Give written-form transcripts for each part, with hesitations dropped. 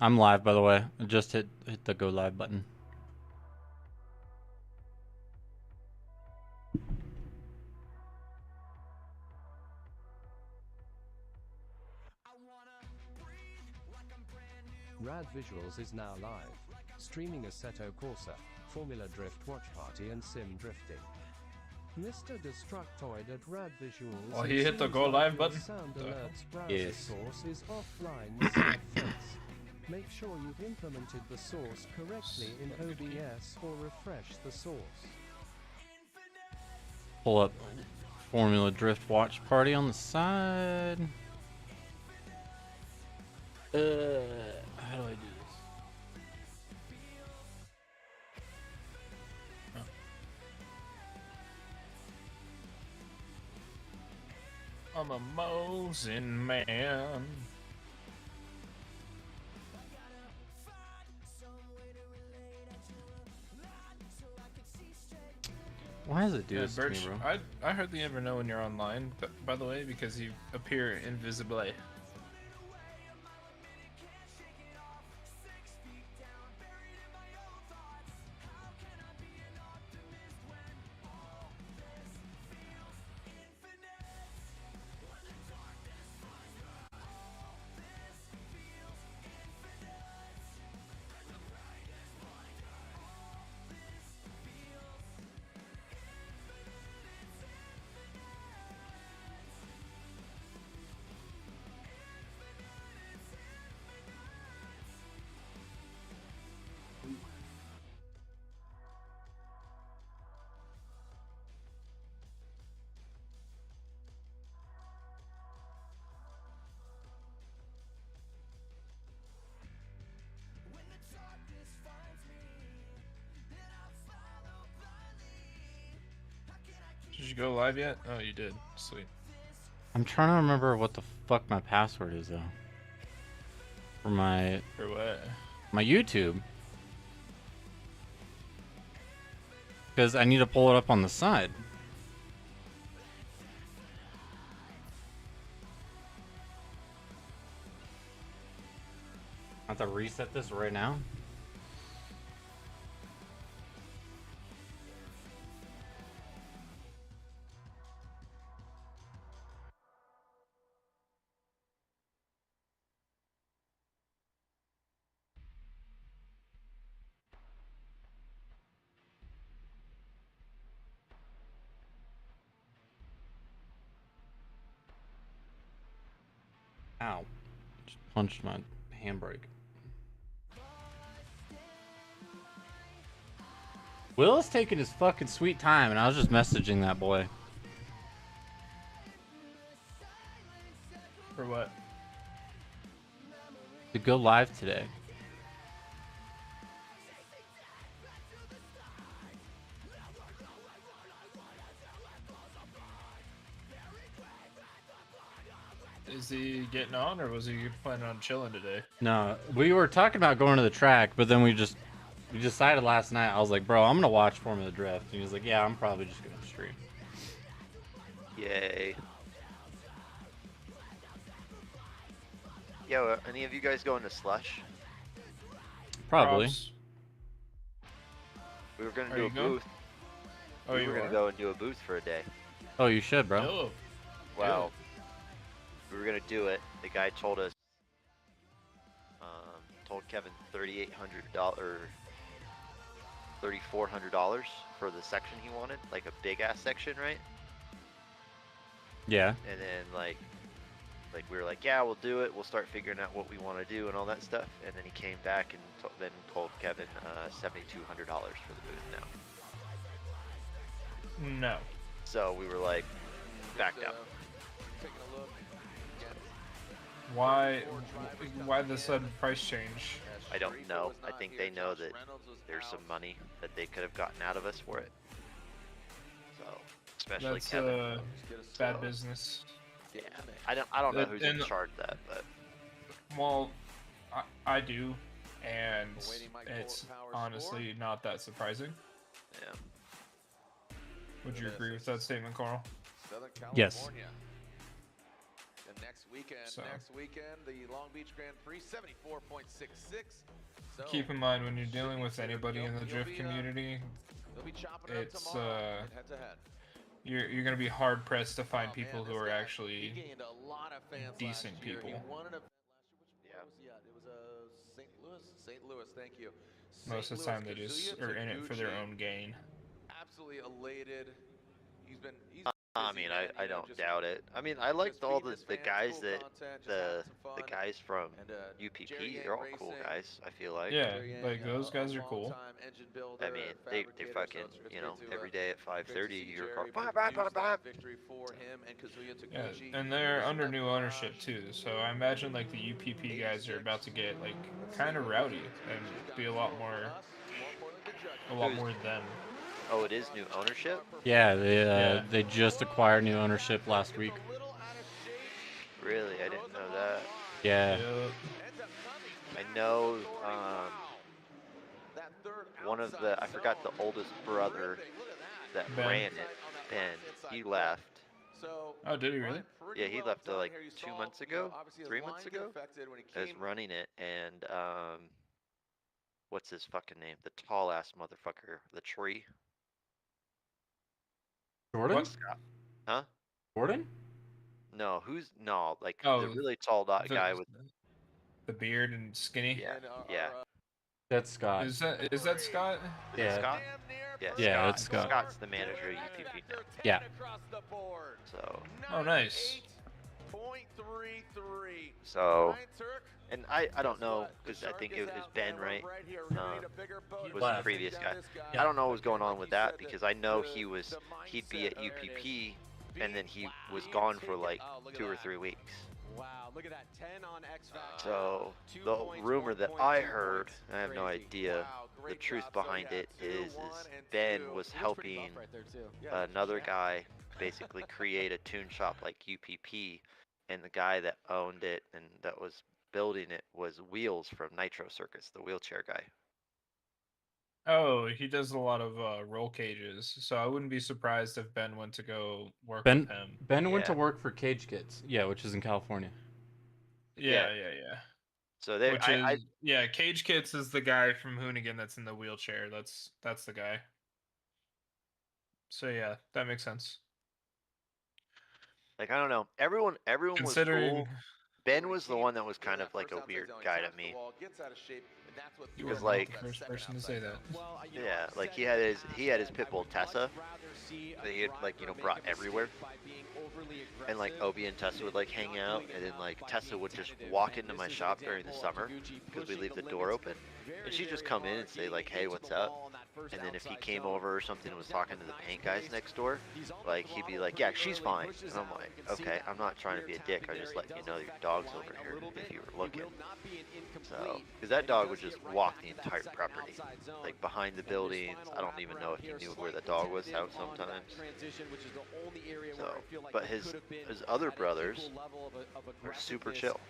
I'm live, by the way. I just hit the go live button. Rad Visuals is now live, streaming Assetto Corsa, Formula Drift Watch Party and Sim Drifting. Mr. Destructoid at Rad Visuals. Oh, he hit the go live button? Sound Alerts browser Yes. source is offline with sad face. Make sure you've implemented the source correctly in OBS or refresh the source. Pull up Formula Drift Watch Party on the side. How do I do this? I'm a Mosin man. Why does it do Yeah, this to Birch, me, bro? I hardly ever know when you're online, but by the way, because you appear invisibly. Did you go live yet? Oh, you did. Sweet. I'm trying to remember what the fuck my password is though. For my For what? YouTube. Because I need to pull it up on the side. I have to reset this right now. Ow. Just punched my handbrake. Will is taking his fucking sweet time, and I was just messaging that boy. For what? To go live today. Is he getting on, or was he planning on chilling today? No, we were talking about going to the track, but then we decided last night. I was like, bro, I'm gonna watch Formula Drift, and he was like, yeah, I'm probably just gonna stream. Yay. Yo, any of you guys going to Slush? Probably. Props. We were gonna Are do you a going? booth. Oh, we you were gonna are? go and do a booth for a day. Oh, you should, bro. Oh. Wow. We were gonna do it. The guy told us, told Kevin $3,800, $3,400 for the section he wanted, like a big ass section, right? Yeah. And then like we were like, yeah, we'll do it. We'll start figuring out what we want to do and all that stuff. And then he came back and then told Kevin $7,200 for the booth now. No. So we were like, backed out. Why the sudden price change? I don't know. I think they know that there's some money that they could have gotten out of us for it. So, especially That's Kevin. bad business. Yeah. I don't know who's in And- charge of that, but Well, I do, and it's honestly not that surprising. yeah. Would you agree with that statement, Carl? Yes. weekend. So. Next weekend, the Long Beach Grand Prix, 74.66. So Keep in mind when you're dealing with should be anybody good. in the You'll drift be, community, they'll be chopping it up it's tomorrow in head-to-head. you're gonna be hard pressed to find Oh, people man, who this are guy, actually he gained a lot of fans decent last year. He people. won an event last year. Yeah. Where was he at? It was St. Louis. St. Louis, thank you. most of the time they just are in it for their own gain. Absolutely elated. He's I busy, mean, man, I you know, don't just- doubt it. I mean, I liked just all feeding the his fans guys cool that content, just the having some the fun. guys from And, UPP. Jerry Yang They're all cool Racing, guys. I feel like. Yeah, Jerry Yang, like those guys are cool. longtime engine builder, I mean, they fabricator, so fucking it's you great know to, every day at great to 5:30 see you're Jerry called produce that victory for him and Kazuya Yeah, Taguchi. and they're Listen under to new ownership too, so I imagine like the UPP guys are about to get like kind of rowdy and be a lot more them. Oh, it is new ownership. Yeah, Yeah. they just acquired new ownership last week. Really, I didn't know that. Yeah. Yep. I know one of the I forgot the oldest brother that Ben. ran it. Ben, he left. Oh, did he really? Yeah, he left like 2 months ago, 3 months ago. As running it, and what's his fucking name? The tall ass motherfucker, the tree. Jordan? What? Huh? Jordan? No, no, like Oh, the really tall guy with the beard and skinny. yeah, yeah. That's Scott. Is that Scott? Is it Yeah. Scott? Yeah, Yeah, it's Scott. Scott's the manager of UPP now. Yeah. So, Oh, nice. so, and I don't know because I think it was Ben, right? Was the left. previous guy. I don't know what was going on with that because I know he'd be at UPP and then he was gone for like 2 or 3 weeks. Wow, look at that 10 on X Factor. So the rumor that I heard, I have no idea. The truth behind it is Ben was helping another guy basically create a tune shop like UPP, and the guy that owned it and that was building it was Wheels from Nitro Circus, the wheelchair guy. Oh, he does a lot of roll cages, so I wouldn't be surprised if Ben went to go work Ben with him. Ben went to Yeah. work for Cage Kids. Yeah, which is in California. Yeah. So they, Which is yeah, Cage Kits is the guy from Hoonigan that's in the wheelchair. That's the guy. So yeah, that makes sense. like I don't know. Everyone was Considering cool. Ben was the one that was kind of like a weird guy to me. you was were like- not the first person to say that. Yeah, like he had his pit bull Tessa that he had like brought everywhere, and like Obi and Tessa would like hang out, and then like Tessa would just walk into my shop during the summer because we leave the door open, and she'd just come in and say like, hey, what's up? And then if he came over or something and was talking to the paint guys next door, like he'd be like, yeah, she's fine. And I'm like, okay, I'm not trying to be a dick. I just let you know your dog's over here if you were looking. So, because that dog would just walk the entire property, like behind the buildings. I don't even know if he knew where the dog was out sometimes. So, but his other brothers are super chill.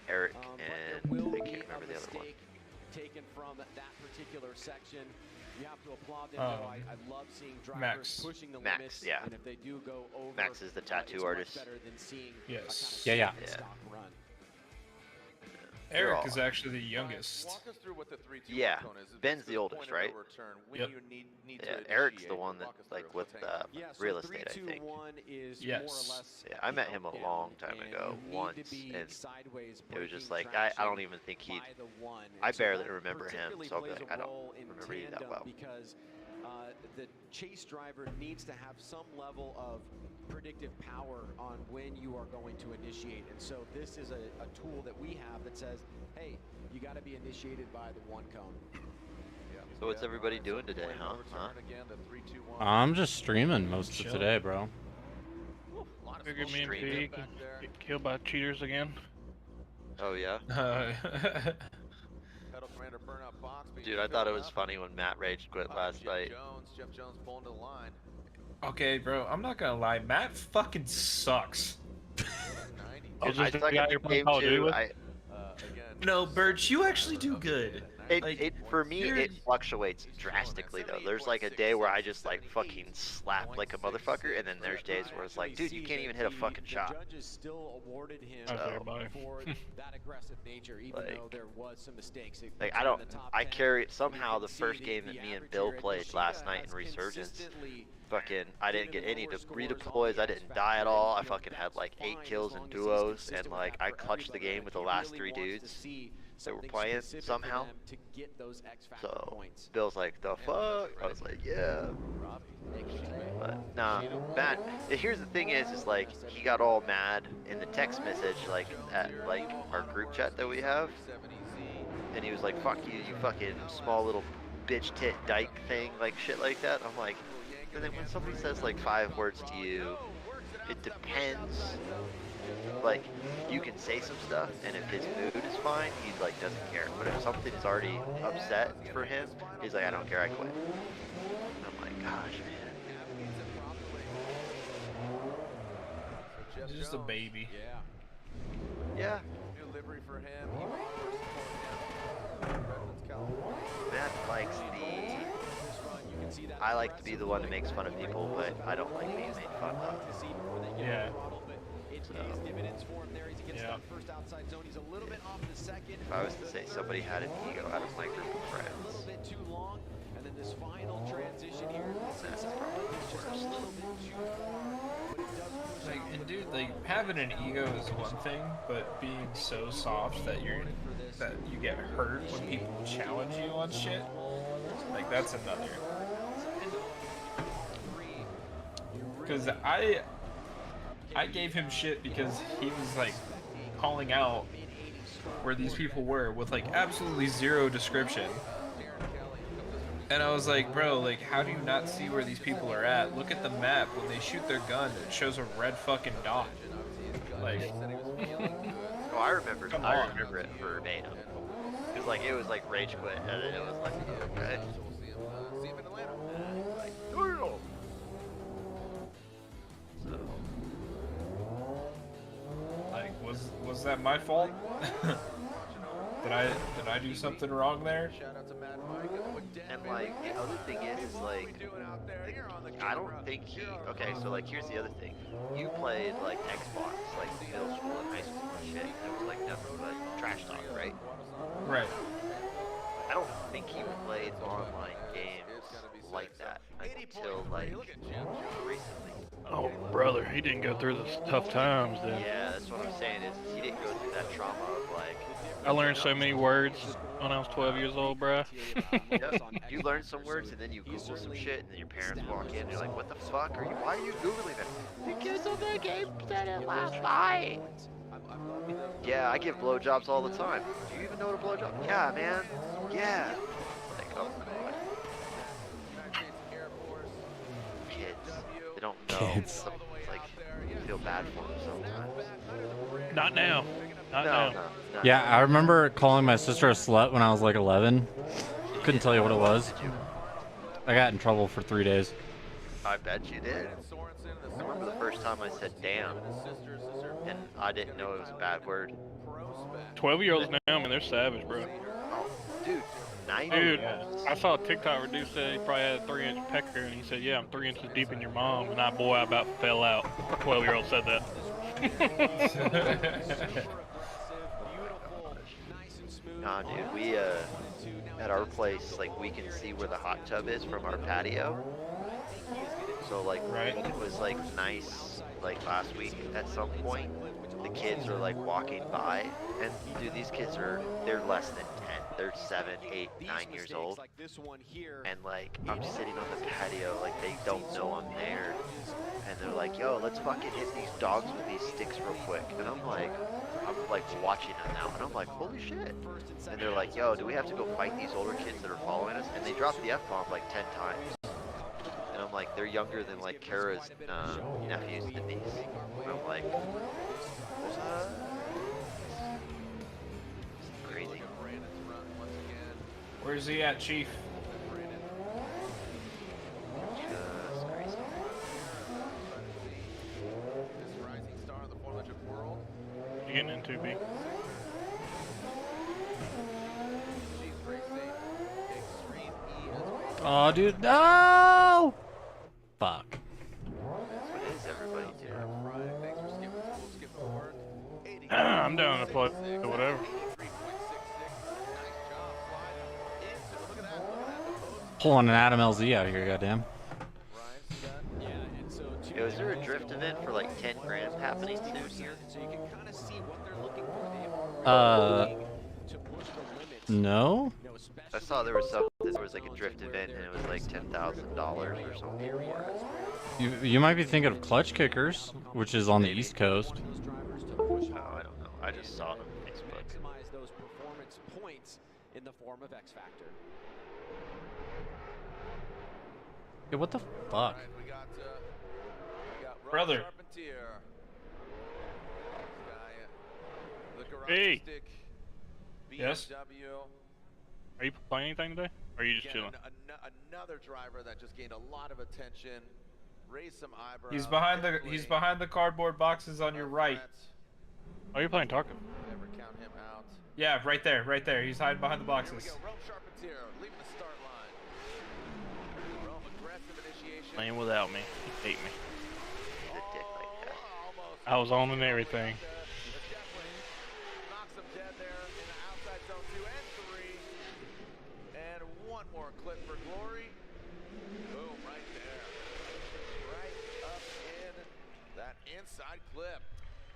Eric and I can't remember the other one. Taken from that particular section. You have to applaud them. though. I love seeing drivers Max. pushing the Max, limits. yeah. And if they do go over, Max is the tattoo it's artist. Much better than seeing Yes. a Yeah. kind of stock run. They're Eric all- is actually the youngest. Walk us through what the 3-2-1 Yeah, cone is. Ben's It's the oldest, point of right? no return when Yep. you need Yeah, to Eric's the initiate. one that Walk us like through it. with Let's hang on. Yeah, so real estate, I 3, 2, think. 1 is Yes. more or less Yeah, I met him a countdown, long time and ago you need to once, be and sideways it was just breaking like I traction don't even think he'd. by the one. I And so barely that remember him, particularly so I'll be plays like, a I don't role in remember you that tandem well. because the chase driver needs to have some level of predictive power on when you are going to initiate. And so this is a tool that we have that says, hey, you got to be initiated by the 1 cone. So what's everybody doing today, Point of huh? no return again, the 3-2-1. I'm just streaming most of Chill. today, bro. Lot of Figured smoke me and Streaming. P back could there. get killed by cheaters again. Oh yeah, Pedal Commander Burnout Box being dude, I thought it filled was up. funny when Matt Rage quit last night. Jeff Jones pulling to the line. Okay, bro, I'm not gonna lie. Matt fucking sucks. 90. It's I just the suck guy at you're the playing game Call of Duty too. with? Again. No, Birch, you actually do good. Like, For me, you're- it fluctuates drastically though. There's like a day where I just like fucking slap like a motherfucker, and then there's days where it's like, dude, you can't even hit a fucking shot. The judges still awarded him Okay, So- buddy. for that aggressive nature, even Like- though there was some mistakes. It Like puts I him in don't, the top I 10. carry You somehow can the see first game that me and average Bill here at played Yoshida last night has in Resurgence. consistently Fucking, I didn't get given any lower scores on redeploys. the I X didn't die at factor, all. I and, fucking had that's like 8 fine kills as and long as he's duos, consistent and with like that I for clutched the everybody. game with the He last really 3 wants to dudes see that were something playing specific for somehow. them to get those X factor So points. Bill's like, the fuck? I was like, yeah. But nah, Matt. Here's the thing is like he got all mad in the text message like at like our group chat that we have, and he was like, fuck you, you fucking small little bitch tit dyke thing, like shit like that. I'm like, and then when somebody says like 5 words to you, it depends. Like, you can say some stuff, and if his mood is fine, he's like, doesn't care. But if something is already upset for him, he's like, I don't care, I quit. And I'm like, gosh, man. He's just a baby. Yeah. Yeah, New livery for him. He was the first to point down Redlands, California. Matt likes I like to be the one that makes fun of people, but I don't like being made fun of. Yeah. Yeah. If I was to say somebody had an ego out of my group of A friends, little bit too long, and then this final transition here. that's probably the Just a worst. little bit too far, but it does push Like, out and for dude, the like having an ego is one thing, but being so soft that you get hurt when people challenge you on shit, like that's another. Because I gave him shit because he was like calling out where these people were with like absolutely zero description. And I was like, bro, like, how do you not see where these people are at? Look at the map. When they shoot their gun, it shows a red fucking dot. Like, Oh, I remember. Come I on. remember it verbatim. Because like it was like rage quit, and then it was like, okay. See him in Atlanta. Like, no. So, like, was that my fault? did I do something wrong there? Shout out to Mad Mike. and like the other thing is like, I don't think he. Okay, so like here's the other thing. You played like Xbox, like middle school and high school and shit. And it was like nothing but trash talk, right? Right. I don't think he played online games like that until like recently. Oh, brother, he didn't go through those tough times then. Yeah, that's what I'm saying. Is he didn't go through that trauma of like. I learned so many words when I was 12 years old, bruh. Yep. You learn some words and then you Google some shit and then your parents walk in and you're like, what the fuck are you? Why are you Googling that? Because of the game said it last night. Yeah, I give blowjobs all the time. Do you even know what a blowjob? Yeah, man. Yeah. Like, oh god. Kids. They don't know. Kids. Like, you feel bad for them sometimes. Not now. Not No, now. no, no. Yeah, I remember calling my sister a slut when I was like 11. Couldn't tell you what it was. Did you? I got in trouble for 3 days. I bet you did. I remember the first time I said damn, and I didn't know it was a bad word. 12-year-olds now, man, they're savage, bro. Oh, dude, 90. Dude, I saw a TikTok where dude said he probably had a 3-inch pecker, and he said, yeah, I'm 3 inches deep in your mom, and that boy, I about fell out. 12-year-old said that. Nah, dude, we at our place, like we can see where the hot tub is from our patio. So like, Right. it was like nice, like last week at some point, the kids are like walking by, and dude, these kids they're less than 10. They're 7, 8, 9 years old. And like, I'm sitting on the patio, like they don't know I'm there. And they're like, yo, let's fucking hit these dogs with these sticks real quick. And I'm like watching them now, and I'm like, holy shit. And they're like, yo, do we have to go fight these older kids that are following us? And they dropped the F-bomb like 10 times. And I'm like, they're younger than like Kara's nephews and niece. And I'm like, what? Crazy. Where's he at, Chief? Just crazy. You getting in 2B? Oh, dude, no! Fuck. That's what it is, everybody, dude. Thanks for skipping forward. I'm down to play whatever. 83.66. Nice job sliding into. Look at that. Look at that. Pulling an Adam LZ out here, goddamn. Ryan, see that? Yeah, and so to Yo, is there a drift event for like 10 grand happening soon here? so you can kind of see what they're looking for. They are really looking to push the limits. No? You know, especially I saw there was something, there was like a drift event and it was like $10,000 or something for it. You might be thinking of Clutch Kickers, which is on the East Coast. those drivers to push No, I don't know. I just saw it on Facebook. maximize those performance points in the form of X Factor. Yeah, what the fuck? Alright, we got Ron Brother. Charpentier. This guy, the garage Hey. stick. Yes? BMW. Are you playing anything today? Or are you just Again, chilling? another driver that just gained a lot of attention. Raised some eyebrows. He's behind the cardboard boxes on your right. Oh, you're playing Taco. Never count him out. Yeah, right there, right there. He's hiding behind the Here we boxes. go. Rome Charpentier leaving the start line. Rome aggressive initiation. Playing without me. He hate me. He's a dick like that. Almost. I was on and everything. Definitely knocks him dead there in the outside zone 2 and 3. And one more clip for Glory. Boom, right there. Right up in that inside clip.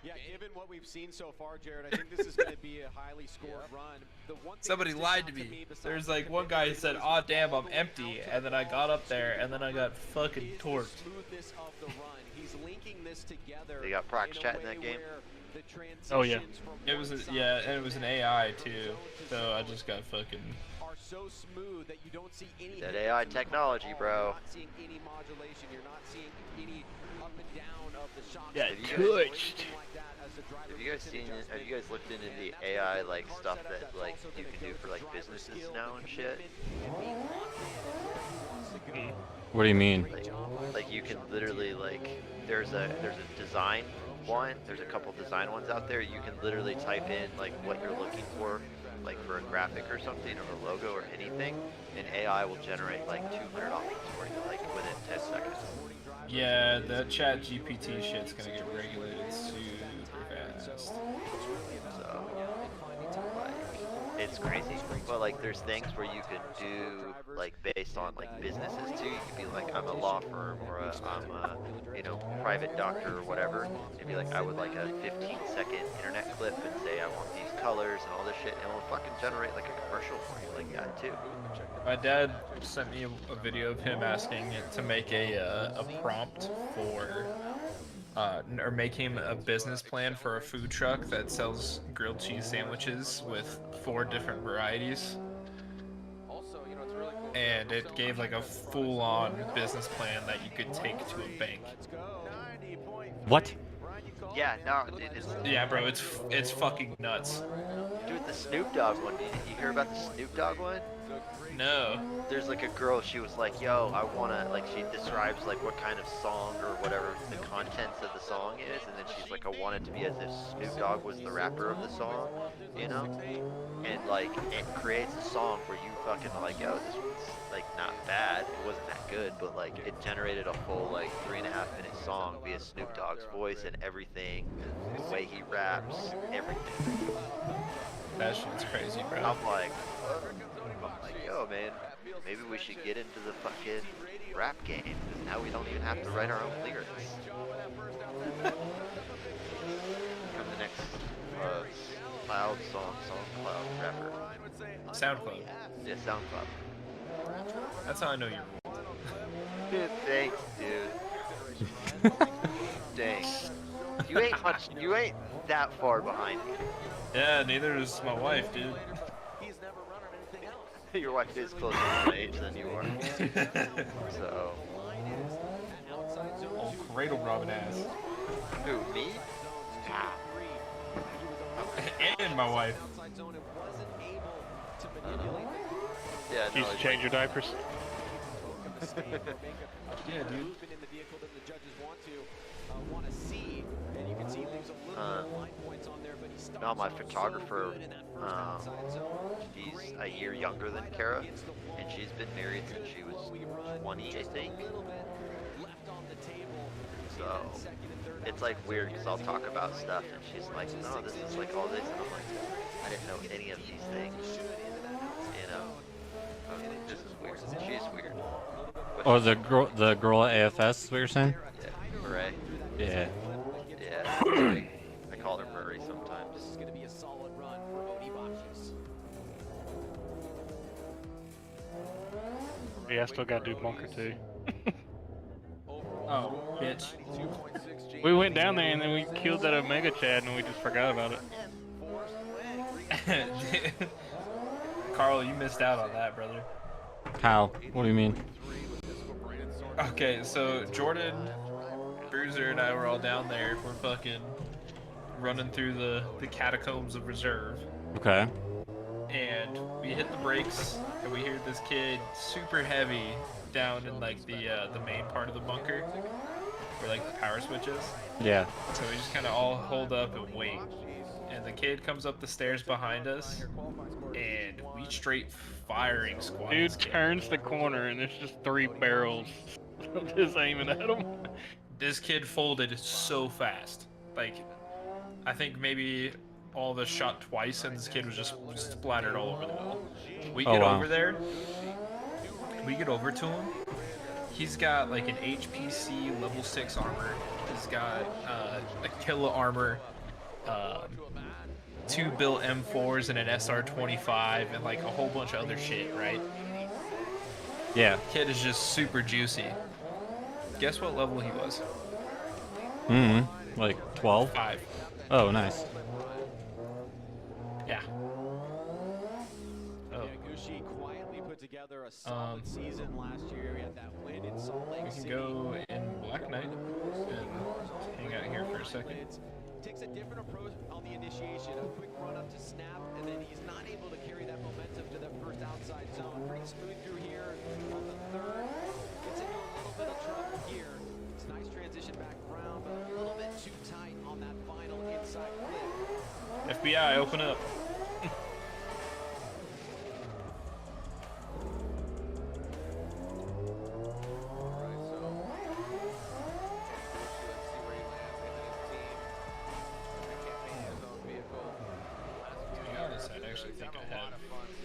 Yeah, given what we've seen so far, Jared, I think this is going to be a highly scored run. The one thing Somebody that sticks lied out to me. besides There's the like one commitment guy who is said, those "Aw, damn, I'm little empty," down and then I got up there, and then I got fucking is the torqued. smoothness of the run. He's linking this together. They got Prox in a Chat in way that game? where the Oh, yeah. transitions from It was one side yeah, to and it was an the AI other, too. zone to So I zone, just got fucking. are so smooth that you don't see any That hiccups AI at all. technology, You're bro. not seeing any modulation. You're not seeing any up and down of the shock. Yeah, signals touched. or anything like that as the driver Have you guys makes an seen it? Have adjustment. you guys looked into And the that's AI where like the car stuff setup that that's like also you gonna can do go for to like driver businesses skill, now the and shit? commitment, and being confident in where he wants to go. What do you mean? Like you can literally like there's a design one. There's a couple design ones out there. You can literally type in like what you're looking for, like for a graphic or something or a logo or anything, and AI will generate like 200 options for you like within 10 seconds. Yeah, the Chat GPT shit's gonna get regulated super fast. So like it's crazy. But like there's things where you could do like based on like businesses too. You could be like I'm a law firm or I'm a private doctor or whatever. And be like I would like a 15-second internet clip and say I want these colors and all this shit, and it will fucking generate like a commercial for you like that too. My dad sent me a video of him asking it to make a prompt for, or make him a business plan for a food truck that sells grilled cheese sandwiches with 4 different varieties. Also, you know, it's really cool. And it gave like a full-on business plan that you could take to a bank. Let's go. 90.3. What? Ryan, you called Yeah, it. no, dude, it's Yeah, bro, it's fucking nuts. dude the Snoop Dogg one. Did you hear about the Snoop Dogg one? No. There's like a girl, she was like, yo, I wanna, like, she describes like what kind of song or whatever the contents of the song is, and then she's like, I want it to be as if Snoop Dogg was the rapper of the song, you know? And like, it creates a song where you fucking like, yo, this one's like not bad, it wasn't that good, but like, it generated a full like 3.5-minute song via Snoop Dogg's voice and everything, the way he raps, everything. That shit's crazy, bro. I'm like, yo, man, maybe we should get into the fucking rap game, because now we don't even have to write our own lyrics. From the next cloud SoundCloud rapper. SoundCloud. Yeah, SoundCloud. That's how I know you're. Dude, thanks, dude. Dang. You ain't that far behind me. Yeah, neither is my wife, dude. He's never run on anything else. Your wife is closer to my age than you are. So, Old cradle robbing ass. who, me? Ah. And my wife. Outside zone and wasn't able to manipulate the Yeah, You no, used to it's change your diapers? Yeah, dude. movement in the vehicle that the judges want to see, and you can see he leaves a little now my photographer, she's a year younger than Kara, and she's been married since she was 20, I think. So it's like weird because I'll talk about stuff and she's like, no, this is like all this, and I'm like, I didn't know any of these things, you know. So this is weird. She's weird. But Oh, the girl at AFS is what you're saying? yeah, Murray. Yeah. Yeah, I call her Murray sometimes. This is going to be a solid run for Onibachi's. Yeah, I still gotta do bunker too. Oh, bitch. We went down there and then we killed that Omega Chad and we just forgot about it. Carl, you missed out on that, brother. How? What do you mean? Okay, so Jordan, Bruiser, and I were all down there. We're fucking running through the catacombs of reserve. Okay. And we hit the brakes, and we hear this kid super heavy down in like the main part of the bunker, where like the power switch is. Yeah. So we just kind of all hold up and wait. And the kid comes up the stairs behind us, and we straight firing squad. Dude turns the corner and there's just 3 barrels just aiming at him. This kid folded so fast. Like, I think maybe all of us shot twice, and this kid was just splattered all over the wall. We Oh, get wow. over there. We get over to him. He's got like an HPC level 6 armor. He's got a Killa armor, 2 built M4s and an SR25, and like a whole bunch of other shit, right? Yeah. Kid is just super juicy. Guess what level he was? Like 12? 5. Oh, nice. Yeah. Oh. Yaguchi quietly put together a solid season last year. He had that win in Salt Lake We can City. go in Black Knight and hang out here for a second. Takes a different approach on the initiation. A quick run up to snap, and then he's not able to carry that momentum to that first outside zone. Pretty smooth through here on the third. Gets into a little bit of trouble here. It's a nice transition back around, but a little bit too tight on that final inside flip. FBI, open up. To be honest, I actually think I have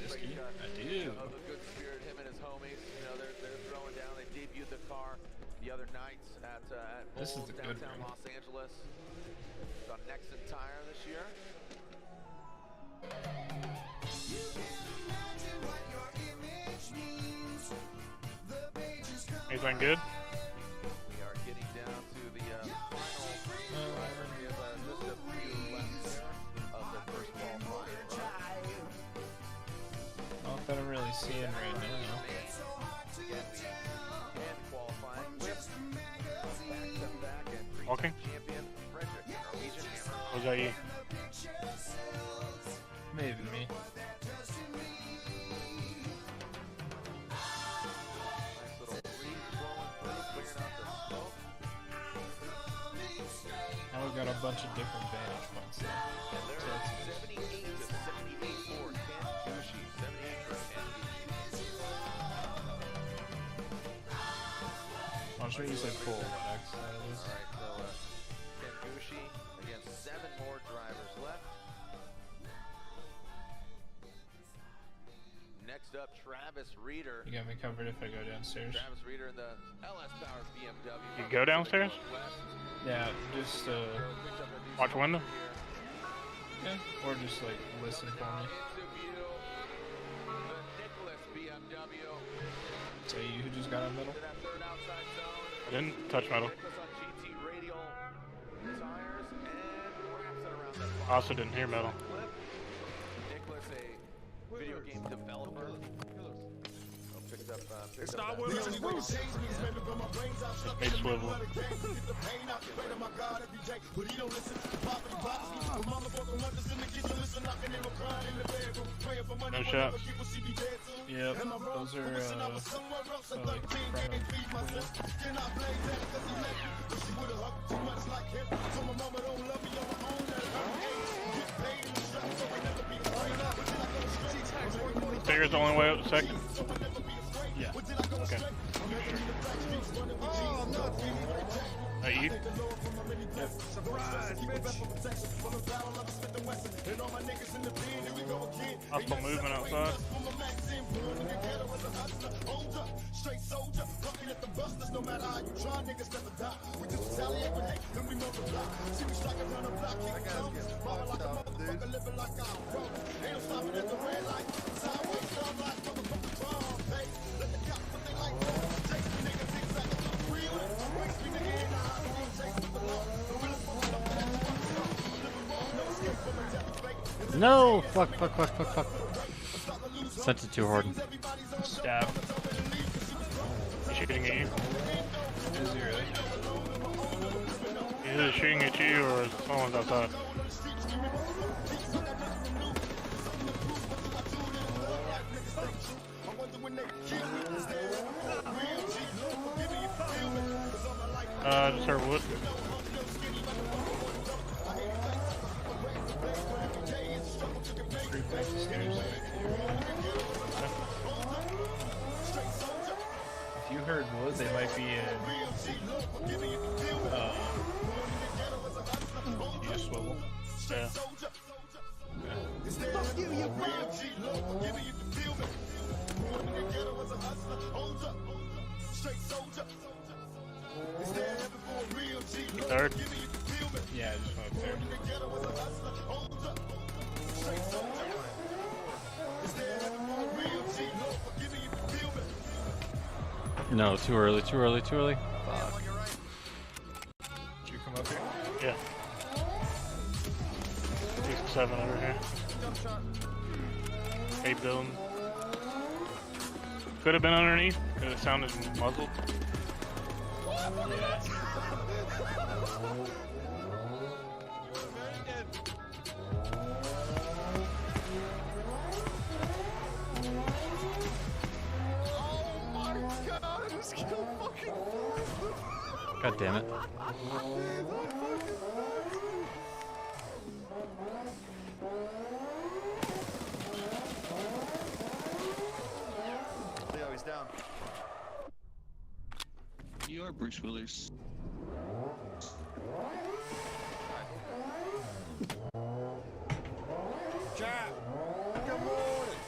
this key. I do. Of the good spirit, him and his homies, you know, they're throwing down. They debuted the car the other night at This is Bulls, the good downtown one. Los Angeles. It's on Nexon Tire this year. Anything good? We are getting down to the final driver. We have just a few left here of the first qualifying run. Not that I'm really seeing right now. And qualifying with back and Walking? champion Frederick, Norwegian Hammer. Was that you? Maybe me. Nice little breeze flowing through, clearing out the smoke. Now we've got a bunch of different vantage points there. And they're So that's at 78 to 78 for Ken Gucci. 78 for Ken Gucci. I'll show you some cool X out of this. All right, so Ken Gucci against 7 more drivers left. Next up, Travis Reeder. You got me covered if I go downstairs. Travis Reeder in the LS powered BMW. You go downstairs? Yeah, just Watch window? yeah, or just like listen for me. Interview the Nicholas BMW. Say you who just got on middle. To that third outside zone. I didn't touch metal. Nicholas on GT radial tires and wraps it around that I also didn't hear metal. flip. Nicholas, a video game developer. So picked up that. Made swivel. No shot. Yep, those are like in front of window. stairs the only way up to second? Yeah. Okay. That you? Hostile movement outside. No! Fuck, fuck, fuck, fuck, fuck. Sent it too hard. Stab. Shooting at you. Is he really? Either shooting at you or someone's outside. Just heard wood. If you heard wood, they might be in. You just swivel. Yeah. Third. Yeah, I just went up there. No, too early, too early, too early. Did you come up here? Yeah. 6-7 over here. 8 building. Could have been underneath, because it sounded muzzled. Yeah. God damn it. Leo, he's down. You are Bruce Willis. Chat! Good morning!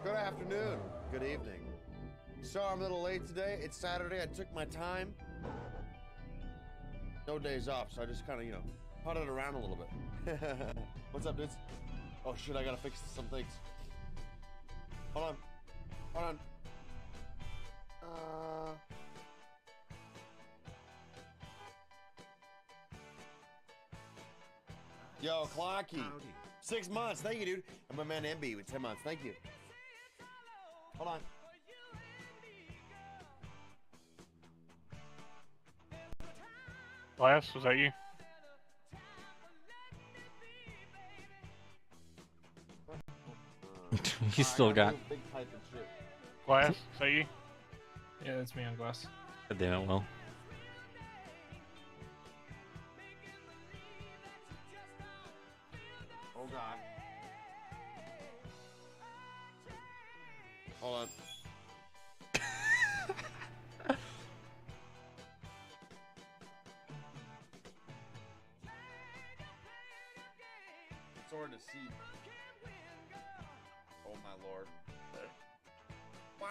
Good afternoon. Good evening. Sorry I'm a little late today. It's Saturday. I took my time. No days off, so I just kind of, putted around a little bit. What's up, dudes? Oh shit, I gotta fix some things. Hold on. Hold on. Yo, Clocky. 6 months. Thank you, dude. And my man MB with 10 months. Thank you. Hold on. Glass, was that you? He's still got. Big pipe and shit. Glass, is that you? Yeah, that's me on glass. God damn it, Will. Oh god. Hold on. It's hard to see. Oh my lord. Why?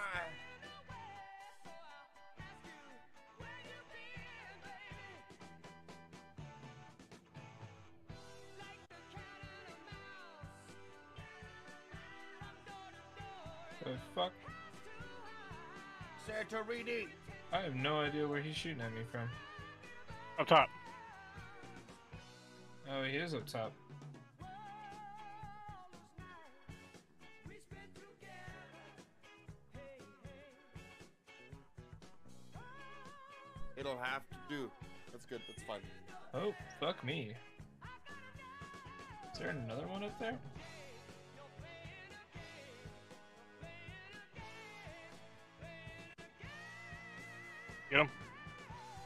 The fuck? Santorini! I have no idea where he's shooting at me from. Up top. Oh, he is up top. It'll have to do. That's good. That's fine. Oh, fuck me. Is there another one up there? Get him.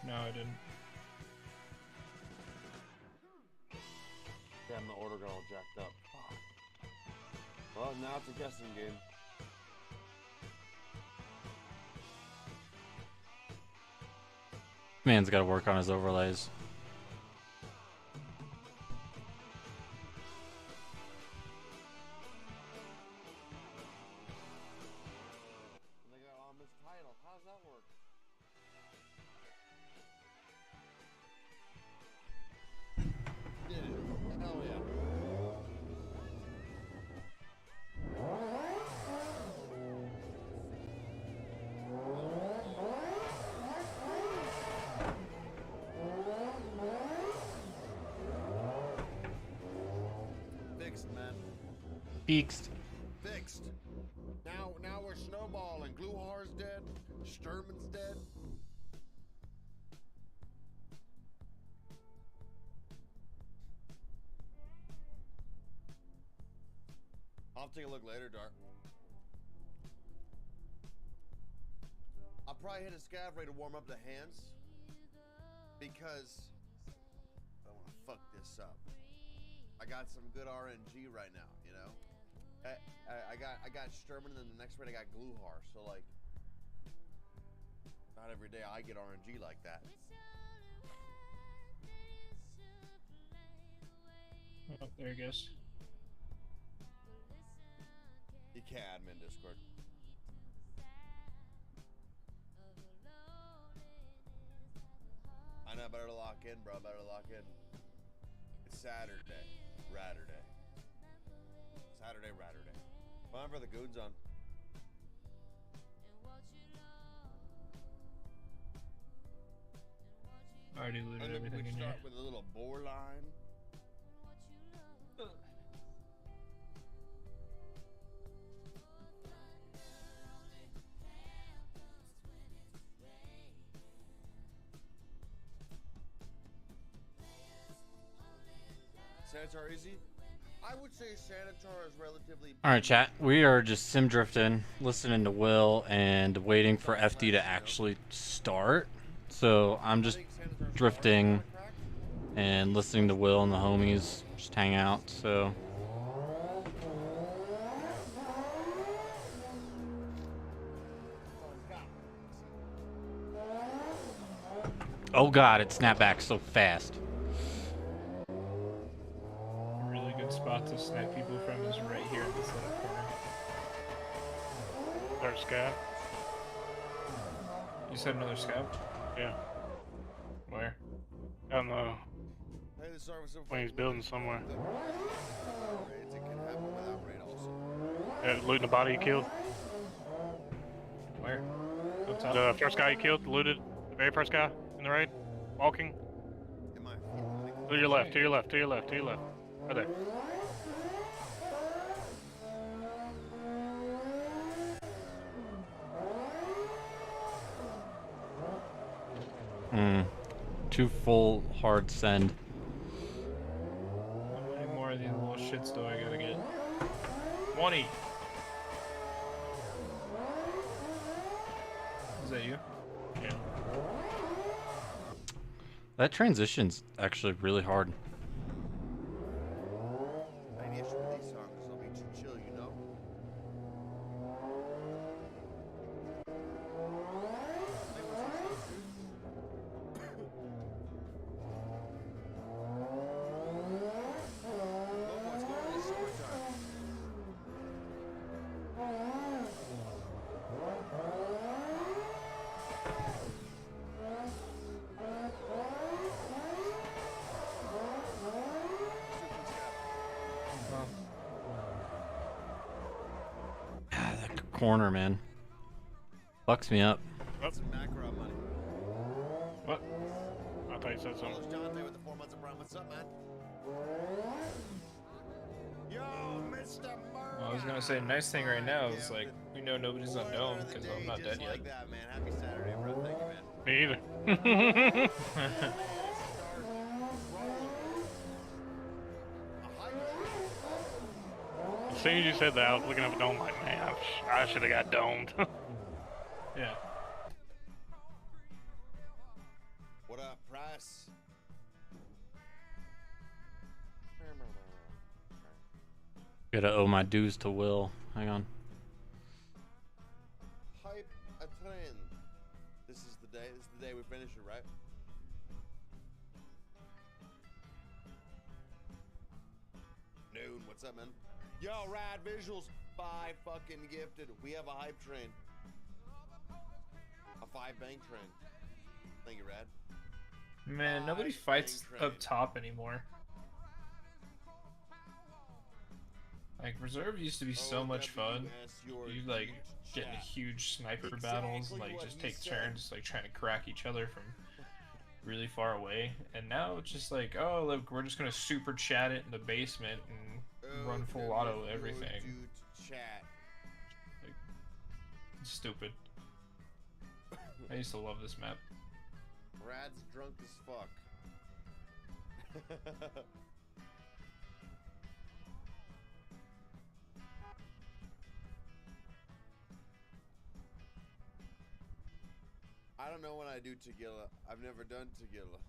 No, I didn't. Damn, the order got all jacked up. Fuck. Well, now it's a guessing game. Man's got to work on his overlays. They got on this title. How's that work? Did it. Hell yeah. Fixed, man. Beaked. Fixed. Now we're snowballing. Gluhar's dead. Sturman's dead. I'll take a look later, Dart. I'll probably hit a scav ray to warm up the hands because I don't want to fuck this up. I got some good RNG right now, you know. I got Sturman, and then the next raid I got Gluhar. So like, not every day I get RNG like that. Oh, there he goes. You can't admin Discord. I know, better lock in, bro. Better lock in. It's Saturday. Ratterday. Saturday, Ratterday. Fine for the goons on. Already And looted then everything we in here. start with a little bore line. Sanitar easy? I would say Sanitar is relatively. All right, chat. We are just sim drifting, listening to Will, and waiting for FD to actually start. So I'm just drifting and listening to Will and the homies just hang out. So oh god, it snapped back so fast. A really good spot to snipe people from is right here in this little corner. There's scav. You said another scout? Yeah. Where? I don't know. Hey, the service of When he's building somewhere. Raids, it can happen without raid also. Yeah, looting the body he killed. Where? Up top? The first guy he killed, looted. The very first guy in the raid. Walking. Am I? To your left, to your left, to your left, to your left. Right there. Two full hard send. How many more of these little shits do I gotta get? 20! Is that you? Yeah. That transition's actually really hard. Main issue with these songs is they'll be too chill, you know? Lobo, it's going into summertime. Ah, that corner, man. Fucks me up. That's some macro money. What? I thought you said something. Carlos Jonte with the 4 months of Prime. What's up, man? Yo, Mr. Murray. Well, I was gonna say, nice thing right now is like, we know nobody's on Dome because I'm not dead yet. Like that, man. Happy Saturday, bro. Thank you, man. Me either. As soon as you said that, I was looking up at dome like, man, I should have got domed. Yeah. What up, Price? Gotta owe my dues to Will. Hang on. Hype a trend. This is the day. This is the day we finish it, right? What's up, man? Yo, rad visuals. 5 fucking gifted. We have a hype train. A 5 bank train. Thank you, Rad. Man, nobody Five fights bank train. up top anymore. Like reserve used to be so much fun. You like get into huge sniper battles and like just take turns like trying to crack each other from really far away. And now it's just like, oh look, we're just gonna super chat it in the basement and run full auto everything. Chat. Like, it's stupid. I used to love this map. Rad's drunk as fuck. I don't know when I do Tagilla. I've never done Tagilla.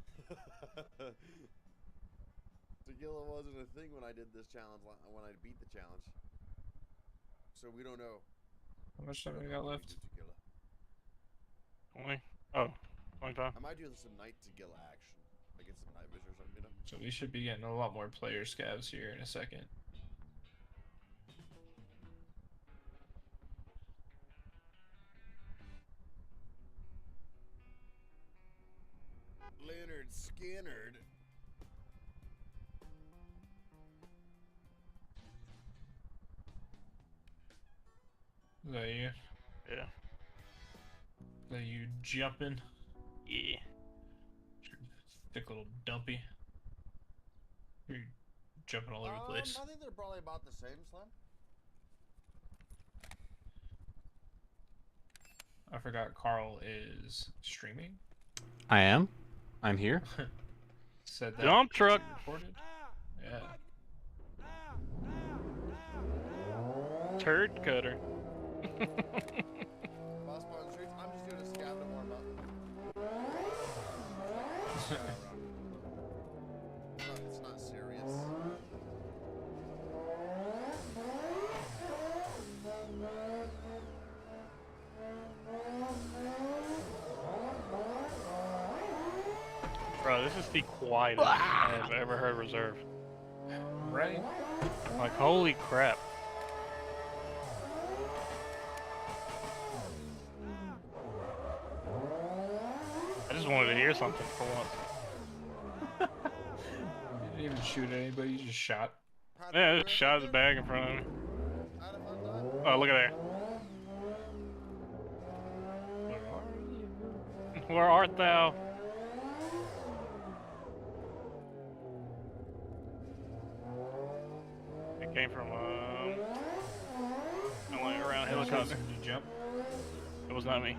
Tagilla wasn't a thing when I did this challenge, when I beat the challenge. So we don't know. How much We time don't we know got when left? do Tagilla. 20? Oh, 25. I might do some night Tagilla action. Like get some night vision or something, you know? So we should be getting a lot more player scavs here in a second. Leonard Skinnerd. Is that you? Yeah. Is that you jumping? Yeah. Thick little dumpy. You're jumping all over the place. I think they're probably about the same, Slim. I forgot Carl is streaming. I am. I'm here. Said that. Dump truck. Recorded? Yeah. Turd cutter. Boss Bond Streets, I'm just doing a scav to warm up. It's not serious. Bro, this is the quietest I have ever heard reserve. Right? Like, holy crap. I just wanted to hear something for once. You didn't even shoot anybody, you just shot. Yeah, just shot his bag in front of me. Oh, look at there. Where art thou? It came from, I went around a helicopter. Did you jump? It was not me.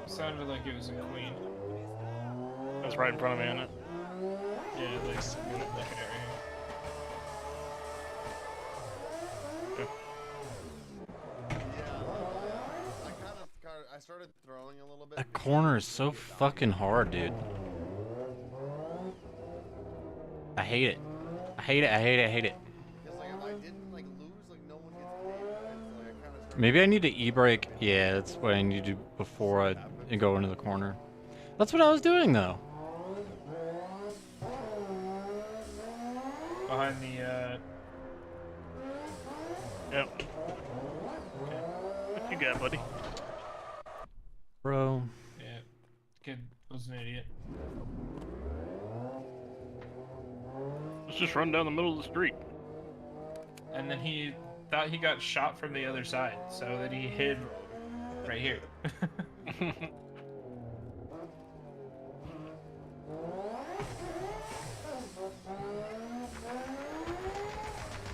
It sounded like it was in Queen. That's right in front of me, isn't it? Yeah, like looking at right here. I started throwing a little bit. That corner is so fucking hard, dude. I hate it. I hate it. I hate it. I hate it. Because like if I didn't like lose, like no one gets paid. Right? So, like, I kind of Maybe I need to e-brake. Yeah, that's what I need to do before I go into the corner. That's what I was doing, though. Behind the, Yep. What you got, buddy? Bro. yeah, kid was an idiot. Let's just run down the middle of the street. And then he thought he got shot from the other side, so that he hid right here.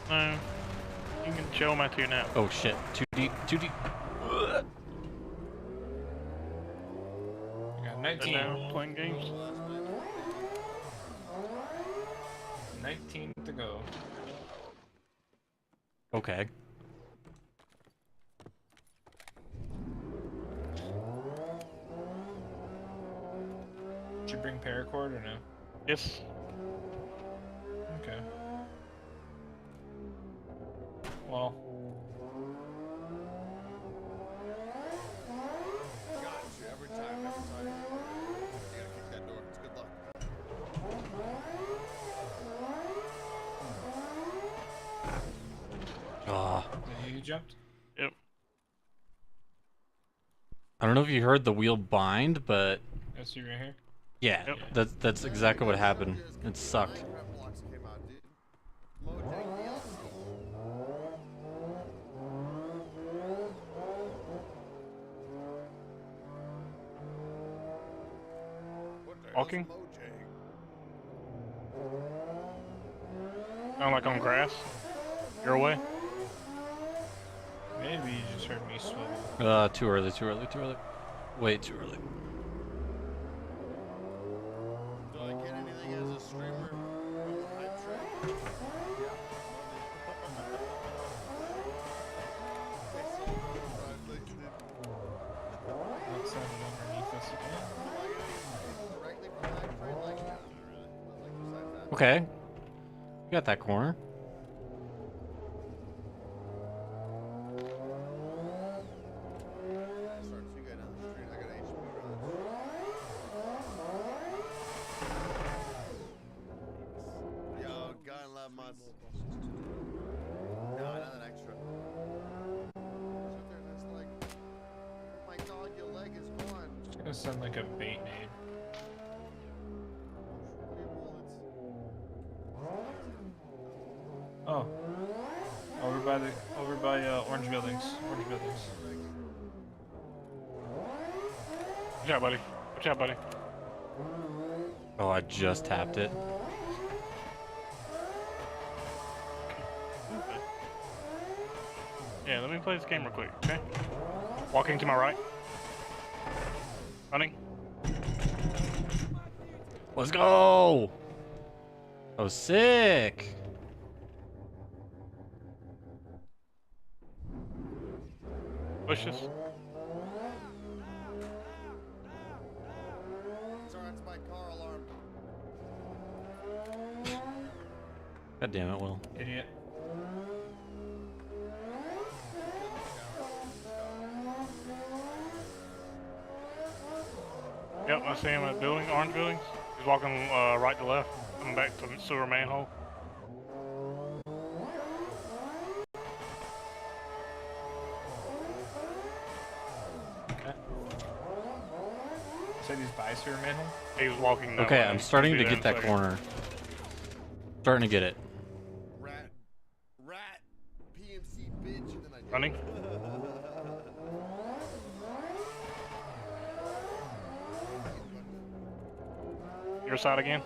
No. You can chill my two now. Oh shit. Too deep. Too deep. I got And 19. now playing games. 19 to go. Okay. Did you bring paracord or no? Yes. Okay. Well, got you every time. You gotta kick that door. It's good luck. jumped? Yep. I don't know if you heard the wheel bind, but That's you right here. yeah, Yep. that's exactly what happened. It sucked. Minecraft blocks came out, dude. Mojang DLC. What the hell's Walking? Mojang? Sound like on grass. Your way. Maybe you just heard me swivel. Too early, too early, too early. Way too early. Do I get anything as a streamer from the hype train? Outside and underneath us again. Directly from the hype train? Like, yeah, not really. But like besides that. Okay. You got that corner. Starts you guys down the street. I got HP runs. Yo, gun love mods. No, another extra. Sit there and it's like, my dog, your leg is gone. It's gonna sound like a bait nade. Oh. Over by orange buildings. Orange buildings. Watch out, buddy. Watch out, buddy. Oh, I just tapped it. Yeah, let me play this game real quick, okay? Walking to my right. Running. Let's go! Oh, sick! Bushes. Sorry, it's my car alarm. God damn it, Will. Idiot. Yep, I see him at building, orange buildings. He's walking right to left, coming back to the sewer manhole. Okay. Said he's by sewer manhole? He was walking that Okay, way. I'm starting He'll to be get there that in a second. corner. Starting to get it. Rat, PMC bitch, and then I Running. Your side again.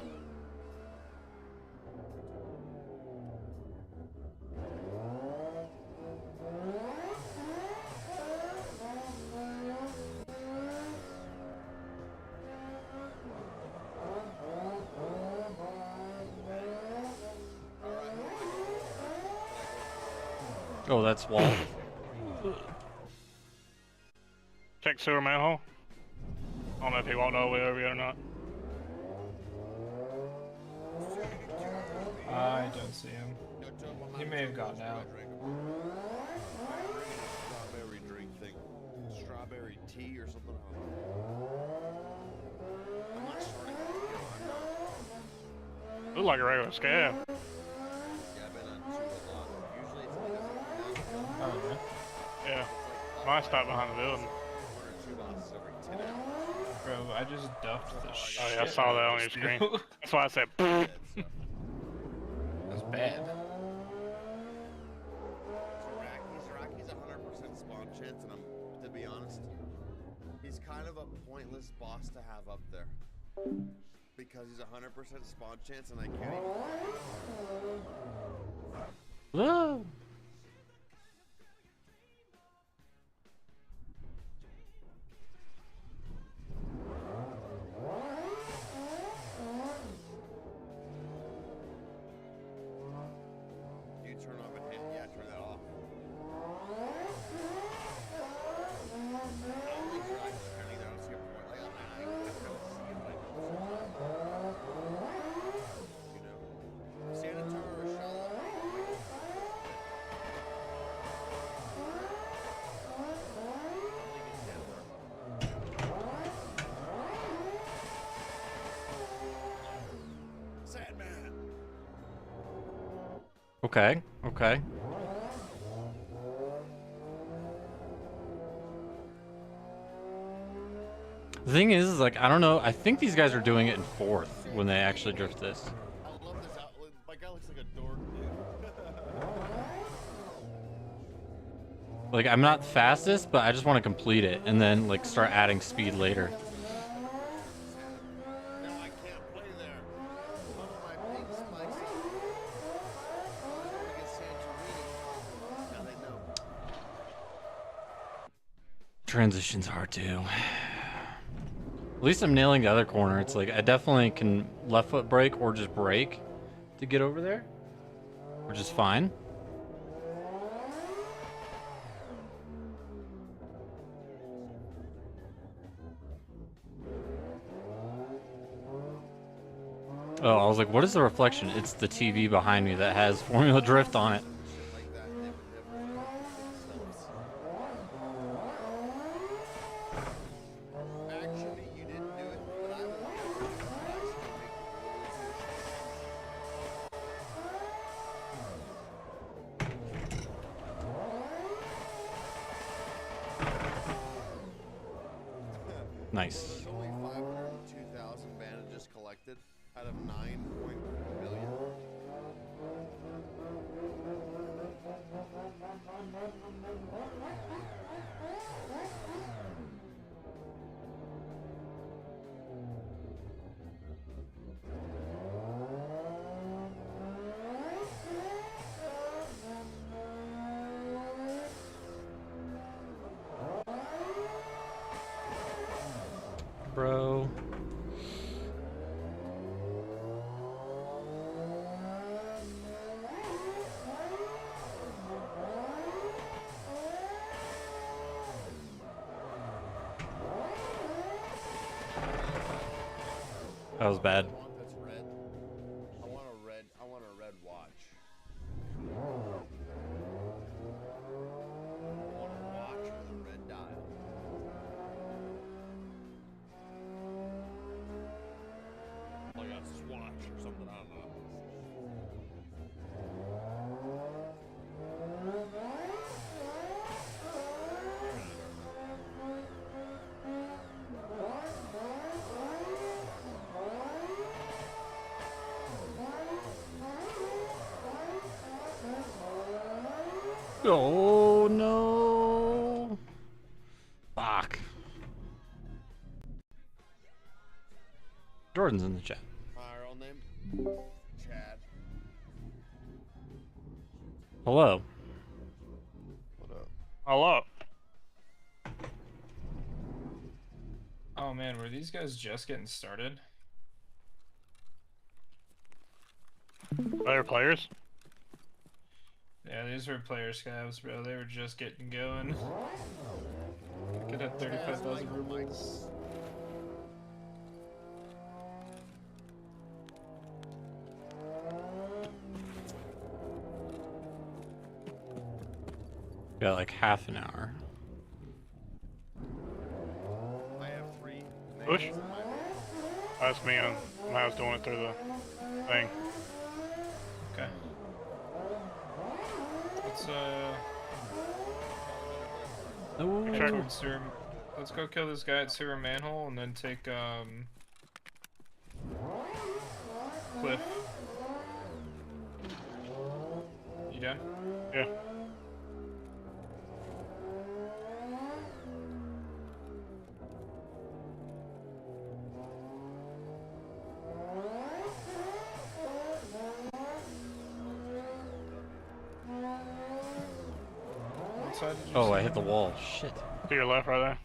Oh, that's wall. Check sewer manhole. I don't know if he walked all the way over yet or not. I don't see him. He may have gotten out. Strawberry drink thing. Strawberry tea or something. I'm not starting to get on. Look like a regular scab. Yeah, I've been on two a lot. Usually it's like Oh, yeah. Yeah. Mine stopped behind the building. one or two bottles every 10 hours. Bro, I just duffed the shit. Oh yeah, I saw that on your screen. That's why I said. "Boop." That's bad. Zaraki's 100% spawn chance, and to be honest, he's kind of a pointless boss to have up there. Because he's 100% spawn chance, and I can't even. Whoa! You turn off and hit. Yeah, turn that off. Only Zaraki's apparently there. I don't see a point. Like, I kind of see it, but I don't. You know? Senator or Shala? Sandman! Okay, okay. The thing is like, I don't know. I think these guys are doing it in fourth when they actually drift this. I love this outlet. My guy looks like a dork, dude. Like, I'm not fastest, but I just want to complete it and then like start adding speed later. Now I can't play there. One of my pink spikes. Against Santorini. Now they know. Transition's hard too. At least I'm nailing the other corner. It's like I definitely can left foot brake or just brake to get over there, which is fine. Oh, I was like, what is the reflection? It's the TV behind me that has Formula Drift on it. Like that, they would never themselves. Actually, you didn't do it, but I would. I still make Nice. There's only 502,000 bandages collected out of 9.1 million. Bro. That was bad. I want that's red. I want a red. I want a red watch. I want a watch with a red dial. Like a swatch or something. I don't know. Oh no. Fuck. Jordan's in the chat. Our own name? Chad. Hello. What up? Hello. Oh man, were these guys just getting started? Other players? Yeah, these were player scavs, bro. They were just getting going. Could have 35,000 rubles. Got like half an hour. I have 3 Push. names in my That's me when I was doing it through the thing. Okay. Let's Oh. head towards sewer. Let's go kill this guy at sewer manhole and then take Cliff. You done? Yeah. What side did you Oh, say? I hit the wall. Shit. To your left, right there.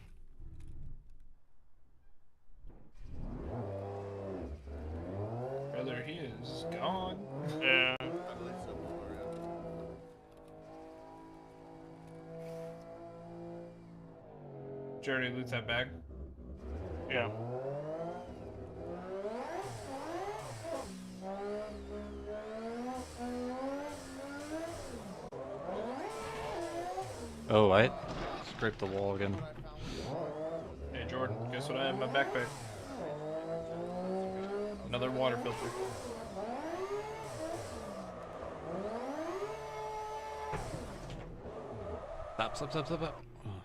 Brother, he is gone. Yeah. I believe so, Mario. Did you already loot that bag? Yeah. Oh, I scraped the wall again. Hey Jordan, guess what I have in my backpack? Another water filter. Stop, stop, stop, stop, stop. Oh,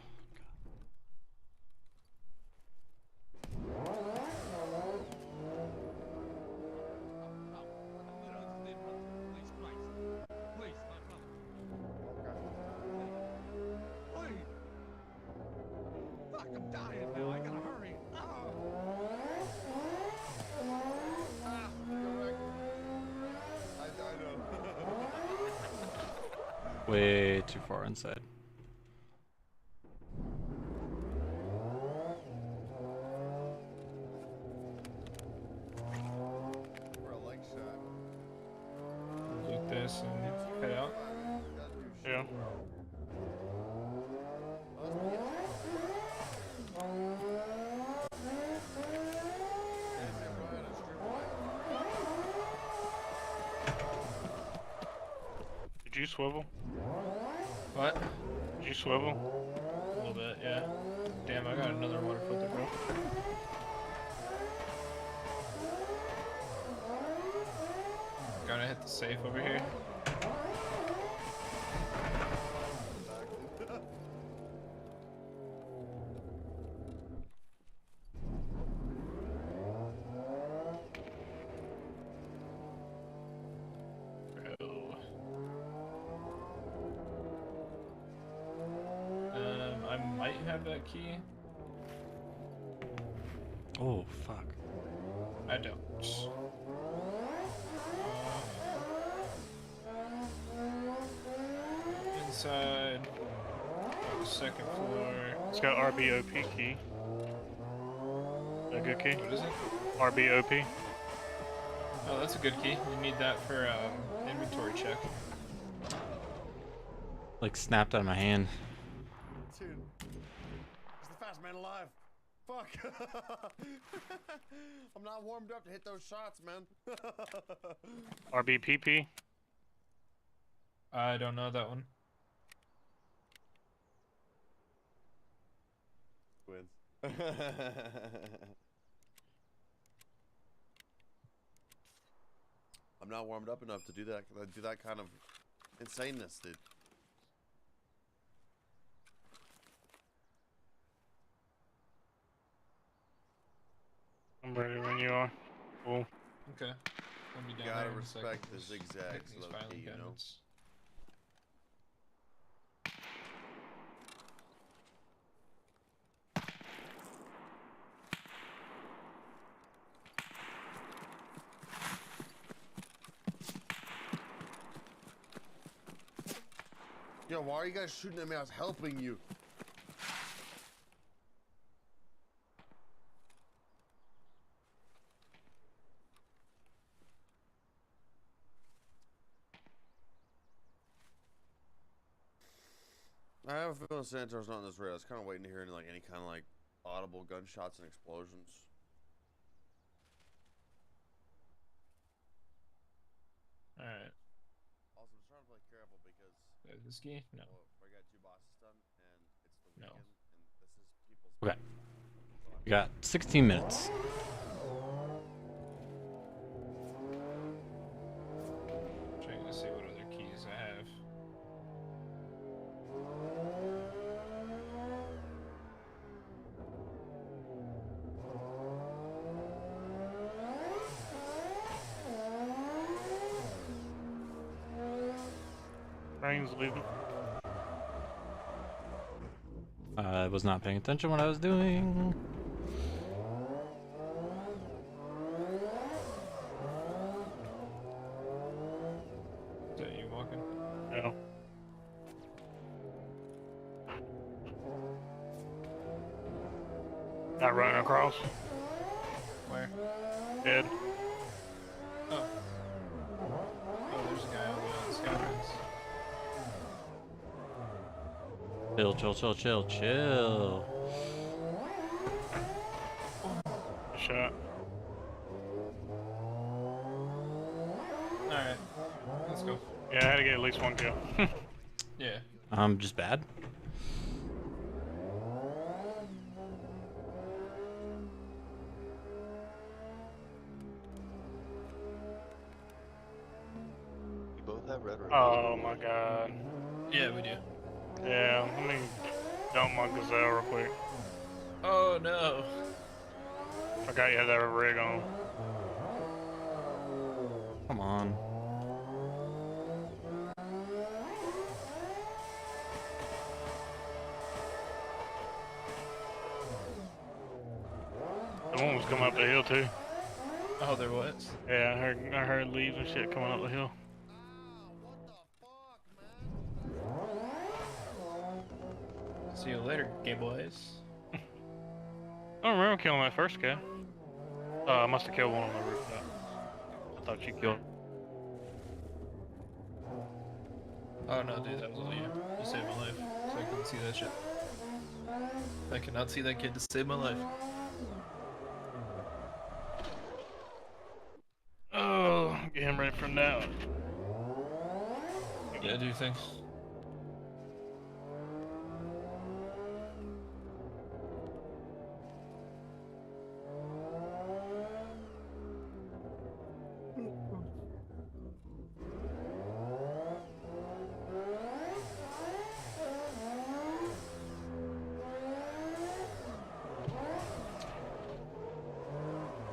way too far inside. For a leg shot. Loot this and head out. Yeah. Did you swivel? What? Did you swivel? A little bit, yeah. Damn, I got another water filter, bro. Gotta hit the safe over here. Bro. I might have that key. Oh, fuck. I don't. Inside. Second floor. It's got RBOP key. A good key? What is it? RBOP. Oh, that's a good key. We need that for inventory check. Like snapped out of my hand. Dude. He's the fast man alive. Fuck. I'm not warmed up to hit those shots, man. RBPP. I don't know that one. Wins. I'm not warmed up enough to do that. Do that kind of insaneness, dude. I'm ready when you are. Cool. Okay. I'll be down You gotta there in a second. respect the Just zigzags, hitting these low filing key, you know? cabinets. Yo, why are you guys shooting at me? I was helping you. I have a feeling Santor's not in this raid. I was kind of waiting to hear any kind of like audible gunshots and explosions. Alright. Also, I'm trying to play careful because This key? No. well, we got 2 bosses done, and it's the No. weekend, and this is people's. Okay. We got 16 minutes. Checking to see what other keys I have. Brain's leaving. I was not paying attention what I was doing. Is that you walking? No. Not running across. Where? Dead. Oh. Oh, there's a guy on the skylines. Chill, chill, chill, chill, chill. Shot. Alright. Let's go. Yeah, I had to get at least one kill. Yeah. I'm just bad. You both have red or Oh my god. Yeah, we do. Yeah, let me dump my gazelle real quick. Oh no. Forgot you had that rig on. Come on. The one was coming up the hill too. Oh, there was. Yeah, I heard leaves and shit coming up the hill. Ah, what the fuck, man? See you later, gay boys. I don't remember killing that first guy. I must have killed one on the rooftop. I thought you killed. Oh no, dude, that was all you. You saved my life, so I couldn't see that shit. I could not see that kid to save my life. Oh, I'm getting ready for now. Yeah, do you think?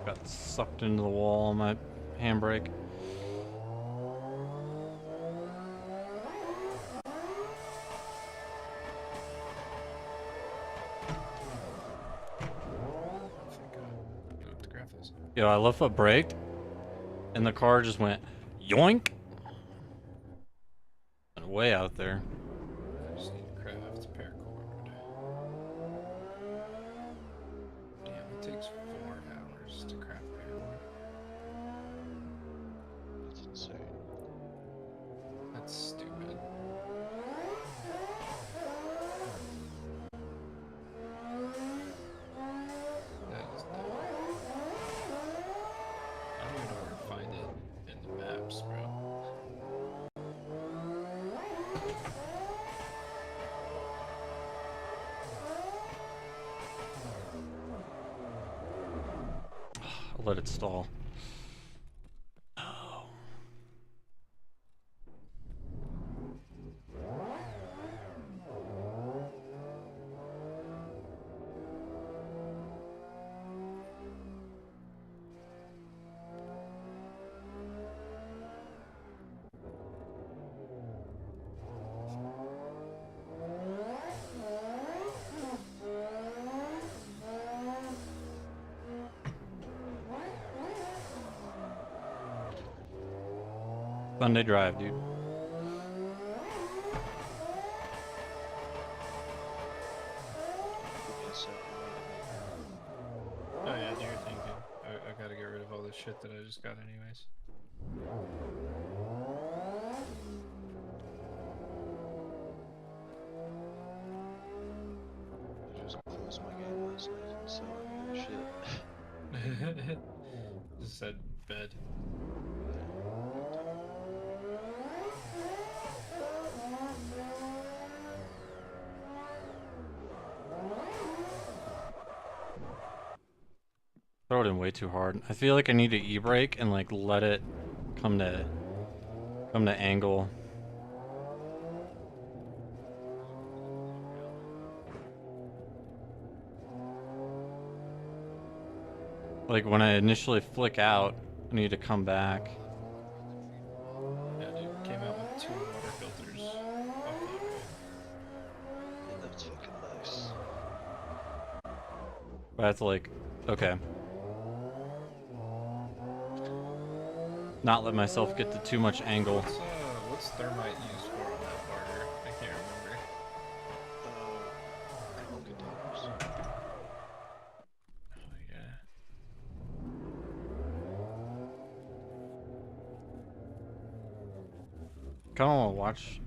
Got sucked into the wall on my handbrake. Yo, I left foot braked, and the car just went yoink. And way out there. I just need to craft paracord. Damn, it takes 4 hours to craft paracord. That's insane. That's stupid. That is dumb. I don't even know where to find it in the maps, bro. I'll let it stall. Oh. Sunday drive, dude. Oh yeah, do your thing, dude. I gotta get rid of all this shit that I just got anyways. I just closed my game last night, so I mean, shit. Just said bed. Throw it in way too hard. I feel like I need to e-brake and like let it come to angle. Like when I initially flick out, I need to come back. Yeah, dude, came out with 2 water filters off the road. Yeah, that's fucking nice. That's like, okay. Not let myself get to too much angle. What's thermite used for on that barter? I can't remember. Ammo containers. Oh yeah. Kinda wanna watch.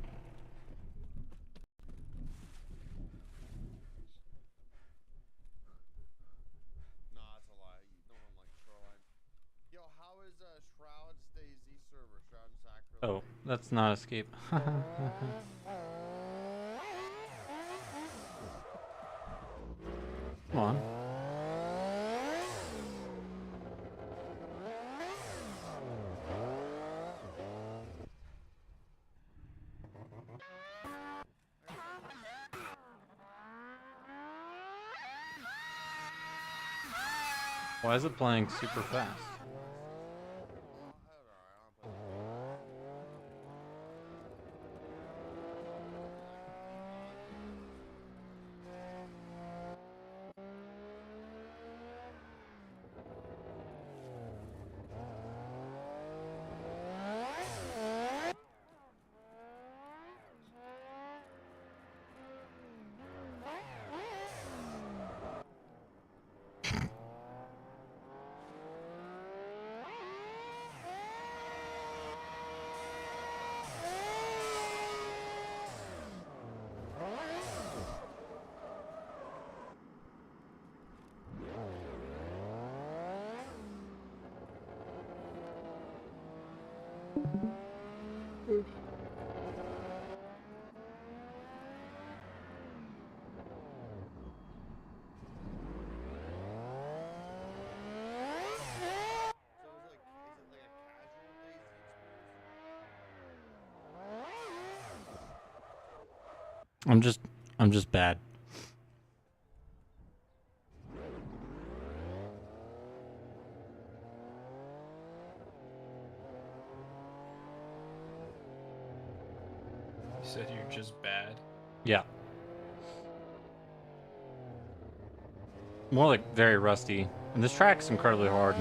Nah, that's a lie. No one likes Shoreline. Yo, how is Shroud's DayZ server? Shroud and Sacrilege? Oh, that's not escape. Come on. Why is it playing super fast? I'm just bad. You said you're just bad. Yeah. More like very rusty. And this track's incredibly hard.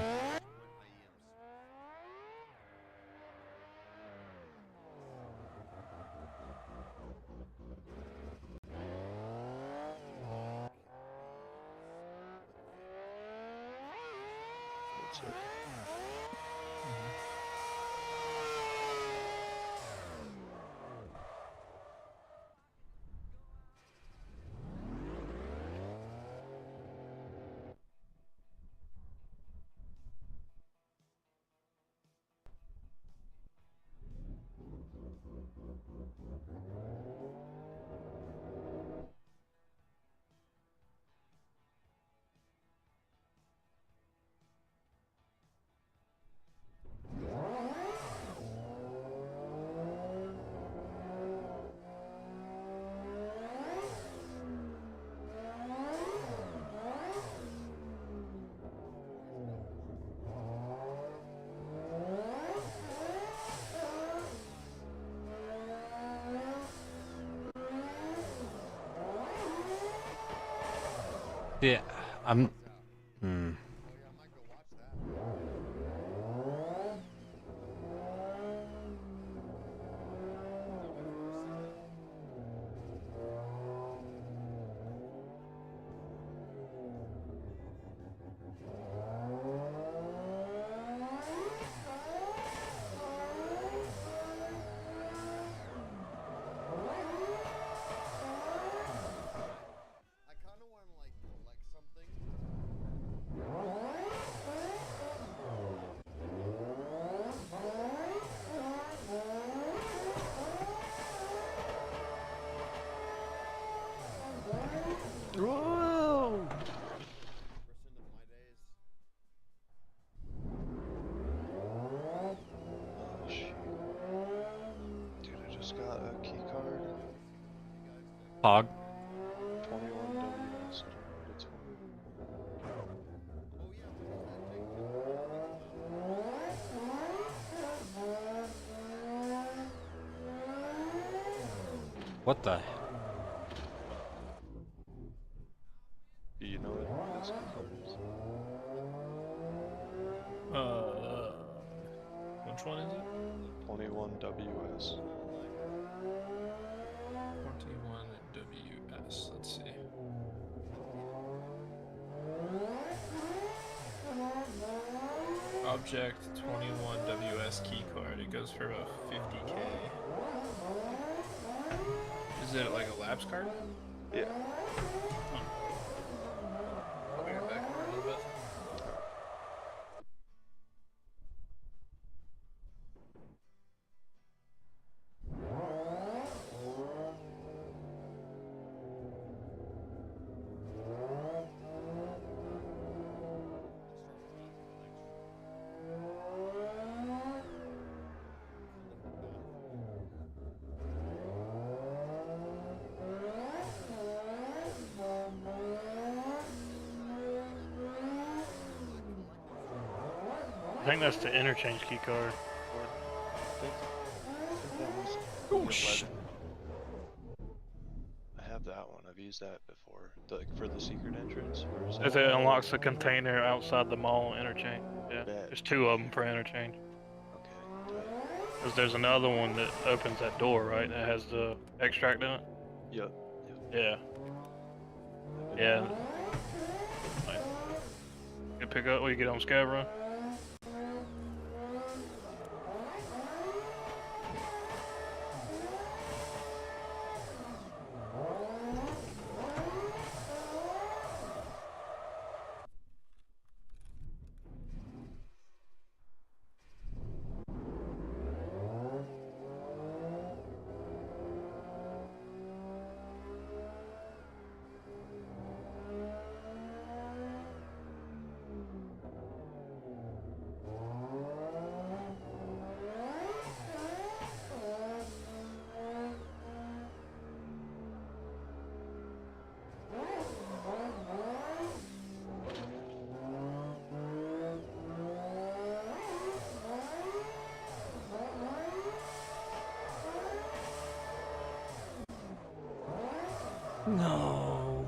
What's it? Yeah, I'm. Whoa! Oh shoot. Dude, I just got a key card. Pog. 21 WS. I don't know what it's for. What the? Do you know what this key card is? Which one is it? 21 WS. 21 WS. Let's see. Object 21 WS key card. It goes for about 50k. Is it like a labs card? Yeah. I'll be right back in a little bit. I think that's the interchange key card. Oh shit! I have that one. I've used that before. Like for the secret entrance. Or is If that... it unlocks the container outside the mall interchange. Yeah, Bet. there's two of them for interchange. Okay. Because there's another one that opens that door, right? That has the extract in it. Yep. Yeah. Yeah. Like, you pick up when you get on Scav Run. No.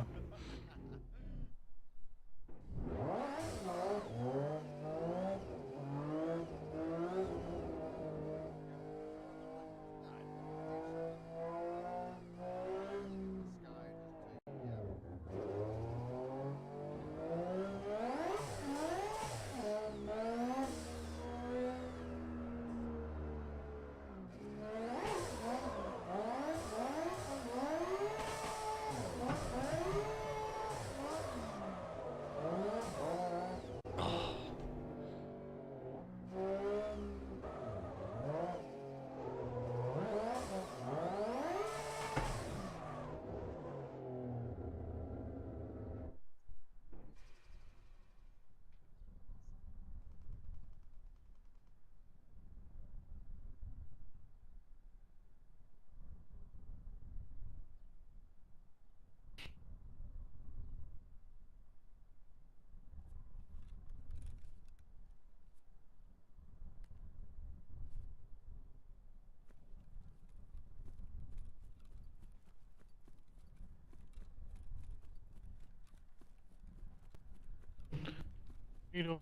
You know,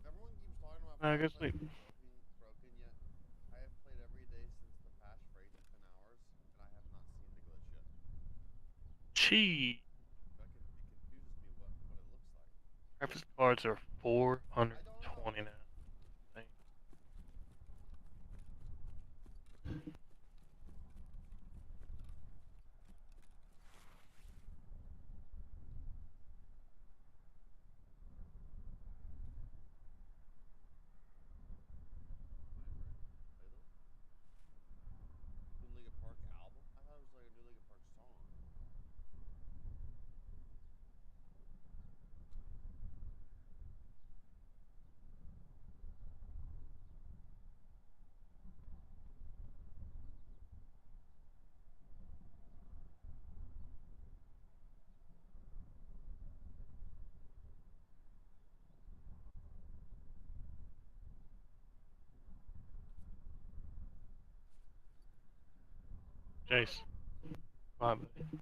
Everyone keeps talking about I guess Fortnite they- being broken, yet I have played every day since the patch for 8 to 10 hours, and I have not seen the glitch yet. Gee, It confuses me what it looks like. graphics cards are 420 now. Dang. New Linkin Park album? I thought it was like a New Linkin Park song. Jace. My bad.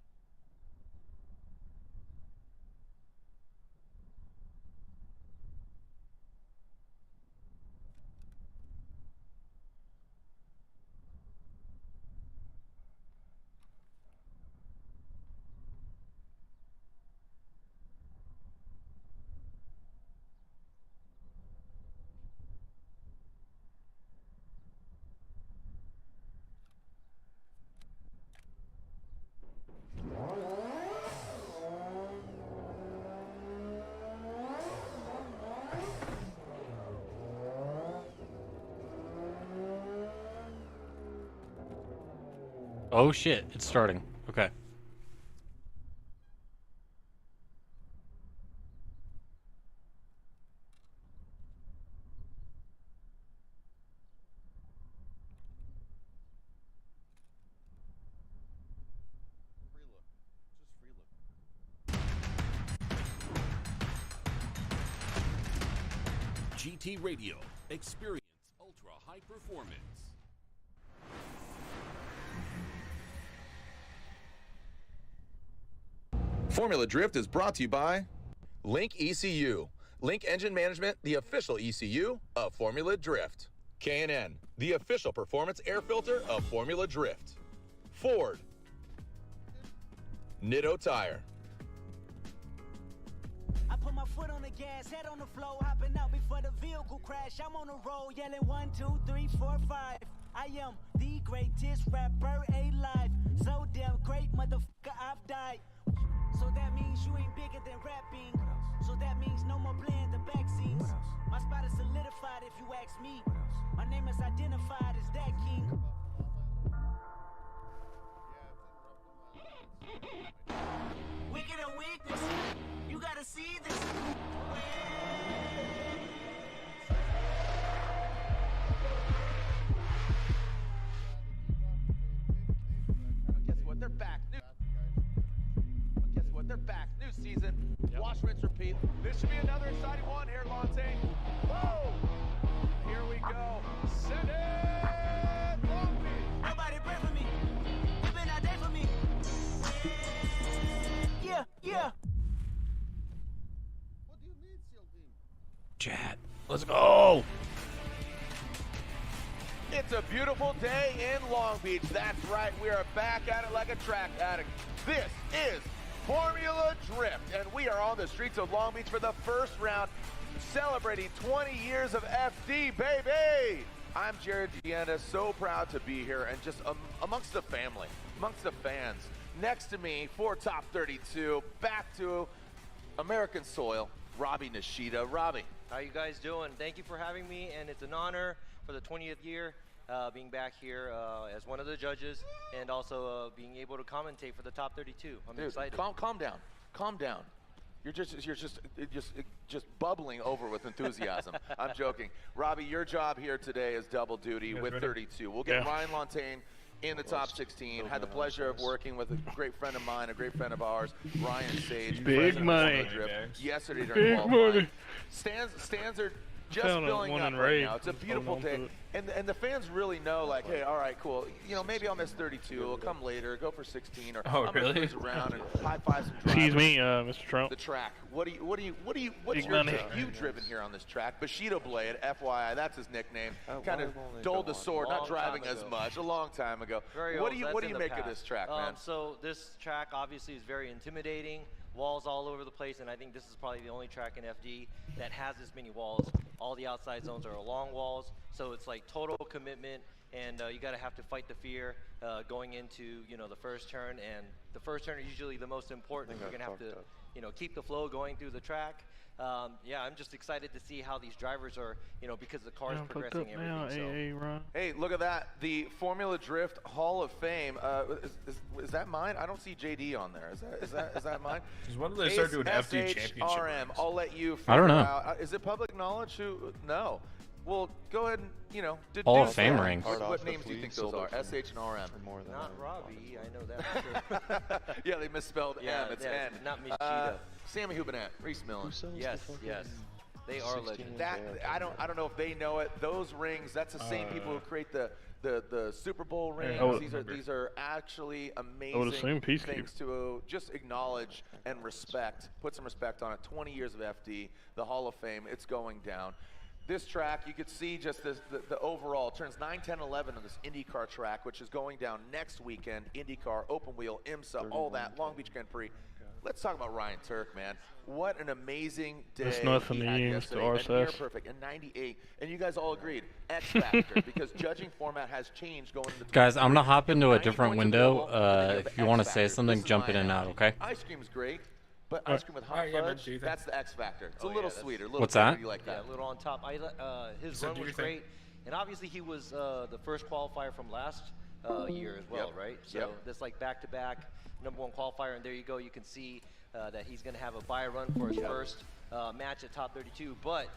Oh shit, it's starting. Okay. Free look. Just free look. GT Radio. Experience ultra high performance. Formula Drift is brought to you by Link ECU. Link Engine Management, the official ECU of Formula Drift. K&N, the official performance air filter of Formula Drift. Ford. Nitto Tire. I put my foot on the gas, head on the floor, hopping out before the vehicle crash. I'm on the road, yelling 1, 2, 3, 4, 5. I am the greatest rapper alive. So damn great, motherfucker, I've died. So that means you ain't bigger than rapping. So that means no more playing the back scenes. My spot is solidified if you ask me. My name is identified as that king. Wicked and weakness, you gotta see this. Guess what? They're back. Guess what? They're back. New season. Wash, rinse, repeat. This should be another exciting one here, Lonte. Whoa! Here we go. Send it! Long Beach. Nobody pray for me. You been out there for me. Let's go. It's a beautiful day in Long Beach. That's right, we are back at it like a track addict. This is Formula Drift, and we are on the streets of Long Beach for the first round, celebrating 20 years of FD, baby! I'm Jared Gianna, so proud to be here, and just amongst the family, amongst the fans. Next to me, for Top 32, back to American soil, Robbie Nishida. Robbie. How you guys doing? Thank you for having me, and it's an honor for the 20th year being back here as one of the judges, and also being able to commentate for the Top 32. I'm excited. Calm down. You're just bubbling over with enthusiasm. I'm joking. Robbie, your job here today is double duty with 32. We'll get Ryan Lontaine in the top 16. Had the pleasure of working with a great friend of mine, a great friend of ours, Ryan Sage. Big money. Yesterday during qualifying. Stands are just Found filling one up in right Rave. now. It's a beautiful day. And the fans really know, like, hey, all right, cool. You know, maybe I'll miss 32. We'll come later. Go for 16. Or I'm gonna cruise around and high five some drivers. Excuse me, Mr. Trump. The track. What's Big your money. take? You've driven here on this track. Bushido Blade, FYI, that's his nickname. Kind of dulled the sword, not driving as much. A long time ago. What do you make of this track, man? So this track obviously is very intimidating. Walls all over the place, and I think this is probably the only track in FD that has this many walls. All the outside zones are long walls, so it's like total commitment, and you got to have to fight the fear going into the first turn, and the first turn is usually the most important. You're gonna have to keep the flow going through the track. Yeah, I'm just excited to see how these drivers are, because the car is progressing everything. Hey, look at that. The Formula Drift Hall of Fame. Is that mine? I don't see JD on there. Is that mine? When do they start doing FD championship? RM. I'll let you I don't know. out. Is it public knowledge? No. Well, go ahead and, Hall of Fame rings. What names do you think those are? SH and RM. Not Robbie, I know that for sure. Yeah, they misspelled M. It's N. Not Michita. Sammy Hubinette, Reese Millen. Yes. They are legends. I don't know if they know it. Those rings, that's the same people who create the Super Bowl rings. These are actually amazing things to just acknowledge and respect. Put some respect on it. 20 years of FD, the Hall of Fame. It's going down. This track, you could see just the overall. Turns 9, 10, 11 on this IndyCar track, which is going down next weekend. IndyCar, open wheel, IMSA, all that. Long Beach Grand Prix. Let's talk about Ryan Turk, man. What an amazing day. It's nothing he to had use yesterday. to RSS. A near perfect, and 98. And you guys all agreed. X Factor, because judging format has changed going into Guys, I'm gonna hop into a different window. If you want to say something, jump in and out, okay? Ice cream's great, but ice cream with hot fudge, that's the X Factor. It's a little sweeter. A little What's that? Like that. Yeah, a little on top. His run was great, and obviously he was the first qualifier from last year as well, right? So that's like back-to-back #1 qualifier, and there you go. You can see that he's going to have a bye run for his first match at Top 32. But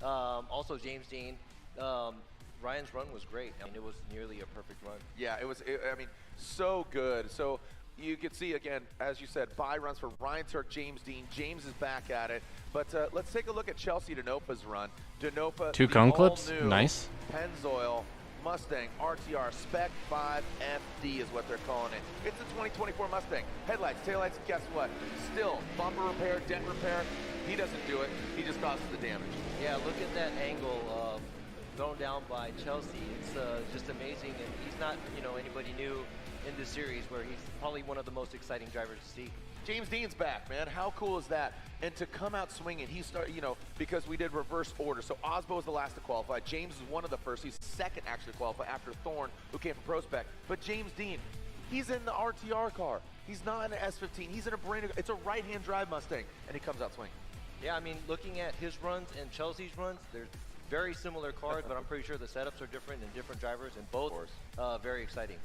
also James Dean, Ryan's run was great. I mean, it was nearly a perfect run. Yeah, it was. I mean, so good. So you could see again, as you said, bye runs for Ryan Turk, James Dean. James is back at it. But let's take a look at Chelsea Denofa's run. Denofa, 2 cone clips, nice. Pennzoil Mustang RTR Spec 5 FD is what they're calling it. It's a 2024 Mustang. Headlights, taillights, guess what? Still, bumper repair, dent repair. He doesn't do it. He just causes the damage. Yeah, look at that angle thrown down by Chelsea. It's just amazing, and he's not, anybody new in this series, where he's probably one of the most exciting drivers to see. James Dean's back, man. How cool is that? And to come out swinging, he started, because we did reverse order. So Osbo was the last to qualify. James is one of the first. He's second actually to qualify after Thorne, who came from Prospect. But James Dean, he's in the RTR car. He's not in an S15. He's in a brand new, it's a right-hand drive Mustang, and he comes out swinging. Yeah, I mean, looking at his runs and Chelsea's runs, they're very similar cars, but I'm pretty sure the setups are different and different drivers, and both very exciting.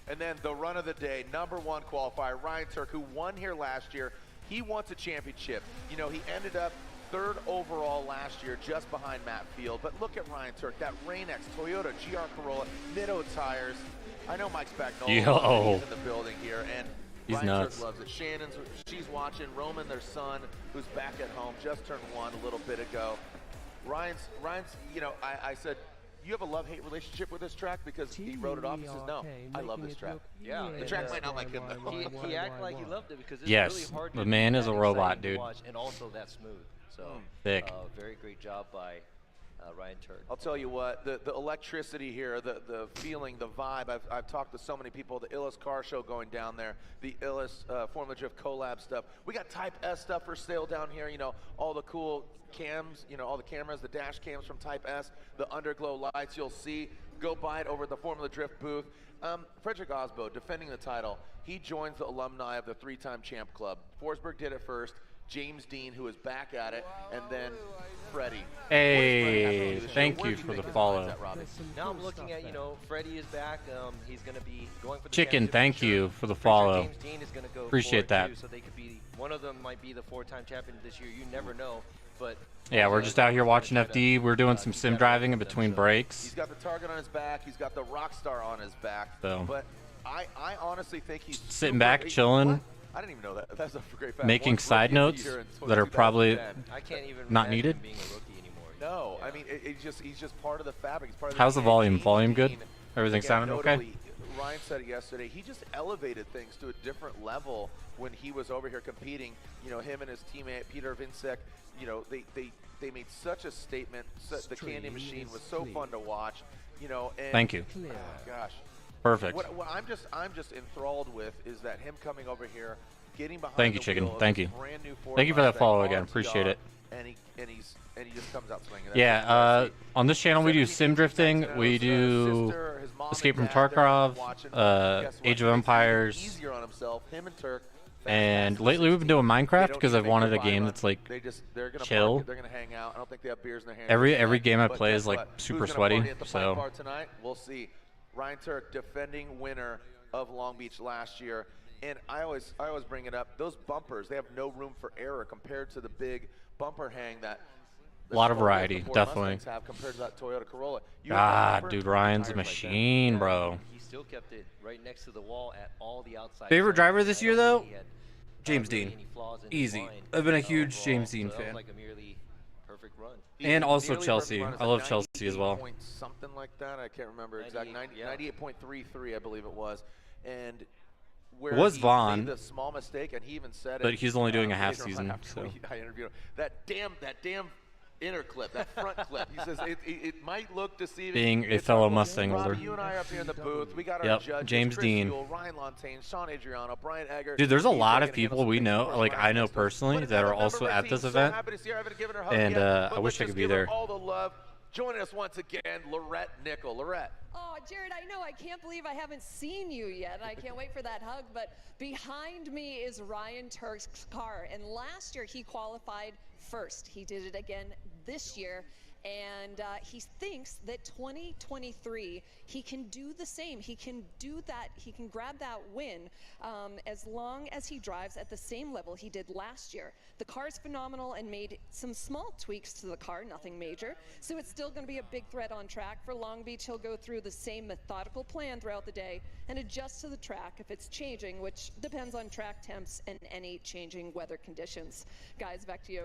And then the run of the day, #1 qualifier, Ryan Turk, who won here last year. He wants a championship. He ended up 3rd overall last year, just behind Matt Field. But look at Ryan Turk, that Rain-X, Toyota, GR Corolla, Nitto tires. I know Mike Spagnuolo is in the building here, and he's Ryan nuts. Turk loves it. Shannon's, she's watching. Roman, their son, who's back at home, just turned 1 a little bit ago. Ryan's, I said, you have a love-hate relationship with this track, because he wrote it off. He says, no, I love this track. Yeah, the track might not like him, though. He acted like he loved it, because it's Yes, really hard to the man be is that a robot, exciting to dude. watch, and also that smooth. So Thick. Very great job by Ryan Turk. I'll tell you what, the electricity here, the feeling, the vibe. I've talked to so many people. The Illis car show going down there, the Illis Formula Drift collab stuff. We got Type S stuff for sale down here. You know, all the cool cams. You know, all the cameras, the dash cams from Type S, the underglow lights. You'll see. Go buy it over at the Formula Drift booth. Frederick Osbo defending the title. He joins the alumni of the 3-time champ club. Forsberg did it first. James Dean, who is back at it, and then Freddie. Hey, thank you for the follow. Now I'm looking at, you know, Freddie is back. He's going to be going for the Chicken, championship thank for sure. you for the Pretty follow. sure James Dean is going to go Appreciate for it that. too, so they could be, one of them might be the 4-time champion this year. You never know, but Yeah, we're just out here watching FD. We're doing some sim driving in between He's breaks. got the target on his back. He's got the Rockstar on his back. So. But I honestly think he's Sitting super- back, chilling. What? I didn't even know that. That's a great fact. Making One side rookie of the notes year in that are probably 2010. I can't even not imagine needed. being a rookie anymore. No, I mean he's just part of the fabric. He's part of How's the volume? James Volume good? Dean. Everything Again, sounding okay? notably, Ryan said it yesterday. He just elevated things to a different level when he was over here competing. You know, him and his teammate Peter Vincek. You know, they made such a statement. The Candy Machine was so fun to watch. You know, and Thank you. Oh, gosh. Perfect. What I'm just enthralled with is that him coming over here, getting behind Thank you, the Chicken. wheel of Thank this you. brand new Ford Thank you for that Mustang follow again. RTR, Appreciate it. And he just comes out swinging. That's Yeah, fantastic. on this channel we do sim drifting, we do Sister, his mom Escape and from dad, they're Tarkov, watching. Guess what? Age of Makes it Empires, easier on himself, him and Turk. and lately we've been doing Minecraft because I've wanted a game that's like They're gonna chill. Park it, they're gonna hang out. I don't think they have beers in their hands. Every game I But play guess is like what? super Who's gonna sweaty, party at the Pine so Bar tonight? We'll see. Ryan Turk, defending winner of Long Beach last year. And I always bring it up. Those bumpers, they have no room for error compared to the big bumper hang that a lot of Ford variety, Mustangs definitely. have compared to that Toyota Corolla. You have that God, bumper, dude, Ryan's a tires like that. machine, bro. He still kept it right next to the wall at all the outside. Favorite zones. driver this I year, don't though? think he had, James really Dean. any flaws in his Easy. line, I've been a huge overall, James Dean so that was fan. like a merely perfect run. And also Nearly Chelsea. perfect run is I a love Chelsea as well. 98 point something like that. I can't remember exactly. 98.33, I believe it was. And where It was he Vaughn, made the small mistake, and he even said it. but he's only doing a half later on season, after so. I interviewed him. That damn inner clip, that front clip. He says it might look deceiving. Being a It's fellow our- Mustang Robbie, holder. you and I are up here in the booth. We got our Yep, judges, James Chris Dean. Buell, Ryan Lontaine, Sean Adriano, Brian Egger. Dude, there's a He's lot gonna of give us people some we picks know, for us like right I know next to us. personally, But that are another also member at of this the team, event. So happy to see her. I haven't given her a hug And yet, I but wish let's I just could be give her there. all the love. Joining us once again, Lorette Nickel. Lorette. Oh, Jared, I know. I can't believe I haven't seen you yet. I can't wait for that hug. But behind me is Ryan Turk's car. And last year, he qualified first. He did it again this year. And he thinks that 2023, he can do the same. He can do that. He can grab that win as long as he drives at the same level he did last year. The car is phenomenal and made some small tweaks to the car, nothing major. So it's still going to be a big threat on track. For Long Beach, he'll go through the same methodical plan throughout the day and adjust to the track if it's changing, which depends on track temps and any changing weather conditions. Guys, back to you.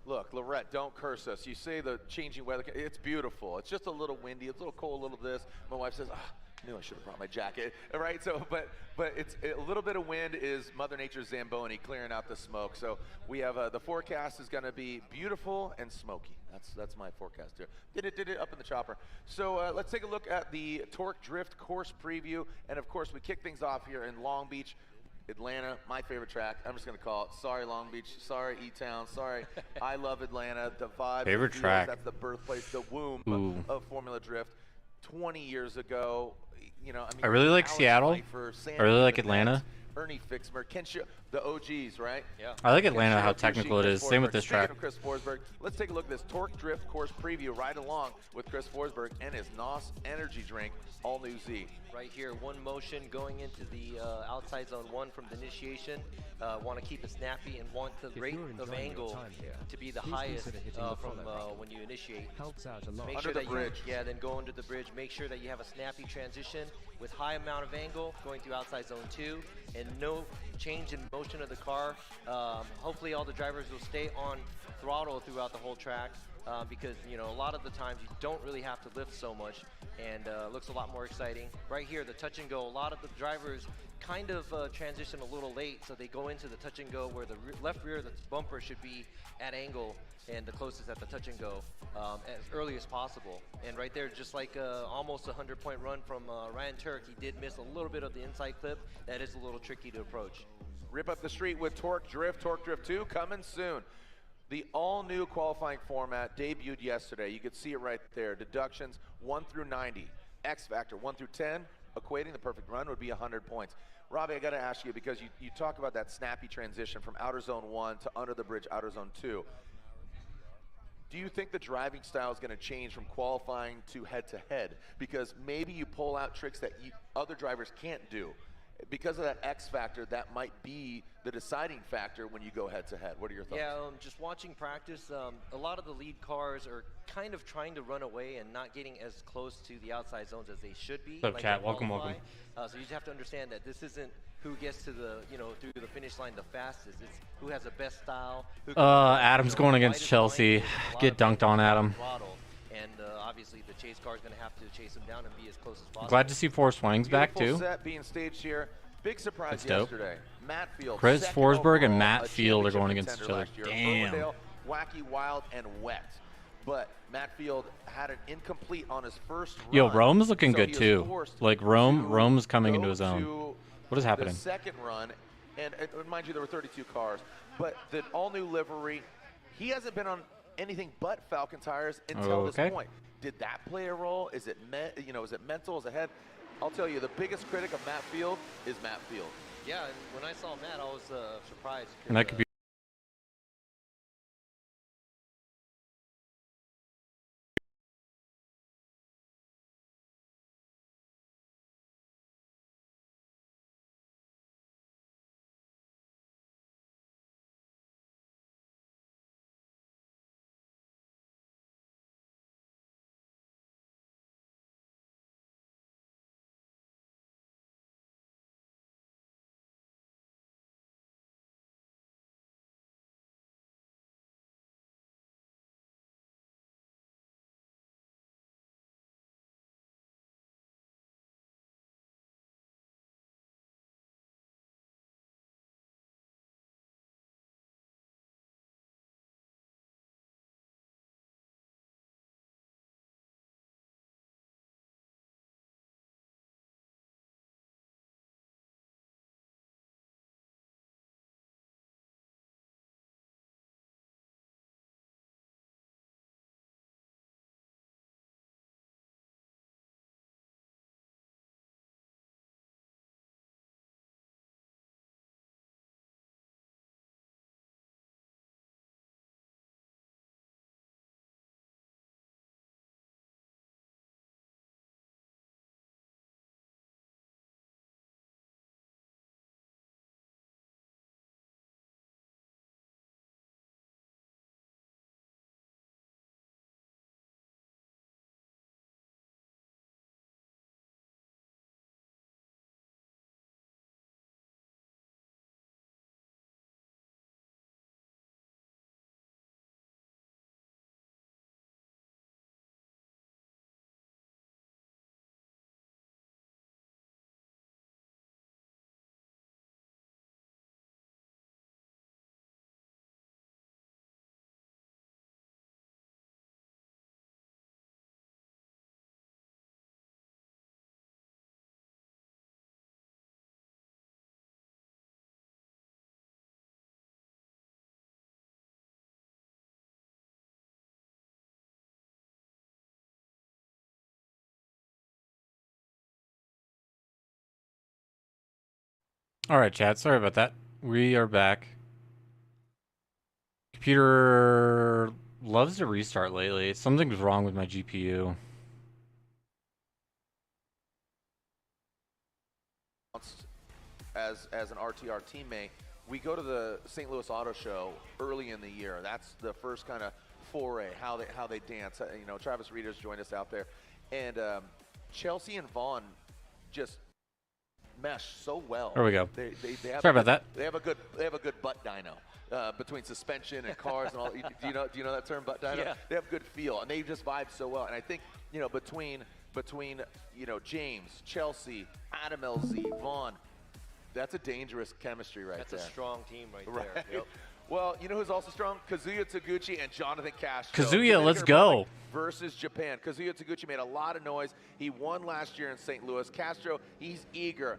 Look, Lorette, don't curse us. You say the changing weather, it's beautiful. It's just a little windy, it's a little cold, a little this. My wife says, I knew I should have brought my jacket, all right? So, but it's a little bit of wind is Mother Nature's Zamboni clearing out the smoke. So we have, the forecast is gonna be beautiful and smoky. That's my forecast here. Did it up in the chopper. So let's take a look at the Torque Drift course preview. And of course, we kick things off here in Long Beach. Atlanta, my favorite track. I'm just gonna call it. Sorry, Long Beach. Sorry, E-Town. Sorry, I love Atlanta. The vibe. Favorite the feels, track. That's the birthplace, the womb Ooh. of Formula Drift. 20 years ago, you know. I mean, I really like Alex Seattle. Pfeiffer, Sandy I really like Bennett, Atlanta. Ernie Fixmer, Ken the OGs, right? Yeah. I like Atlanta, Ken how Shield, technical it Chris is. Same with Forsberg. this Speaking track. of Chris Forsberg, let's take a look at this Torque Drift course preview right along with Chris Forsberg and his NOS energy drink, all new Z. Right here, one motion going into the outside zone 1 from the initiation. Want to keep it snappy and want the rate of angle to be the highest from when you initiate. Helps out a lot. Make Under sure the that bridge. then go under the bridge. Make sure that you have a snappy transition with high amount of angle going through outside zone 2 and no change in motion of the car. Hopefully all the drivers will stay on throttle throughout the whole track because you know a lot of the times you don't really have to lift so much, and looks a lot more exciting. Right here, the touch and go. A lot of the drivers kind of transition a little late, so they go into the touch and go where the left rear of the bumper should be at angle and the closest at the touch and go as early as possible. And right there, just like almost a 100-point run from Ryan Turk, he did miss a little bit of the inside clip. That is a little tricky to approach. Rip up the street with Torque Drift 2 coming soon. The all-new qualifying format debuted yesterday. You could see it right there. Deductions 1 through 90. X Factor 1 through 10, equating the perfect run would be 100 points. Robbie, I got to ask you, because you talk about that snappy transition from outer zone 1 to under the bridge outer zone 2. Do you think the driving style is going to change from qualifying to head-to-head? Because maybe you pull out tricks that other drivers can't do. Because of that X factor, that might be the deciding factor when you go head-to-head. What are your thoughts? Yeah, just watching practice, a lot of the lead cars are kind of trying to run away and not getting as close to the outside zones as they should be. What's up, chat? Welcome. So you just have to understand that this isn't who gets to the, through the finish line the fastest. It's who has the best style. Who can Adam's going against Chelsea. Get dunked on, Adam. And obviously the chase car is going to have to chase him down and be as close as possible. Glad to see Forrest Wang's back too. Set being staged here. Big surprise That's yesterday. Matt Field, Chris Forsberg and Matt a Field are going championship against each other. contender last year. Damn. Owendale, wacky, wild, and wet. But Matt Field had an incomplete on his first run. Yo, Rome's looking so good he was too. forced Like to Rome's coming into go his own. to What is happening? The second run, and mind you, there were 32 cars, but the all-new livery, he hasn't been on anything but Falcon tires until this point. Did that play a role? Is it is it mental? Is it head? I'll tell you, the biggest critic of Matt Field is Matt Field. Yeah, and when I saw Matt, I was surprised. And that could be. All right, chat. Sorry about that. We are back. Computer loves to restart lately. Something's wrong with my GPU. As an RTR teammate, we go to the St. Louis Auto Show early in the year. That's the first kind of foray, how they dance. Travis Reeder's joined us out there, and Chelsea and Vaughn just mesh so well. There we go. They have Sorry about that. They have a good butt dyno. between suspension and cars and all. Do you know that term, Dyno? Yeah. They have good feel, and they just vibe so well. And I think between James, Chelsea, Adam LZ, Vaughn, that's a dangerous chemistry right there. That's a strong team right there. Right. Yep. Well, you know who's also strong? Kazuya Taguchi and Jonathan Castro. Kazuya, Dominican let's go. Republic versus Japan. Kazuya Taguchi made a lot of noise. He won last year in St. Louis. Castro, he's eager.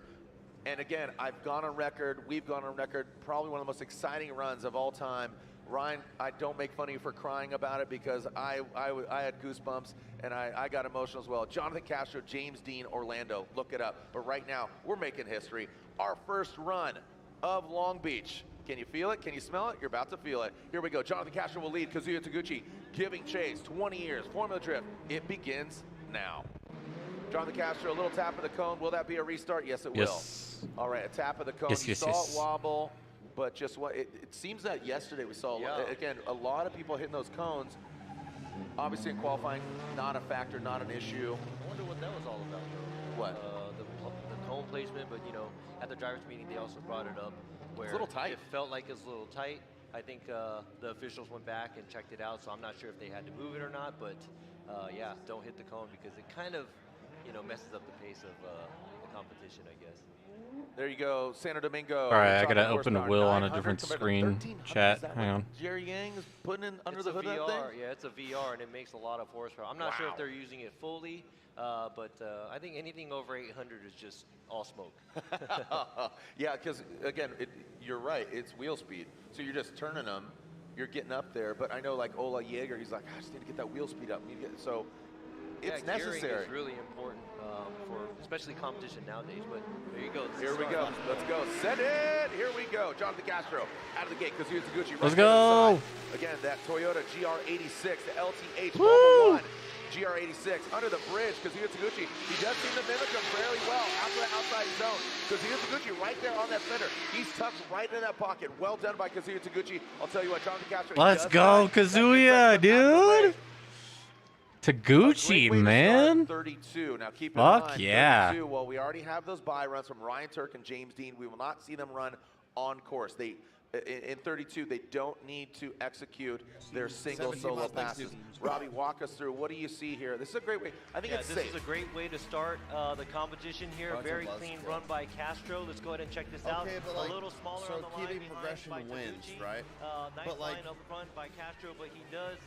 And again, we've gone on record, probably one of the most exciting runs of all time. Ryan, I don't make fun of you for crying about it because I had goosebumps and I got emotional as well. Jonathan Castro, James Dean, Orlando, look it up. But right now, we're making history. Our first run of Long Beach. Can you feel it? Can you smell it? You're about to feel it. Here we go. Jonathan Castro will lead. Kazuya Taguchi giving chase. 20 years. Formula Drift. It begins now. Jonathan Castro, a little tap of the cone. Will that be a restart? Yes, it will. All right, a tap of the cone. You saw it wobble, but just what it seems that yesterday we saw, again, a lot of people hitting those cones. Obviously in qualifying, not a factor, not an issue. I wonder what that was all about, though. What? The cone placement, but at the drivers' meeting, they also brought it up where it's a little tight. It felt like it was a little tight. I think the officials went back and checked it out, so I'm not sure if they had to move it or not, but yeah, don't hit the cone because it kind of, messes up the pace of the competition, I guess. There you go, Santo Domingo. All right, I gotta open a wheel on a different screen. Chat, hang on. Jerry Yang is putting in under the hood VR, of that thing? yeah, it's a VR, and it makes a lot of horsepower. I'm not sure if they're using it fully, but I think anything over 800 is just all smoke. Yeah, because again, you're right. It's wheel speed, so you're just turning them. You're getting up there, but I know like Ola Jaeger, he's like, I just need to get that wheel speed up. So it's necessary. Gearing is really important for especially competition nowadays. But there you go. Here we go. Let's go. Set it. Here we go. Jonathan Castro out of the gate. Kazuya Taguchi. Let's go. Again, that Toyota GR86, the LTH Formula 1 GR86 under the bridge. Kazuya Taguchi. He does seem to mimic him fairly well after the outside zone. Kazuya Taguchi right there on that fender. He's tucked right in that pocket. Well done by Kazuya Taguchi. I'll tell you what, Jonathan Castro. Let's go, Kazuya, dude. Taguchi, man. 32. Now keep in mind, Fuck yeah. 32, well, we already have those bye runs from Ryan Turk and James Dean. We will not see them run on course. In 32, they don't need to execute their single solo passes. Robbie, walk us through. What do you see here? This is a great way. I think it's safe. This is a great way to start the competition here. Very clean run by Castro. Let's go ahead and check this out. But a little smaller on the line keeping progression wins, right? Nice but line up front by Castro, but he does.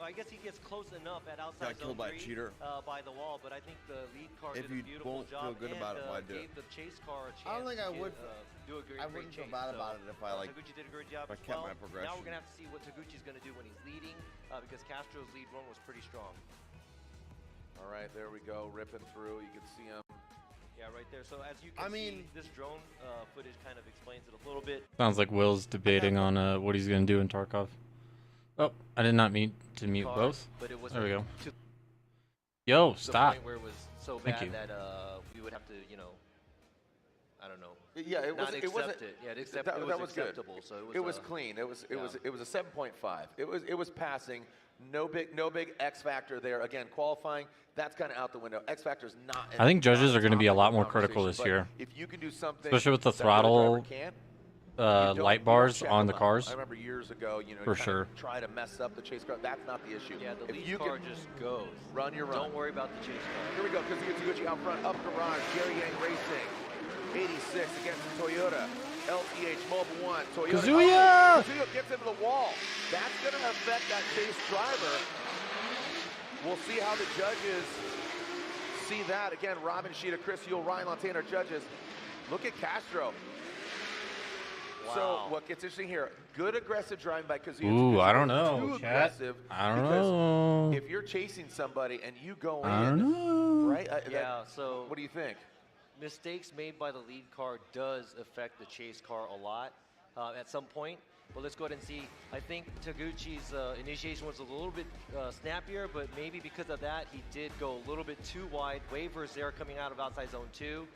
I guess he gets close enough at outside zone 3 by the wall, but I think the lead car did a beautiful job feel good about it, why do gave the chase car a chance. I don't think I would. Do a great I wouldn't feel chase. bad about it if I Taguchi did a great job if I as kept well. my progression. Now we're gonna have to see what Taguchi's gonna do when he's leading, because Castro's lead run was pretty strong. All right, there we go, ripping through. You can see him. Yeah, right there. So as you can see, this drone footage kind of explains it a little bit. Sounds like Will's debating on what he's gonna do in Tarkov. Oh, I did not mean to mute both. But it was there we go. To Yo, the stop. point where it was so Thank bad you. that we would have to, I don't know. Yeah, it not wasn't. accept it. Yeah, That was good. acceptable. So it was clean. It was a 7.5. It was passing. No big X factor there. Again, qualifying, that's kind of out the window. X factor is not. I think judges are going to be a lot more conversation, critical this but year, if you can do something, especially with the that other driver throttle can't, light bars check on them the out. cars. I remember years ago, For sure. try to mess up the chase car. That's not the issue. Yeah, the if lead you car can just goes. Run your run. Don't worry about the chase car. Here we go. Kazuya Taguchi out front, up garage. Jerry Yang Racing, 86 against Toyota. LTH Mobile 1. Toyota. Kazuya! Oh, Kazuya gets into the wall. That's going to affect that chase driver. We'll see how the judges see that. Again, Robin Sheeta, Chris Yule, Ryan Lantana are judges. Look at Castro. Wow. So what gets interesting here, good aggressive driving by Kazuya. Ooh, I don't know, Too chat. aggressive. I don't because know. if you're chasing somebody and you go in, I don't know. right? Yeah, so what do you think? Mistakes made by the lead car does affect the chase car a lot at some point. But let's go ahead and see. I think Taguchi's initiation was a little bit snappier, but maybe because of that, he did go a little bit too wide. Waivers there coming out of outside zone 2.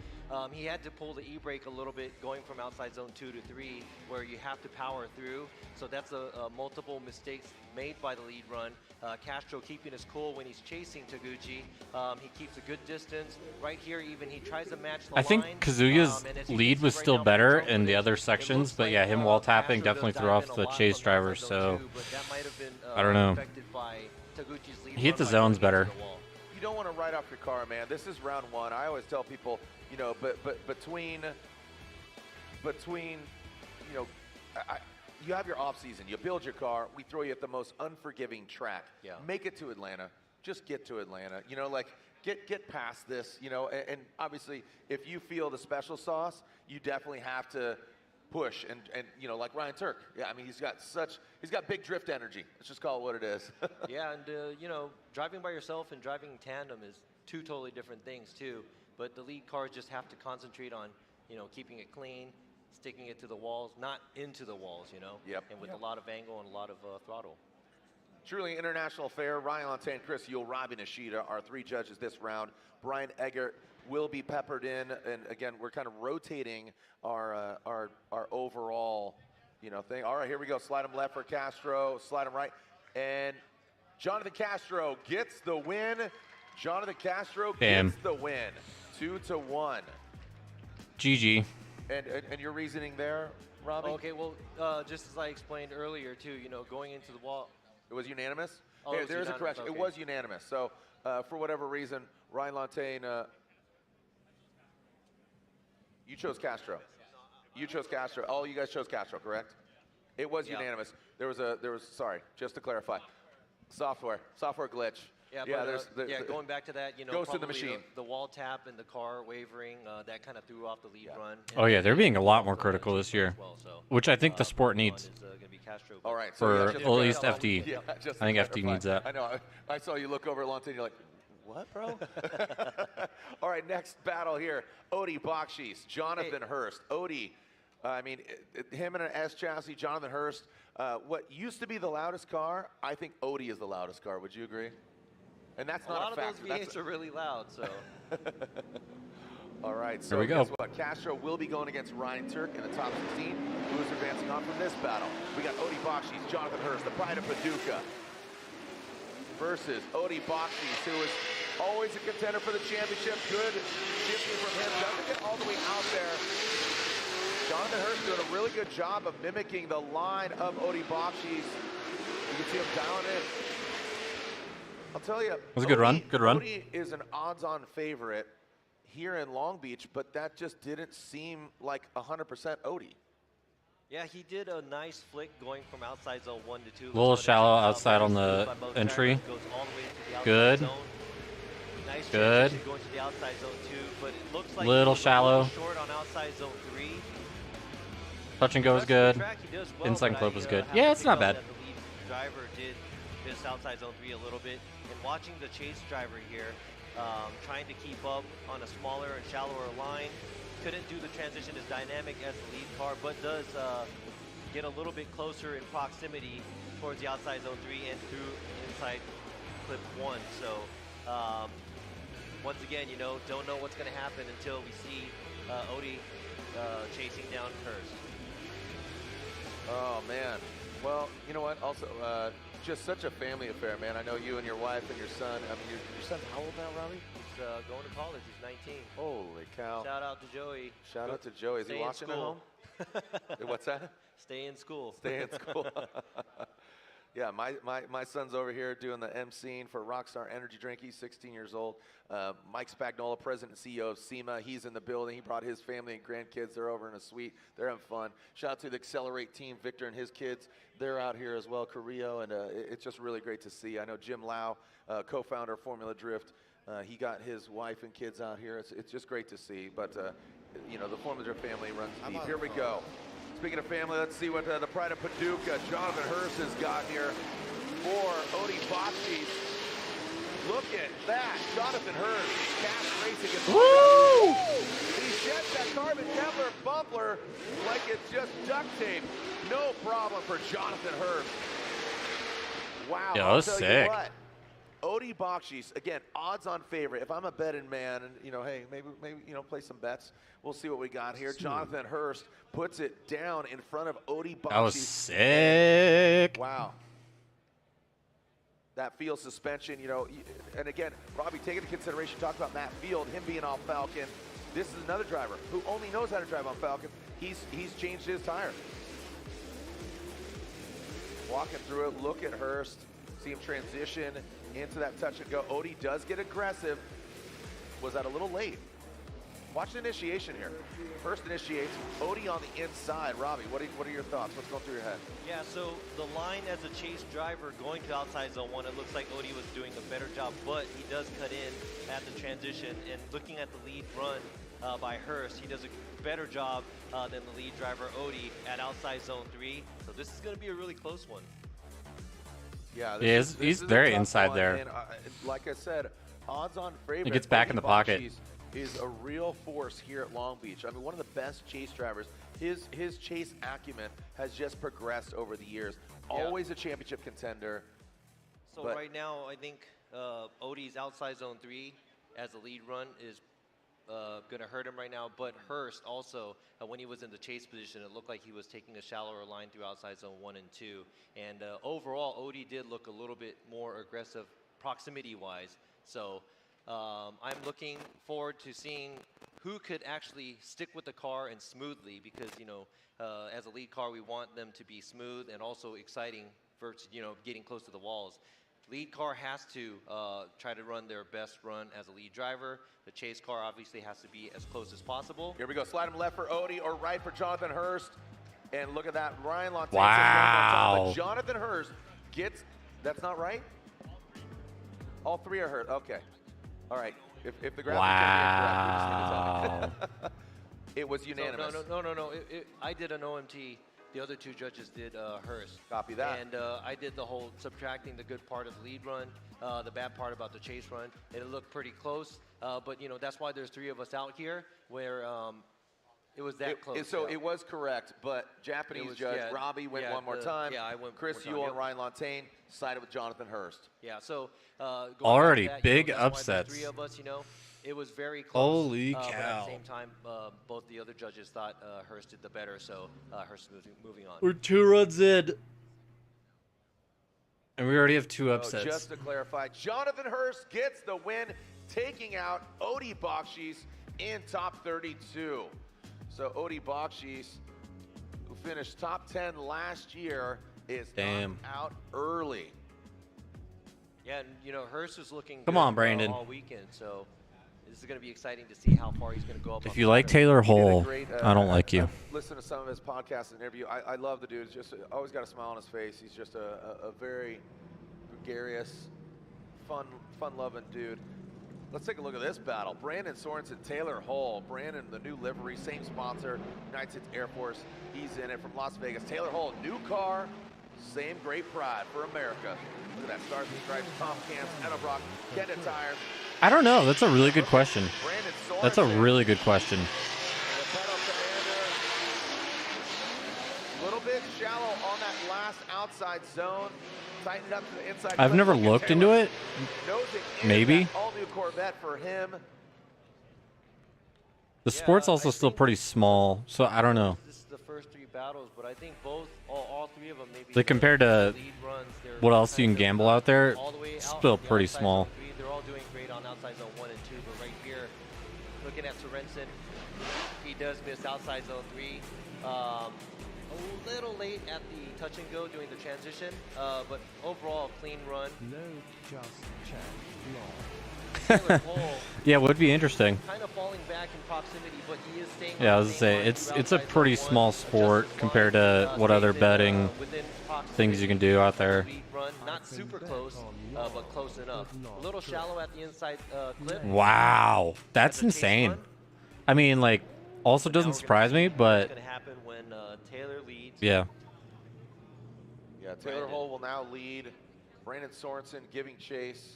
He had to pull the e-brake a little bit going from outside zone 2 to 3, where you have to power through. So that's multiple mistakes made by the lead run. Castro keeping his cool when he's chasing Taguchi. He keeps a good distance. Right here, even he tries to match the line. I think Kazuya's lead was still better in the other sections, but yeah, him wall tapping definitely threw off the chase driver, so I don't know. He hit the zones better. You don't want to write off your car, man. This is round 1. I always tell people, you know, but between you know, you have your off season, you build your car, we throw you at the most unforgiving track. Yeah. Make it to Atlanta. Just get to Atlanta. You know, like get past this, you know, and obviously if you feel the special sauce, you definitely have to push and you know, like Ryan Turk. Yeah, I mean, he's got big drift energy. Let's just call it what it is. Yeah, and you know, driving by yourself and driving in tandem is 2 totally different things too. But the lead cars just have to concentrate on, you know, keeping it clean, sticking it to the walls, not into the walls, you know. Yep. And with a lot of angle and a lot of throttle. Truly international affair. Ryan Lantain, Chris Yule, Robbie Nishida, our 3 judges this round. Brian Eggert will be peppered in, and again, we're kind of rotating our overall, you know, thing. All right, here we go. Slide him left for Castro. Slide him right, and Jonathan Castro gets the win. Jonathan Castro gets the win. 2-1. GG. And your reasoning there, Robbie? Okay, well, just as I explained earlier too, you know, going into the wall. It was unanimous? Oh, Hey, there's a correction. okay. It was unanimous. So, for whatever reason, Ryan Lantain, you chose Castro. You chose Castro. All you guys chose Castro, correct? It was unanimous. There was sorry, just to clarify, software glitch. Yeah, but, going back to that, you know, goes to the probably machine. The wall tap and the car wavering, that kind of threw off the lead run. Oh yeah, they're being a lot more critical this year, which I think the sport needs. All right, For just at least clarify. FD. Yeah, just I think to FD clarify. needs that. I know. I saw you look over at Lantain, you're like, what, bro? All right, next battle here. Odie Bakshi's, Jonathan Hurst. Odie, I mean, him in an S chassis, Jonathan Hurst. What used to be the loudest car, I think Odie is the loudest car. Would you agree? And that's a not lot a fact. of those V8s are really loud, so. All right, so Here we go. guess what? Castro will be going against Ryan Turk in the top 16. Who's advancing on from this battle? We got Odie Bakshi's, Jonathan Hurst, the pride of Paducah, versus Odie Bakshi's, who is always a contender for the championship. Good shifting from him. Doesn't get all the way out there. Jonathan Hurst doing a really good job of mimicking the line of Odie Bakshi's. You can see him dialing in. I'll tell you. It was a good run. Good run. Odie is an odds-on favorite here in Long Beach, but that just didn't seem like 100% Odie. Yeah, he did a nice flick going from outside zone 1 to 2. A little shallow outside on the entry. Good. Nice Good. Going to the outside zone 2, but it looks like Little he was shallow. A little short on outside zone 3. Touch and go is good. Track, he does well, Inside but clip I, was good. have Yeah, to it's not pick up bad. that the lead driver did miss outside zone 3 a little bit, and watching the chase driver here, trying to keep up on a smaller and shallower line, couldn't do the transition as dynamic as the lead car, but does get a little bit closer in proximity towards the outside zone 3 and through inside clip 1. So once again, you know, don't know what's going to happen until we see Odie chasing down Hurst. Oh, man. Well, you know what? Also, just such a family affair, man. I know you and your wife and your son. I mean, your son's how old now, Robbie? He's going to college. He's 19. Holy cow. Shout out to Joey. Shout out to Joey. Is he Stay in watching at school. home? What's that? Stay in school. Stay in school. Yeah, my son's over here doing the emceeing for Rockstar Energy Drink. He's 16 years old. Mike Spagnola, president and CEO of SEMA. He's in the building. He brought his family and grandkids. They're over in a suite. They're having fun. Shout out to the Accelerate team, Victor and his kids. They're out here as well, Carrillo, and it's just really great to see. I know Jim Lau, co-founder of Formula Drift, he got his wife and kids out here. It's just great to see. But, you know, the Formula Drift family runs deep. Here we go. Speaking of family, let's see what the pride of Paducah, Jonathan Hurst, has got here for Odie Bakshi's. Look at that. Jonathan Hurst, Cash Racing. Woo! He sheds that carbon Kevlar bumper like it's just duct tape. No problem for Jonathan Hurst. Wow. Yeah, that I'll was tell sick. you what. Odie Bakshi's, again, odds-on favorite. If I'm a betting man, and hey, maybe play some bets. We'll see what we got here. Jonathan Hurst puts it down in front of Odie Bakshi. That was sick. Wow. That field suspension, and again, Robbie, take into consideration, talk about Matt Field, him being off Falcon. This is another driver who only knows how to drive on Falcon. He's changed his tire. Walking through it, look at Hurst, see him transition into that touch and go. Odie does get aggressive. Was that a little late? Watch the initiation here. Hurst initiates, Odie on the inside. Robbie, what are your thoughts? What's going through your head? Yeah, so the line as a chase driver going to outside zone 1, it looks like Odie was doing a better job, but he does cut in at the transition. And looking at the lead run by Hurst, he does a better job than the lead driver Odie at outside zone 3. So this is going to be a really close one. Yeah, He's very inside there. And, like I said, odds-on favorite. He gets back in the pocket. Is a real force here at Long Beach. I mean, one of the best chase drivers. His chase acumen has just progressed over the years. Yeah. Always a championship contender. So right now, I think Odie's outside zone 3 as a lead run is going to hurt him right now. But Hurst also, when he was in the chase position, it looked like he was taking a shallower line through outside zone 1 and 2. And overall, Odie did look a little bit more aggressive proximity-wise. So I'm looking forward to seeing who could actually stick with the car and smoothly, because as a lead car, we want them to be smooth and also exciting for getting close to the walls. Lead car has to try to run their best run as a lead driver. The chase car obviously has to be as close as possible. Here we go. Slide him left for Odie or right for Jonathan Hurst. And look at that. Ryan Lantain. Wow. But Jonathan Hurst gets, that's not right? All three are hurt. Okay. All right. If the graphic Wow. it was unanimous. So, no. I did an OMT. The other two judges did Hurst. Copy that. And I did the whole subtracting the good part of the lead run, the bad part about the chase run. And it looked pretty close. But that's why there's 3 of us out here, where it was that close. So it was correct, but Japanese judge Robbie went one more time. Yeah, I went. Chris Yule and Ryan Lantain sided with Jonathan Hurst. Yeah. So going already back to that, big that's why there's upsets. 3 of us, it was very close. Holy But at cow. the same time, both the other judges thought Hurst did the better, so Hurst moving on. We're 2 runs in. And we already have 2 So upsets. just to clarify, Jonathan Hurst gets the win, taking out Odie Bakshis in top 32. So Odie Bakshis, who finished top 10 last year, is knocked out early. Yeah, and Hurst is looking Come good, on, Brandon. all weekend, so this is going to be exciting to see how far he's going to go up. If on you the like ladder. Taylor He did a Hall, great, I don't like you. Listen to some of his podcasts and interview. I love the dude. Just always got a smile on his face. He's just a very gregarious, fun-loving dude. Let's take a look at this battle. Brandon Sorensen, Taylor Hall. Brandon, the new livery, same sponsor, United States Air Force. He's in it from Las Vegas. Taylor Hall, new car, same great pride for America. Look at that, Stars and Stripes, Tom Cams, Edelbrock, Kenda Tires. I don't know. That's a really good question. Brandon Sorensen. That's a really good question. The pedal commander, a little bit shallow on that last outside zone. Tighten it up to the inside. I've never looked into it. Maybe. All new Corvette for him. The sport's also still pretty small, so I don't know. This is the first 3 battles, but I think all 3 of them maybe. Like compared to lead runs, they're what else you can gamble out there, all the way it's out still to the pretty outside small. zone 3. They're all doing great on outside zone 1 and 2, but right here, looking at Sorensen, he does miss outside zone 3. A little late at the touch and go doing the transition, but overall clean run. No, just check. Taylor Hall, Yeah, it would be interesting. kind of falling back in proximity, but he is staying. Yeah, I on was the gonna same say line it's through it's a outside pretty zone 1, small just sport as compared fine, to what other stays in, betting within things you can do out there. lead run, not super close, but close enough. A little shallow at the inside clip. Wow, that's insane. I mean, like, also doesn't surprise me, but What's going to happen when Taylor leads? yeah. Yeah, Taylor Hall will now lead. Brandon Sorensen giving chase.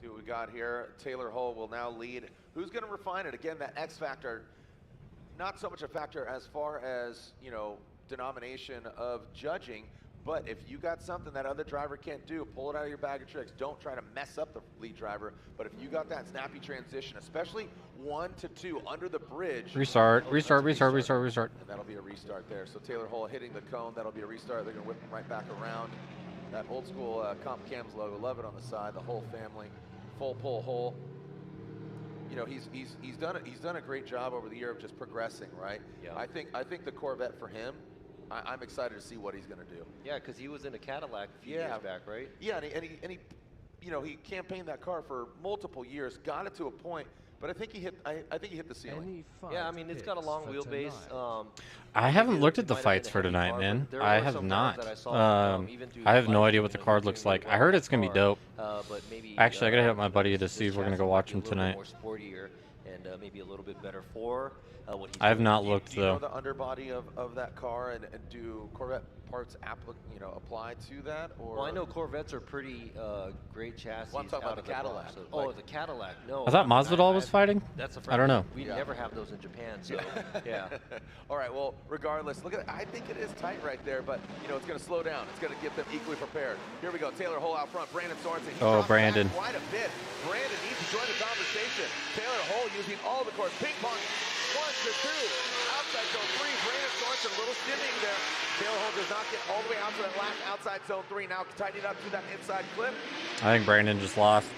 See what we got here. Taylor Hull will now lead. Who's going to refine it? Again, that X factor, not so much a factor as far as, you know, denomination of judging, but if you got something that other driver can't do, pull it out of your bag of tricks. Don't try to mess up the lead driver, but if you got that snappy transition, especially 1 to 2 under the bridge. Restart. And that'll be a restart there. So Taylor Hull hitting the cone, that'll be a restart. They're gonna whip him right back around. That old school Comp Cams logo, love it on the side, the whole family. Full pull Hull. You know, he's done a great job over the year of just progressing, right? Yeah. I think the Corvette for him, I'm excited to see what he's going to do. Yeah, because he was in a Cadillac a few years back, right? Yeah, and he you know, he campaigned that car for multiple years, got it to a point, but I think he hit the ceiling. Yeah, I mean, it's got a long wheelbase. I haven't looked at the fights for tonight, man. I have not. I have no idea what the card looks like. I heard it's gonna be dope. Actually, I gotta hit up my buddy to see if we're gonna go watch him tonight. More sportier and maybe a little bit better for what he's I have doing. not looked Do you know though. the underbody of that car, and do Corvette parts apply to that? Or Well, I know Corvettes are pretty great chassis. Well, I'm talking out about of the Cadillac. box. Like- Oh, the Cadillac. No. I thought Masvidal was fighting. That's a I don't know. We never have those in Japan, so yeah. All right, well, regardless, look at it. I think it is tight right there, but, you know, it's going to slow down. It's going to get them equally prepared. Here we go. Taylor Hull out front. Brandon Sorensen. He Oh, drops Brandon. back quite a bit. Brandon needs to join the conversation. Taylor Hull using all the course. Ping pong. 1 to 2. Outside zone 3. Brandon Sorensen, a little skimming there. Taylor Hull does not get all the way out to that last outside zone 3. Now tightening up to that inside clip. I think Brandon just lost.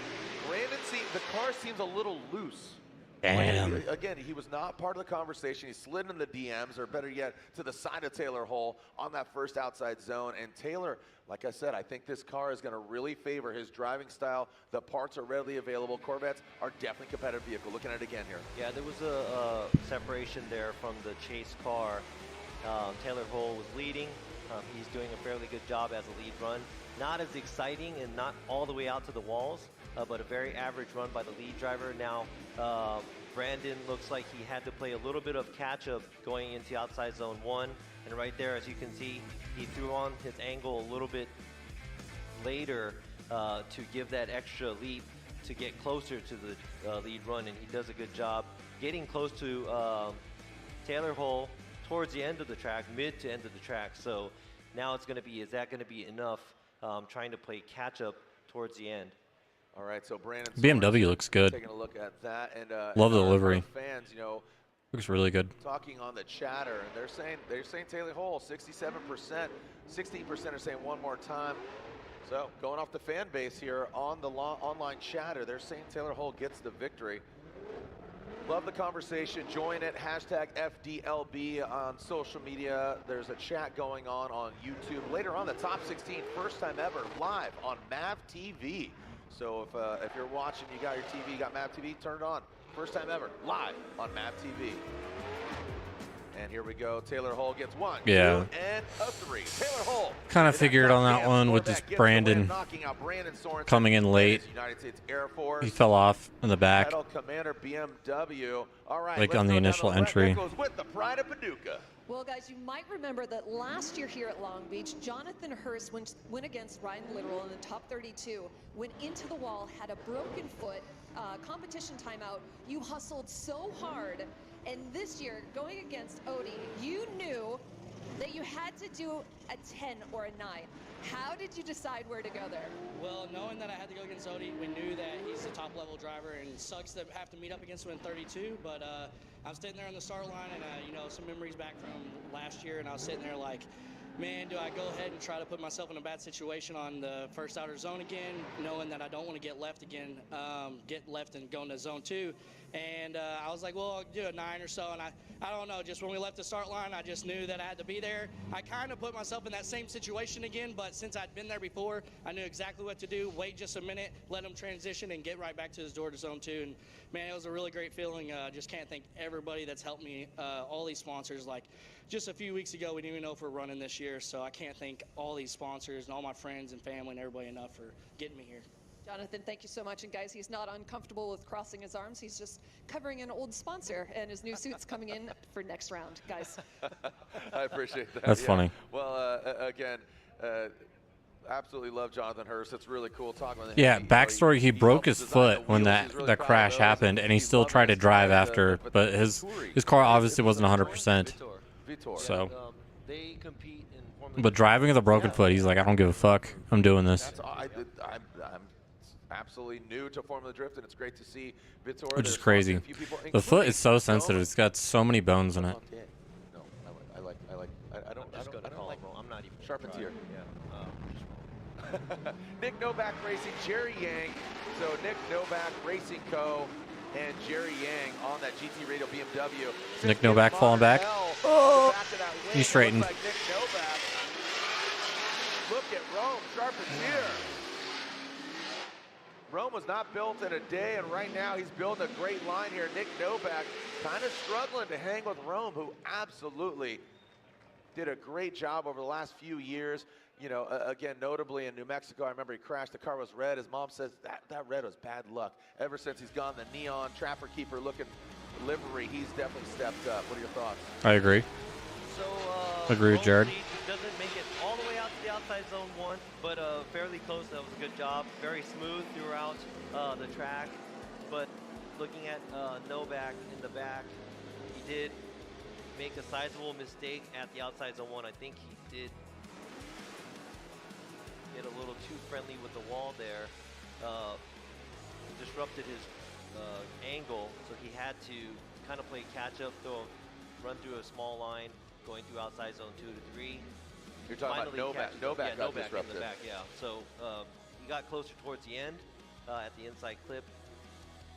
Brandon, the car seems a little loose. Damn. Again, he was not part of the conversation. He slid in the DMs, or better yet, to the side of Taylor Hull on that first outside zone. And Taylor, like I said, I think this car is going to really favor his driving style. The parts are readily available. Corvettes are definitely a competitive vehicle. Looking at it again here. Yeah, there was a separation there from the chase car. Taylor Hull was leading. He's doing a fairly good job as a lead run. Not as exciting and not all the way out to the walls, but a very average run by the lead driver. Now, Brandon looks like he had to play a little bit of catch-up going into outside zone 1. And right there, as you can see, he threw on his angle a little bit later to give that extra leap to get closer to the lead run. And he does a good job getting close to Taylor Hull towards the end of the track, mid to end of the track. So now it's going to be, is that going to be enough trying to play catch-up towards the end? All right, so Brandon BMW looks good. Taking a look at that, and Love the our livery. fans, you know, Looks really good. talking on the chatter, and they're saying Taylor Hull 67%, 16% are saying one more time. So going off the fan base here on the online chatter, they're saying Taylor Hull gets the victory. Love the conversation. Join it. Hashtag FDLB on social media. There's a chat going on YouTube. Later on, the top 16, first time ever, live on MAV TV. So if you're watching, you got your TV, you got MAV TV, turn it on. First time ever, live on MAV TV. And here we go. Taylor Hull gets 1, Yeah. 2, and a 3. Taylor Hull. Kind of figured on that one with this Brandon coming in late. United States Air Force. He fell off in the back, Title Commander BMW. All right, like let's on the go down initial Brett entry. Nichols with the Pride of Paducah. Well, guys, you might remember that last year here at Long Beach, Jonathan Hurst went against Ryan Literal in the top 32, went into the wall, had a broken foot, competition timeout. You hustled so hard. And this year, going against Odie, you knew that you had to do a 10 or a 9. How did you decide where to go there? Well, knowing that I had to go against Odie, we knew that he's a top-level driver, and it sucks to have to meet up against him in 32, but I was sitting there on the start line, and, you know, some memories back from last year, and I was sitting there like, man, do I go ahead and try to put myself in a bad situation on the first outer zone again, knowing that I don't want to get left again, get left and go into zone 2. And I was like, well, I'll do a 9 or so. And I don't know, just when we left the start line, I just knew that I had to be there. I kind of put myself in that same situation again, but since I'd been there before, I knew exactly what to do. Wait just a minute, let him transition, and get right back to his door to zone 2. And man, it was a really great feeling. Just can't thank everybody that's helped me, all these sponsors. Like just a few weeks ago, we didn't even know if we're running this year. So I can't thank all these sponsors and all my friends and family and everybody enough for getting me here. Jonathan, thank you so much. And guys, he's not uncomfortable with crossing his arms. He's just covering an old sponsor, and his new suit's coming in for next round, guys. I appreciate that. That's funny. Well, again, absolutely love Jonathan Hurst. It's really cool talking with him. Yeah, backstory, he broke his foot when that crash happened, and he still tried to drive after, but his car obviously wasn't 100%. So, they compete in Formula but driving with a broken foot, he's like, I don't give a fuck. I'm doing this. I'm absolutely new to Formula Drift, and it's great to see Vitor. Which is crazy. The foot is so sensitive. It's got so many bones in it. No, I don't like I'm not even Charpentier. Nick Novak Racing, Jerry Yang. So Nick Novak Racing Co. and Jerry Yang on that GT Radio BMW. Nick Novak falling back. Oh, he's straightened. Like Nick Novak. Look at Rome, Charpentier. Rome was not built in a day, and right now he's building a great line here. Nick Novak kind of struggling to hang with Rome, who absolutely did a great job over the last few years. You know, again, notably in New Mexico, I remember he crashed. The car was red. His mom says that red was bad luck. Ever since he's gone the neon Trapper Keeper looking livery, he's definitely stepped up. What are your thoughts? I agree. So, agree with Jared. Doesn't make it all the way out to the outside zone 1, but fairly close. That was a good job. Very smooth throughout the track. But looking at Novak in the back, he did make a sizable mistake at the outside zone 1. I think he did get a little too friendly with the wall there. Disrupted his angle, so he had to kind of play catch up, run through a small line, going through outside zone 2 to 3. You're talking about Novak. Novak got disrupted. In the back, yeah. So he got closer towards the end at the inside clip,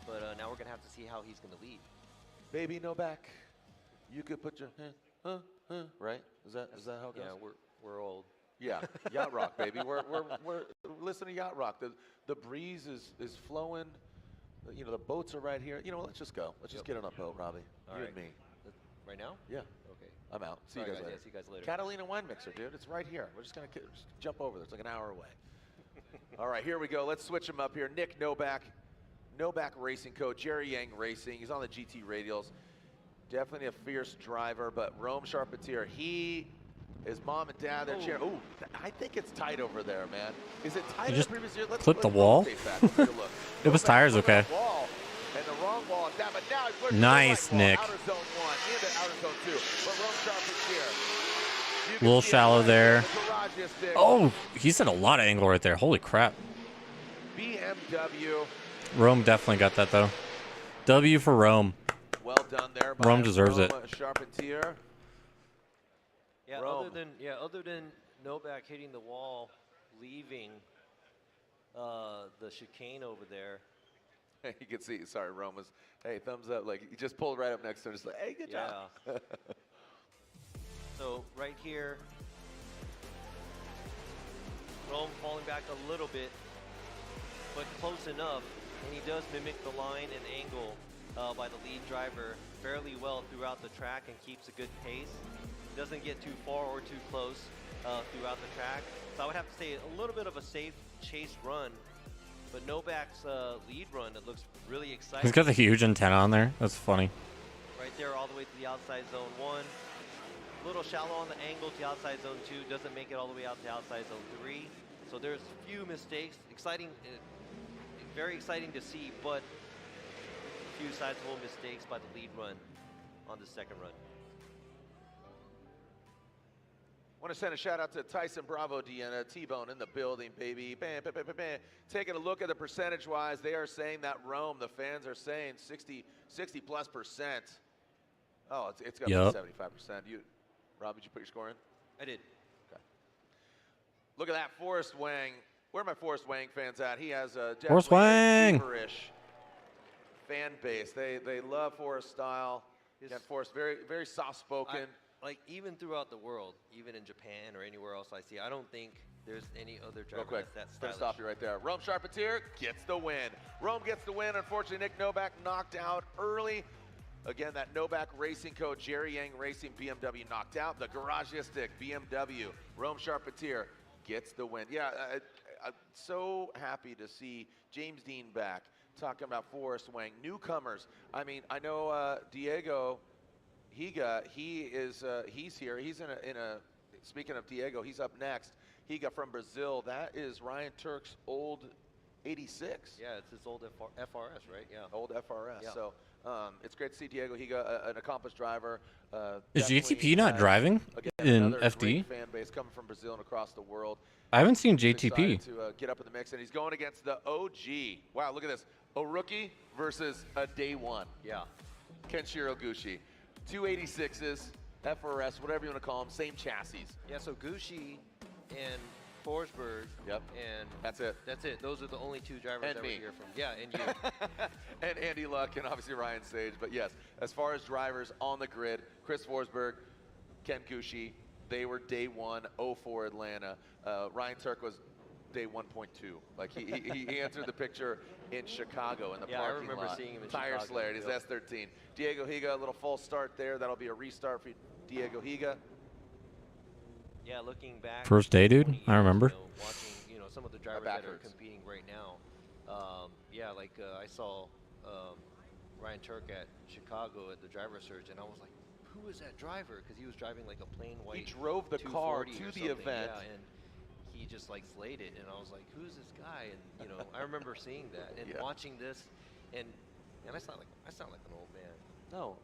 but now we're gonna have to see how he's gonna lead. Baby Novak, you could put your right? Is that how it goes? Yeah, we're old. Yeah, Yacht Rock, baby. We're listening to Yacht Rock. The breeze is flowing. You know, the boats are right here. You know, let's just go. Let's just get on a boat, Robbie. All you right. and me. Right now? Yeah. Okay. I'm out. See you guys later. Yeah, see you guys later. Catalina Wine Mixer, dude. It's right here. We're just gonna just jump over there. It's like an hour away. All right, here we go. Let's switch him up here. Nick Novak, Novak Racing Co. Jerry Yang Racing. He's on the GT Radials. Definitely a fierce driver, but Rome Charpentier, his mom and dad, they're cheering. Ooh, I think it's tight over there, man. Is it tight? You just the previous year? clipped the wall? Let's take a look. It was tires, okay. Wall, and the wrong wall is down, but now he pushes Nice, the right Nick. wall, outer zone 1 into outer zone 2. But Rome Charpentier. A little shallow there. Oh, he's at a lot of angle right there. Holy crap. BMW. Rome definitely got that, though. W for Rome. Well done there by Rome deserves it. Charpentier. Yeah, other than Novak hitting the wall, leaving the chicane over there. You can see, sorry, Rome was, hey, thumbs up. Like, he just pulled right up next to him, just like, hey, good job. So, right here, Rome falling back a little bit, but close enough. And he does mimic the line and angle by the lead driver fairly well throughout the track and keeps a good pace. Doesn't get too far or too close throughout the track. So I would have to say a little bit of a safe chase run. But Novak's lead run, it looks really exciting. He's got the huge antenna on there. That's funny. Right there all the way to the outside zone 1. A little shallow on the angle to the outside zone 2. Doesn't make it all the way out to outside zone 3. So there's a few mistakes. Exciting, very exciting to see, but a few sizable mistakes by the lead run on the second run. Want to send a shout out to Tyson Bravo, Deanna, T-Bone in the building, baby. Bam, bam, bam, bam, bam. Taking a look at the percentage-wise, they are saying that Rome, the fans are saying 60+%. Oh, it's got to be 75%. Rob, did you put your score in? I did. Okay. Look at that, Forrest Wang. Where are my Forrest Wang fans at? He has a Forrest Wang. feverish fan base. They love Forrest style. And Forrest very very soft-spoken. Like even throughout the world, even in Japan or anywhere else I see, I don't think there's any other driver Real quick, that's that gonna stylish. stop you right there. Rome Charpentier gets the win. Rome gets the win. Unfortunately, Nick Novak knocked out early. Again, that Novak Racing Co. Jerry Yang Racing BMW knocked out. The Garagistic BMW Rome Charpentier gets the win. Yeah, I'm so happy to see James Dean back. Talking about Forrest Wang, newcomers. I mean, I know Diego Higa. He's here. He's in a. Speaking of Diego, he's up next. Higa from Brazil. That is Ryan Turk's old 86. Yeah, it's his old FRS, right? Yeah. Old FRS. Yeah. So it's great to see Diego Higa, an accomplished driver. Is Definitely JTP not has, driving again, in another FD? great fan base coming from Brazil and across the world. I haven't seen He's JTP. excited to get up in the mix, and he's going against the OG. Wow, look at this. A rookie versus a day one. Yeah. Kenshiro Gushi. 286s, FRS, whatever you want to call them, same chassis. Yeah, so Gucci and Forsberg. Yep. And that's it. That's it. Those are the only two drivers And that me. we hear from. Yeah, and you. And Andy Luck and obviously Ryan Sage. But yes, as far as drivers on the grid, Chris Forsberg, Ken Gushi, they were day one, 04 Atlanta. Ryan Turk was day 1.2. Like he entered the picture in Chicago in the Yeah, I parking remember lot. seeing him in Tire Chicago, Slayer, his yep. S13. Diego Higa, a little false start there. That'll be a restart for Diego Higa. Yeah, looking back. First day, dude. I remember. Watching, some of the drivers that are competing right now. Yeah, like I saw Ryan Turk at Chicago at the driver search, and I was like, who is that driver? Because he was driving like a plain white. He drove the car 240 to or the something, event. Yeah, and he just like slayed it, and I was like, who's this guy? And I remember seeing that and Yeah. watching this, and I sound like an old man. No,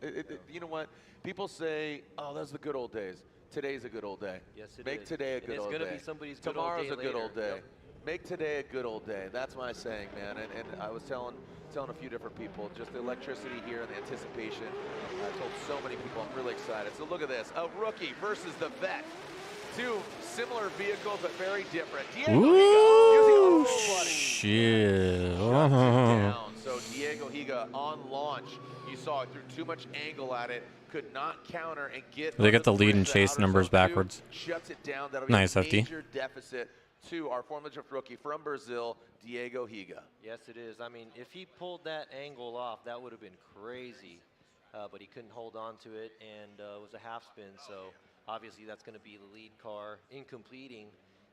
you know what? People say, "Oh, those are the good old days." Today's a good old day. Yes, it Make is. today a And good it's old day. gonna be somebody's good old Tomorrow's day a good later. old day. Yep. Make today a good old day. That's my saying, man. And I was telling a few different people, just the electricity here and the anticipation. I told so many people I'm really excited. So look at this, a rookie versus the vet. Two similar vehicles, but very different. Diego Higa using a Ooh, full buddy. shit. Down. So Diego Higa on launch, you saw it threw too much angle at it, could not counter and get. They got the under lead and bridge. chase Outer numbers zone two backwards. Shuts it down. That'll be Nice, a FD. major deficit to our Formula Drift rookie from Brazil, Diego Higa. Yes, it is. I mean, if he pulled that angle off, that would have been crazy. But he couldn't hold on to it, and it was a half spin. So obviously, that's going to be the lead car incompleting,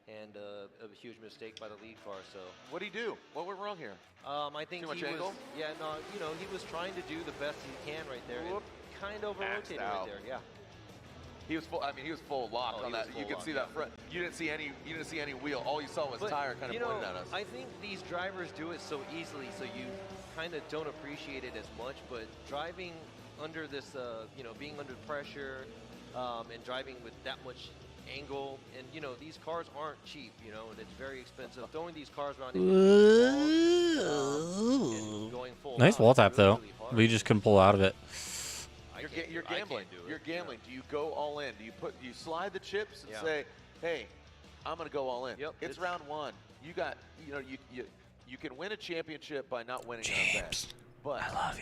and a huge mistake by the lead car. So what did he do? What went wrong here? I think Too much he angle? was. Yeah, no, he was trying to do the best he can right there, and kind of over-rotated right out. there. Yeah. He was full. I mean, he was full lock Oh, on he was that. You full could see that front. You didn't see any. You didn't see any wheel. All you saw was But, tire kind of pointed at us. I think these drivers do it so easily, so you kind of don't appreciate it as much. But driving under this, being under pressure, and driving with that much angle, and these cars aren't cheap, and it's very expensive. Throwing these cars around and going full Nice out wall is tap though. really hard. We just couldn't pull out of it. You're gambling. You're gambling. Do you go all in? Do you slide the chips and Yeah. say, "Hey, I'm going to go all in"? Yep, It's round one. You got. You can win a championship by not winning an event. But I love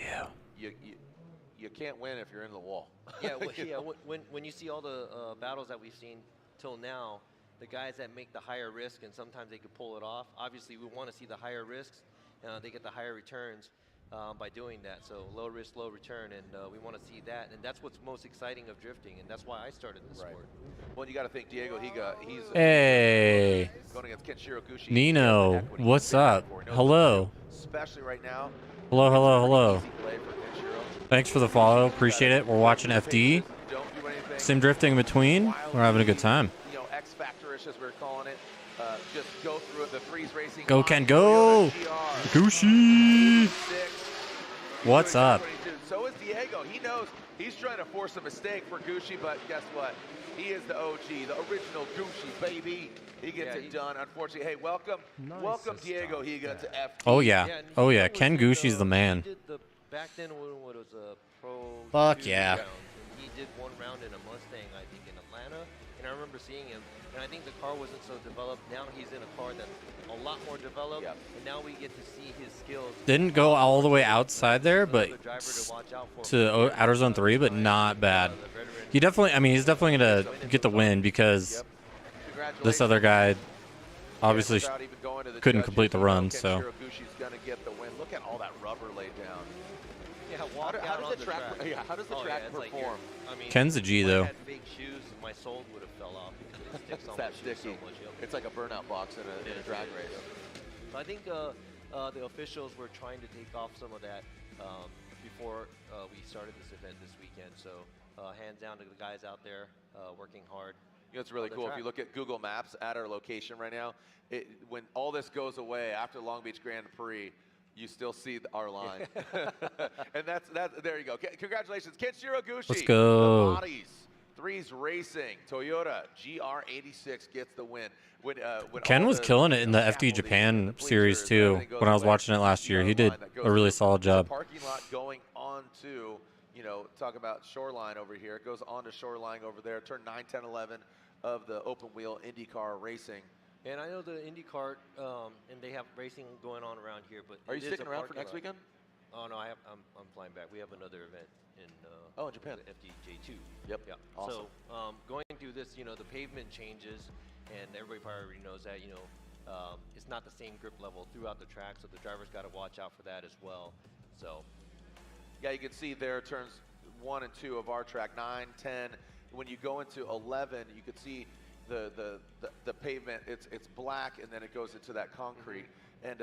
you. You can't win if you're in the wall. Yeah, You know? when you see all the battles that we've seen till now, the guys that make the higher risk, and sometimes they could pull it off. Obviously, we want to see the higher risks. They get the higher returns by doing that. So low risk, low return, and we want to see that. And that's what's most exciting of drifting, and that's why I started this sport. Well, you got to think Diego Higa. He's Hey. going against Kenshiro Gushi. Nino, what's up? Hello. Especially right now. Hello, hello, hello. Thanks for the follow. Appreciate it. We're watching FD. Sim drifting in between. We're having a good time. X Factor-ish as we're calling it. Just go through it. The freeze racing. Go, Ken, go! Gushi! What's up? So is Diego. He knows he's trying to force a mistake for Gushi, but guess what? He is the OG, the original Gushi, baby. He gets it done. Unfortunately, hey, welcome Diego Higa to FD. Oh, yeah. Oh, yeah. Ken Gushi's the man. Back then, when it was a pro. Fuck 2 yeah. rounds, and he did one round in a Mustang, I think, in Atlanta. And I remember seeing him, and I think the car wasn't so developed. Now he's in a car that's a lot more developed, and now we get to see his skills. Didn't go all the way outside there, but to outer zone 3, but not bad. He's definitely going to get the win because this other guy obviously couldn't complete the run, so. Kenshiro Gushi's going to get the win. Look at all that rubber laid down. Yeah, how does the track perform? Ken's a G, though. If I had fake shoes, my sole would have fell off because it sticks on It's that my shoes so sticky. much. Yep. It's like a burnout box in a drag race. So I think the officials were trying to take off some of that before we started this event this weekend. So hands down to the guys out there working hard. You know, it's really the cool. If track. you look at Google Maps at our location right now, when all this goes away after the Long Beach Grand Prix, you still see our line. And that's there you go. Congratulations, Kenshiro Gushi. Let's go. The bodies. Threes Racing, Toyota GR86 gets the win. When Ken was killing it in the FD Japan series too. When I was watching it last year, he did a really solid job. Parking lot going on to, you know, talk about Shoreline over here. It goes on to Shoreline over there. Turn 9, 10, 11 of the open wheel IndyCar racing. And I know the IndyCar, and they have racing going on around here, but Are you it is sticking a around for parking next lot. weekend? Oh no, I'm flying back. We have another event in in Japan. FDJ2. Yep. Yeah. Awesome. So going through this, you know, the pavement changes, and everybody probably already knows that. You know, it's not the same grip level throughout the track, so the drivers got to watch out for that as well. So. Yeah, you can see there turns 1 and 2 of our track, 9, 10. When you go into 11, you can see the pavement. It's black, and then it goes into that concrete. And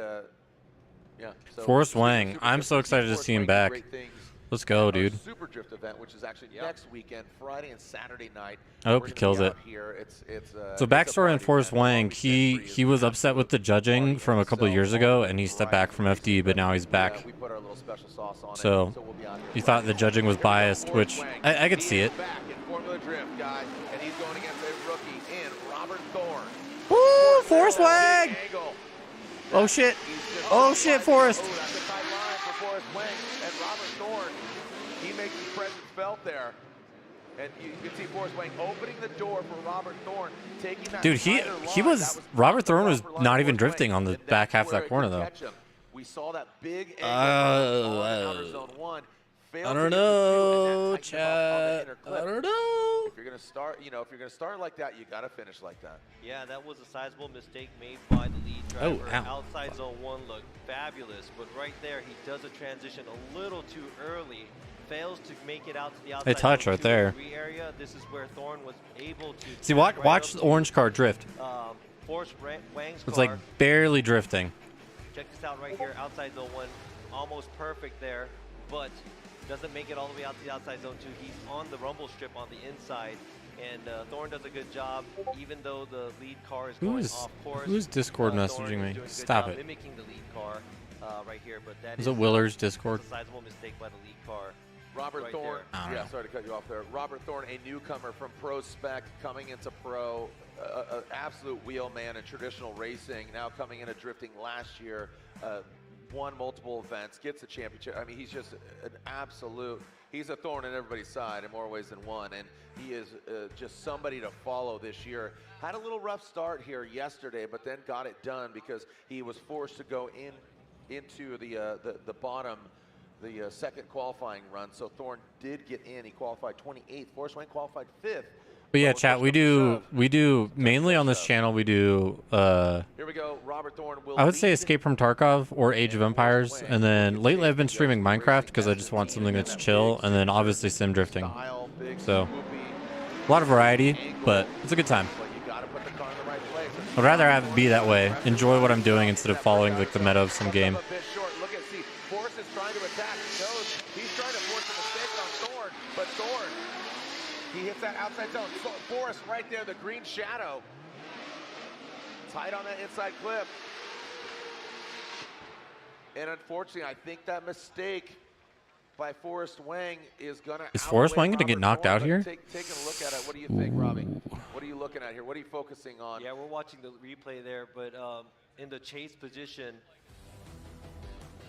yeah. So Forrest Wang, I'm so excited to Forrest see him Wang did back. great things. Let's go, Our dude. Super Drift event, which is actually next weekend, Friday and Saturday night. I hope We're he gonna kills be it. out Here. It's So backstory on Forrest Wang, he was upset with the judging from a couple of years ago, and he stepped back from FD, but now he's back. We put our little special sauce on So it. So we'll be out here. he thought the judging was biased, which I could see it. Back in Formula Drift, guys, and he's going against a rookie in Robert Thorne. Woo! Forrest Wang! Oh shit! Oh shit, Forrest! Oh, that's a tight line for Forrest Wang and Robert Thorne. He makes his presence felt there. And you can see Forrest Wang opening the door for Robert Thorne, taking that Dude, tighter line. Robert Thorne was not even drifting on the back half of that corner though. We saw that big angle Uh, on outer zone 1. I don't know, chat. I don't know. If you're gonna start, you know, if you're gonna start like that, you gotta finish like that. Yeah, that was a sizable mistake made by the lead driver. ow. Outside zone 1 looked fabulous, but right there he does a transition a little too early. Fails to make it out to the outside touch zone right 2 there. and 3 area. This is where Thorne was able to See, back right watch up the orange car drift. to, Forrest Wang's It's car. like barely drifting. Check this out right here, outside zone 1, almost perfect there, but doesn't make it all the way out to the outside zone 2. He's on the rumble strip on the inside, and Thorne does a good job, even though the lead car is going off course. Who is Discord Thorne messaging is me? doing a good Stop job it. mimicking the lead car right here, but that Is it Willer's Discord? a sizable mistake by the lead car. Robert right Thorne, I don't yeah, know. sorry to cut you off there. Robert Thorne, a newcomer from Pro Spec, coming into Pro, an absolute wheelman in traditional racing, now coming into drifting last year, won multiple events, gets a championship. I mean, he's just an absolute, he's a thorn in everybody's side in more ways than one, and he is just somebody to follow this year. Had a little rough start here yesterday, but then got it done because he was forced to go into the bottom, the second qualifying run. So Thorne did get in. He qualified 28th. Forrest Wang qualified 5th. But yeah, chat, we do mainly on this channel, we do Here we go. Robert Thorne will I would say Escape from Tarkov or Age of Empires, and then lately I've been streaming Minecraft because I just want something that's chill, and then obviously sim drifting. So a lot of variety, but it's a good time. I'd rather have it be that way. Enjoy what I'm doing instead of following like the meta of some game. Look at, see, Forrest is trying to attack. He knows he's trying to force a mistake on Thorne, but Thorne, he hits that outside zone. So Forrest right there, the green shadow. Tight on that inside clip. And unfortunately, I think that mistake by Forrest Wang is going to Is Forrest Wang going to get knocked out here? Taking a look at it, what do you think, Robbie? What are you looking at here? What are you focusing on? Yeah, we're watching the replay there, but in the chase position,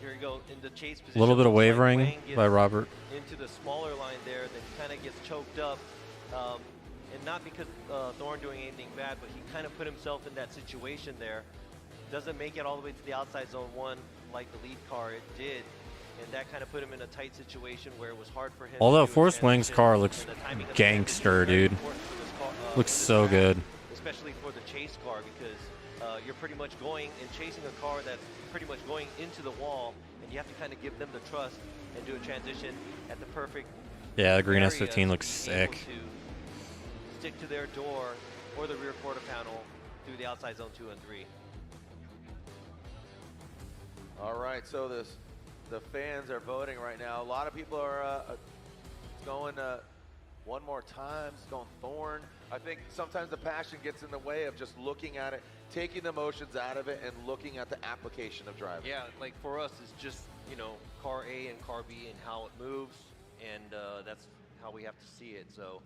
here we go, in the chase position. A little bit of looks like wavering Wang by gets Robert. into the smaller line there, then kind of gets choked up. And not because Thorne doing anything bad, but he kind of put himself in that situation there. Doesn't make it all the way to the outside zone 1 like the lead car it did. And that kind of put him in a tight situation where it was hard for him. Although to do a Forrest Wang's transition, car looks and the timing of the gangster, transition is very dude. important for this car, Looks for this so track, good. Especially for the chase car, because you're pretty much going and chasing a car that's pretty much going into the wall, and you have to kind of give them the trust and do a transition at the perfect Yeah, the green area S15 to looks be able sick. to stick to their door or the rear quarter panel through the outside zone 2 and 3. All right, so the fans are voting right now. A lot of people are going One more time, it's going Thorne. I think sometimes the passion gets in the way of just looking at it, taking the emotions out of it, and looking at the application of driving. Yeah, like for us, it's just, you know, car A and car B and how it moves, and that's how we have to see it. So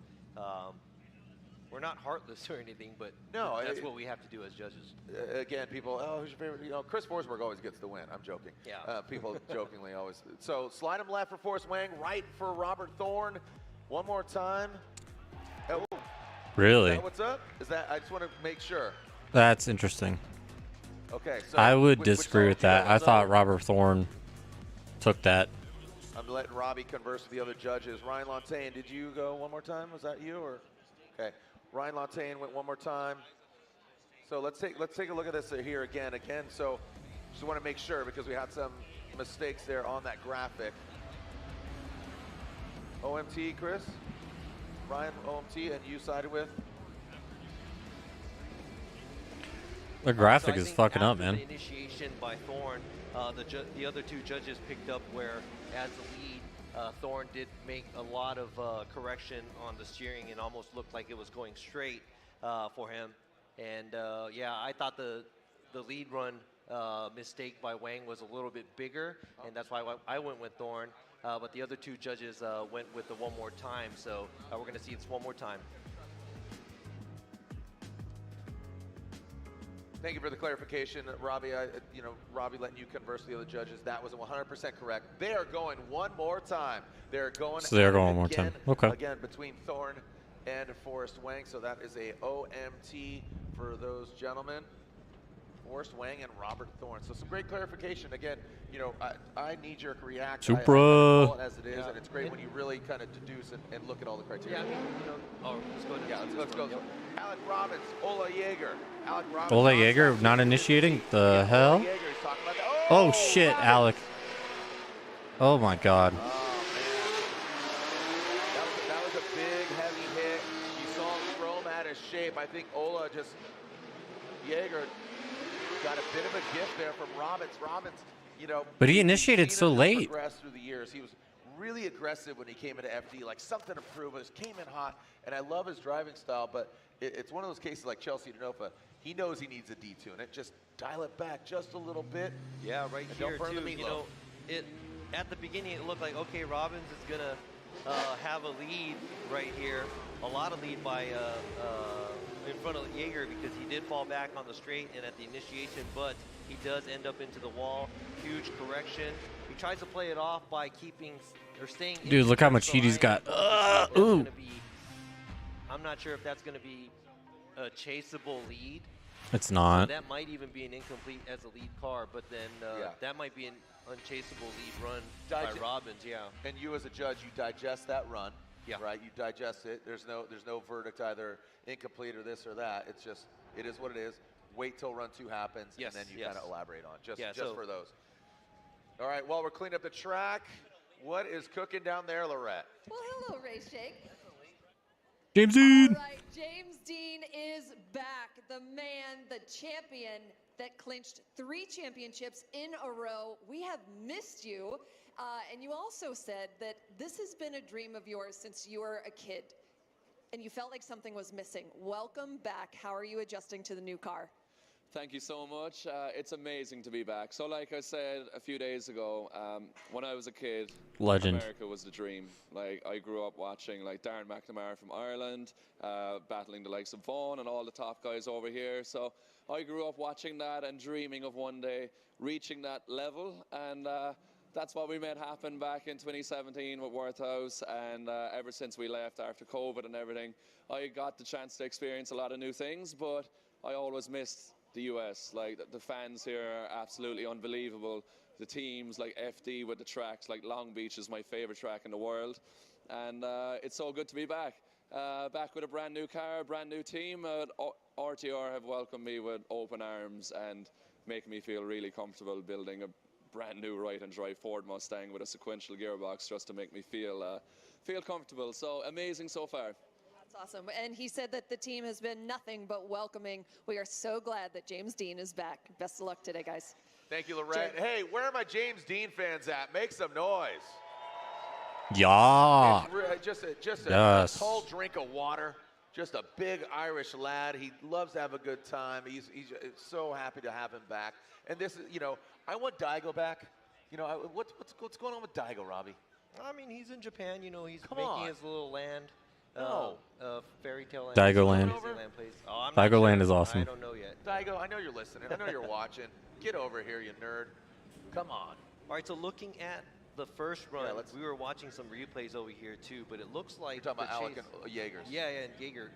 we're not heartless or anything, but no, that's what we have to do as judges. Again, people, oh, who's your favorite? You know, Chris Forsberg always gets the win. I'm joking. Yeah. People jokingly always. So slide him left for Forrest Wang, right for Robert Thorne. One more time. Oh, Really? is that what's up? Is that? I just want to make sure. That's interesting. Okay. So I would which disagree song with did you that. go I with? thought Robert Thorne took that. I'm letting Robbie converse with the other judges. Ryan Lontaine, did you go one more time? Was that you or? Okay. Ryan Lontaine went one more time. So let's take a look at this here again. So just want to make sure because we had some mistakes there on that graphic. OMT, Chris? Ryan, OMT, and you sided with? The graphic So I is think fucking up, after man. The initiation by Thorne, the other two judges picked up where, as the lead, Thorne did make a lot of correction on the steering and almost looked like it was going straight for him. And yeah, I thought the lead run mistake by Wang was a little bit bigger, and that's why I went with Thorne. But the other two judges went with the one more time, so we're going to see it's one more time. Thank you for the clarification, Robbie. Robbie letting you converse with the other judges. That was 100% correct. They are going one more time. They're going. So they're at it going one more again, time. Okay. Again, between Thorne and Forrest Wang. So that is a OMT for those gentlemen. Forrest Wang and Robert Thorne. So some great clarification. Again, you know, I knee-jerk react. I Supra. call it as it is, and it's great when you really kind of deduce and look at all the criteria. Yeah, I mean, you know, oh, let's go to let's go. Yep. Alec Robbins, Ola Yeager. Alec Robbins. Ole Jaeger not initiating? The hell? Yeager, he's talking about Oh shit, Alec. Oh my god. That was a big, heavy hit. You saw him throw him out of shape. I think Ola just, Yeager got a bit of a gift there from Robbins. Robbins, you know. But he initiated so late. Progressed through the years. He was really aggressive when he came into FD, like something to prove. It came in hot, and I love his driving style, but it's one of those cases like Chelsea Denofa. He knows he needs to detune it. Just dial it back just a little bit. Yeah, right and here don't burn too. the You meatloaf. know, at the beginning it looked like, okay, Robbins is gonna have a lead right here, a lot of lead by in front of Yeager because he did fall back on the straight and at the initiation, but he does end up into the wall. Huge correction. He tries to play it off by keeping or staying. Dude, look how much heat he's got. Ooh. I'm not sure if that's gonna be a chaseable lead. It's not. That might even be an incomplete as a lead car, but then that might be an unchaseable lead run by Robbins. Yeah. And you as a judge, you digest that run. Yeah. Right. You digest it. There's no verdict either incomplete or this or that. It's just it is what it is. Wait till run 2 happens, Yes, and then you yes. kind of elaborate on it. Just so- for those. All right. While we're cleaning up the track, what is cooking down there, Lorette? Well, hello, Ray Shake. James Dean. All right, James Dean is back. The man, the champion that clinched 3 championships in a row. We have missed you. And you also said that this has been a dream of yours since you were a kid. And you felt like something was missing. Welcome back. How are you adjusting to the new car? Thank you so much. It's amazing to be back. So like I said a few days ago, when I was a kid, Legend. America was the dream. Like I grew up watching like Darren McNamara from Ireland, battling the likes of Vaughan and all the top guys over here. So I grew up watching that and dreaming of one day reaching that level. And that's what we made happen back in 2017 with Worthouse. And ever since we left after COVID and everything, I got the chance to experience a lot of new things, but I always missed the US. Like the fans here are absolutely unbelievable. The teams like FD with the tracks, like Long Beach is my favorite track in the world. And it's so good to be back. Back with a brand new car, brand new team. RTR have welcomed me with open arms and making me feel really comfortable building a brand new right-hand drive Ford Mustang with a sequential gearbox just to make me feel comfortable. So amazing so far. That's awesome. And he said that the team has been nothing but welcoming. We are so glad that James Dean is back. Best of luck today, guys. Thank you, Lorette. Hey, where are my James Dean fans at? Make some noise. Yeah. It's just a Yes. tall drink of water. Just a big Irish lad. He loves to have a good time. He's so happy to have him back. And this is, you know, I want Daigo back. You know, what's going on with Daigo, Robbie? I mean, he's in Japan. You know, he's Come making on. his little land. No. Fairy tale land. Daigo Land. Disneyland place. Oh, I'm not Daigo Land sure. is awesome. I don't know yet. Daigo, I know you're listening. I know you're watching. Get over here, you nerd. Come on. All right, so looking at the first run, let's- we were watching some replays over here too, but it looks like You're talking about the Alec chase- and Jaegers. Yeah, and Jaeger.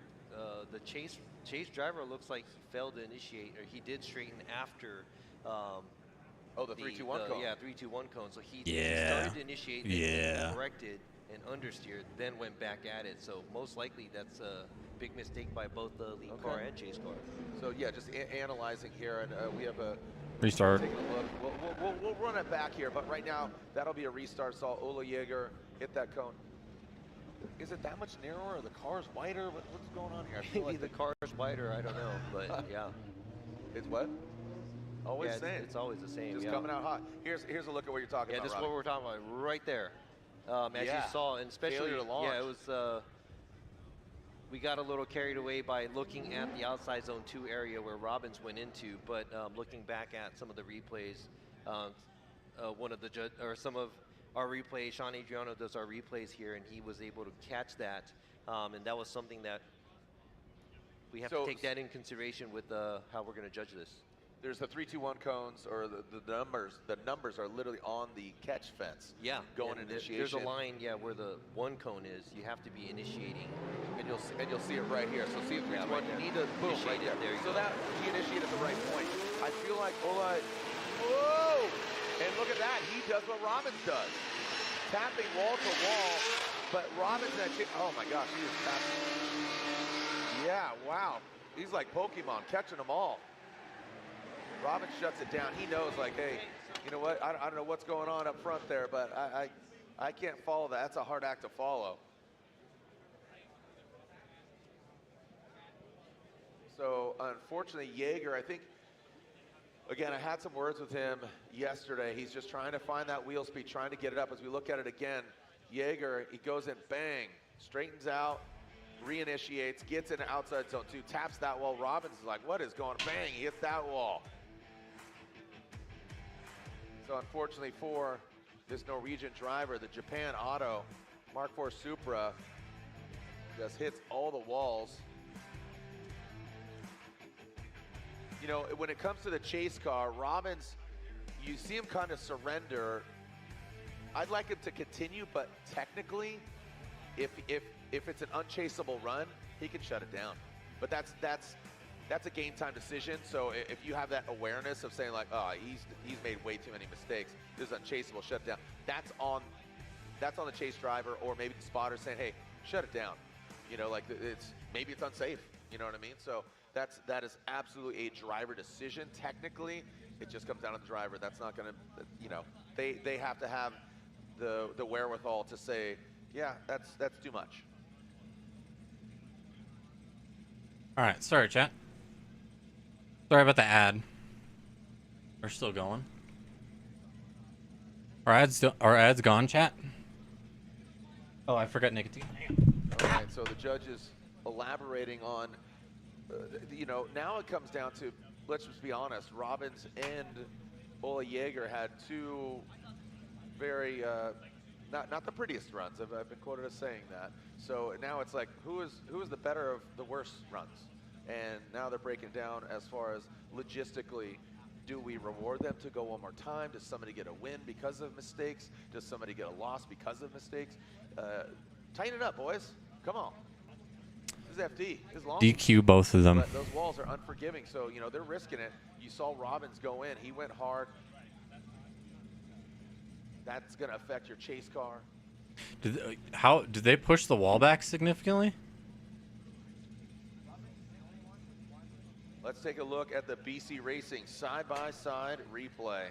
The chase driver looks like he failed to initiate, or he did straighten after. The 3-2-1 cone. Yeah, 3-2-1 cone. So he Yeah. started to initiate, then Yeah. he corrected and understeered, then went back at it. So most likely that's a big mistake by both the lead car and chase car. So yeah, just analyzing here, and we have a Restart. Taking a look. We'll run it back here, but right now that'll be a restart. Saw Ola Jaeger hit that cone. Is it that much narrower? Or the car's wider? What's going on here? I feel Maybe like the car's wider. I don't know, but yeah. It's what? Always Yeah, same. it's always the same. Just yeah. coming out hot. Here's a look at what you're talking Yeah, about. this is Robbie. what we're talking about right there. As Yeah. you saw, and especially, Failure to launch. yeah, it was. We got a little carried away by looking at the outside zone 2 area where Robbins went into, but looking back at some of the replays, one of the some of our replays, Sean Adriano does our replays here, and he was able to catch that, and that was something that we have to take that in consideration with how we're going to judge this. There's the 3-2-1 cones, or the numbers. The numbers are literally on the catch fence. Yeah, Going and initiation. there's a line, yeah, where the 1 cone is. You have to be initiating, and you'll see it right here. So see the 3-2-1. Yeah, right there. You need to boom right Initiate it. there. There you So go. that he initiated at the right point. I feel like Ola. Whoa! And look at that. He does what Robbins does, tapping wall to wall. But Robbins, oh my gosh, he is tapping. Yeah, wow. He's like Pokemon, catching them all. Robbins shuts it down. He knows, like, hey, you know what? I don't know what's going on up front there, but I can't follow that. That's a hard act to follow. So, unfortunately, Jaeger, I think, again, I had some words with him yesterday. He's just trying to find that wheel speed, trying to get it up. As we look at it again, Jaeger, he goes in, bang, straightens out, reinitiates, gets into outside zone 2, taps that wall. Robbins is like, what is going on? Bang, he hits that wall. So unfortunately for this Norwegian driver, the Japan Auto Mark IV Supra just hits all the walls. You know, when it comes to the chase car, Robbins, you see him kind of surrender. I'd like him to continue, but technically, if it's an unchaseable run, he can shut it down. But that's a game time decision. So if you have that awareness of saying like, oh, he's made way too many mistakes, this is unchaseable, shut it down. That's on the chase driver, or maybe the spotter saying, hey, shut it down. You know, like maybe it's unsafe. You know what I mean? So that is absolutely a driver decision. Technically, it just comes down to the driver. That's not going to, you know, they have to have the wherewithal to say, yeah, that's too much. All right, sorry, chat. Sorry about the ad. We're still going. Our ad's gone, chat. Oh, I forgot nicotine. All right, so the judge is elaborating on, you know, now it comes down to, let's just be honest, Robbins and Ola Jaeger had two very, not the prettiest runs. I've been quoted as saying that. So now it's like, who is the better of the worst runs? And now they're breaking down as far as logistically, do we reward them to go one more time? Does somebody get a win because of mistakes? Does somebody get a loss because of mistakes? Tighten it up, boys. Come on. This is FD. This is long. DQ both of them. But those walls are unforgiving, so you know they're risking it. You saw Robbins go in. He went hard. That's going to affect your chase car. Did they push the wall back significantly? Let's take a look at the BC Racing side-by-side replay.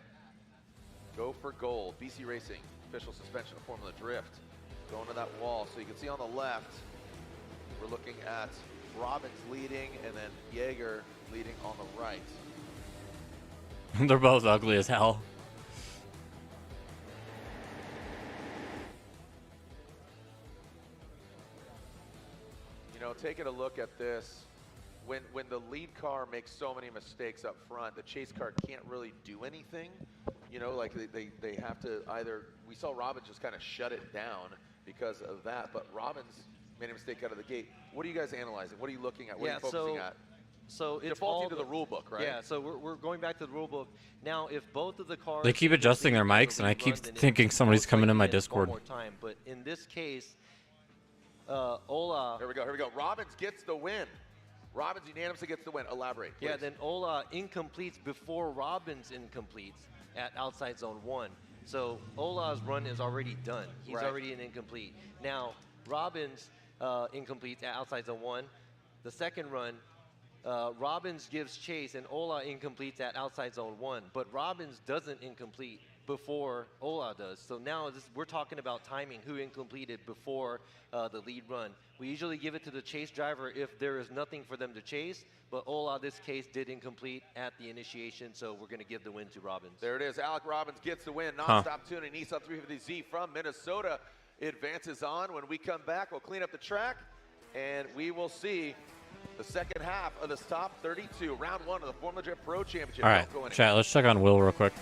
Go for gold. BC Racing, official suspension of Formula Drift. Going to that wall. So you can see on the left, we're looking at Robbins leading and then Jaeger leading on the right. They're both ugly as hell. taking a look at this, when the lead car makes so many mistakes up front, the chase car can't really do anything. You know, like they have to either, we saw Robbins just kind of shut it down because of that, but Robbins made a mistake out of the gate. What are you guys analyzing? What are you looking at? What are you focusing at? So it's defaulting to the rule book, right? Yeah, so we're going back to the rule book. Now, if both of the cars... They keep adjusting their mics, and I keep thinking somebody's coming in my Discord. One more time, but in this case, Ola... Here we go. Robbins gets the win. Robbins unanimously gets the win. Elaborate, please. Yeah, then Ola incompletes before Robbins incompletes at outside zone 1. So Ola's run is already done. He's already an incomplete. Now, Robbins incompletes at outside zone 1. The second run, Robbins gives chase and Ola incompletes at outside zone 1, but Robbins doesn't incomplete before Ola does. So now we're talking about timing, who incompleted before the lead run. We usually give it to the chase driver if there is nothing for them to chase, but Ola, this case, did incomplete at the initiation, so we're going to give the win to Robbins. There it is. Alec Robbins gets the win. Non-stop tuning. Nissan 350Z from Minnesota advances on. When we come back, we'll clean up the track, and we will see the second half of this top 32, round 1 of the Formula Drift Pro Championship. All right, chat, let's check on Will real quick.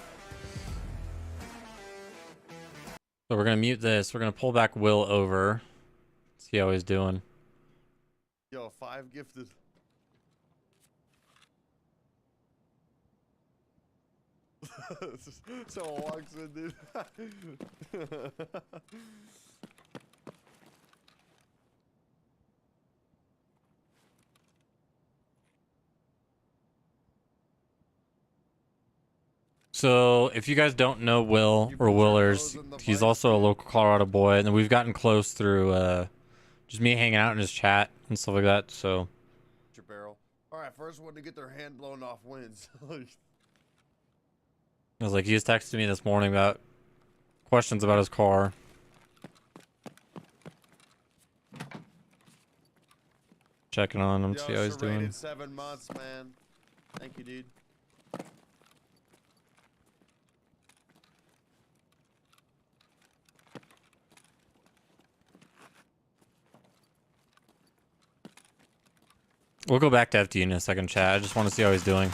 So we're going to mute this. We're going to pull back Will over. See how he's doing. Yo, 5 gifted. Someone walks in, dude. So if you guys don't know Will or Willers, he's also a local Colorado boy, and then we've gotten close through just me hanging out in his chat and stuff like that. So Your barrel. All right, first one to get their hand blown off wins. I was like, he was texting me this morning about questions about his car. Checking on him, see how he's doing. 7 months, man. Thank you, dude. We'll go back to FD in a second, chat. I just want to see how he's doing.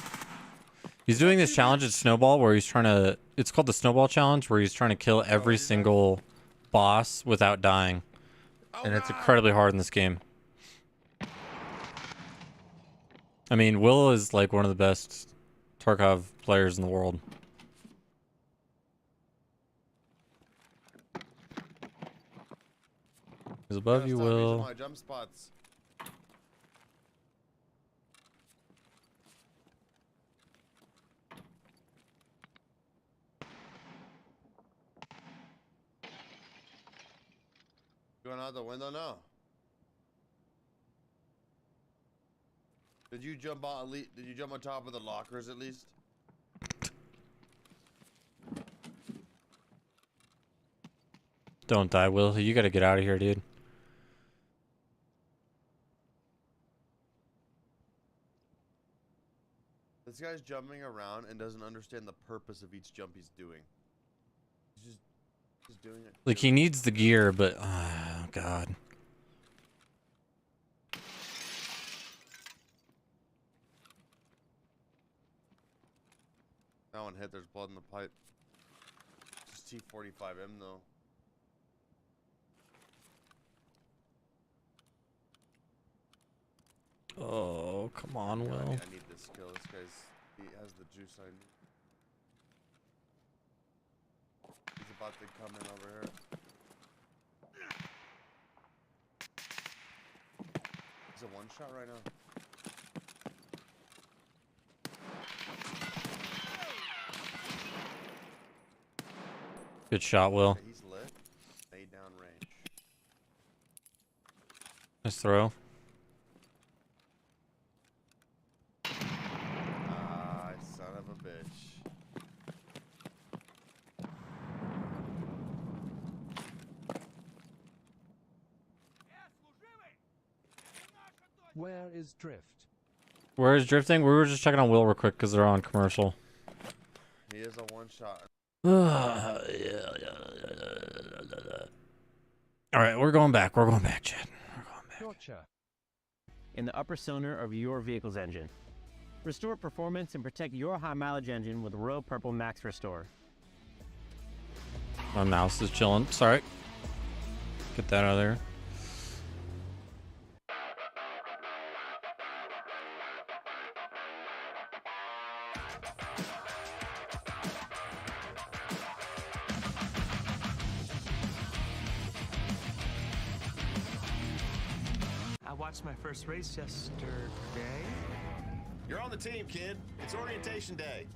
He's doing this challenge at Snowball where he's trying to... It's called the Snowball Challenge, where he's trying to kill every single boss without dying. And it's incredibly hard in this game. I mean, Will is like one of the best Tarkov players in the world. He's above you, Will. My jump spots. Going out the window now. Did you jump on? Did you jump on top of the lockers at least? Don't die, Will. You gotta get out of here, dude. This guy's jumping around and doesn't understand the purpose of each jump he's doing. He's just doing it. Like, he needs the gear, but... Oh, God. That one hit. There's blood in the pipe. Just T45M, though. Oh, come on, Will. I need this skill. He has the juice I need. He's about to come in over here. He's a one shot right now. Good shot, Will. He's lit. Stay down range. Nice throw. Ah, son of a bitch. Where is Drift? Where is drifting? We were just checking on Will real quick because they're on commercial. He is a one shot. All right, we're going back. We're going back, Chad. Gotcha. in the upper cylinder of your vehicle's engine. Restore performance and protect your high mileage engine with Royal Purple Max Restore. My mouse is chilling. Sorry. Get that out of there. I watched my first race yesterday. You're on the team, kid. It's orientation day.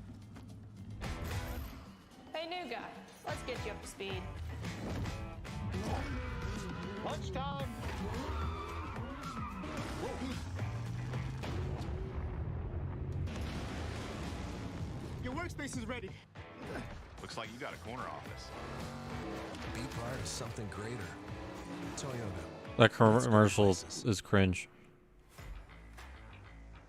Hey, new guy. Let's get you up to speed. Lunchtime. Your workspace is ready. Looks like you got a corner office. Be part of something greater. Toyota. That commercial is cringe.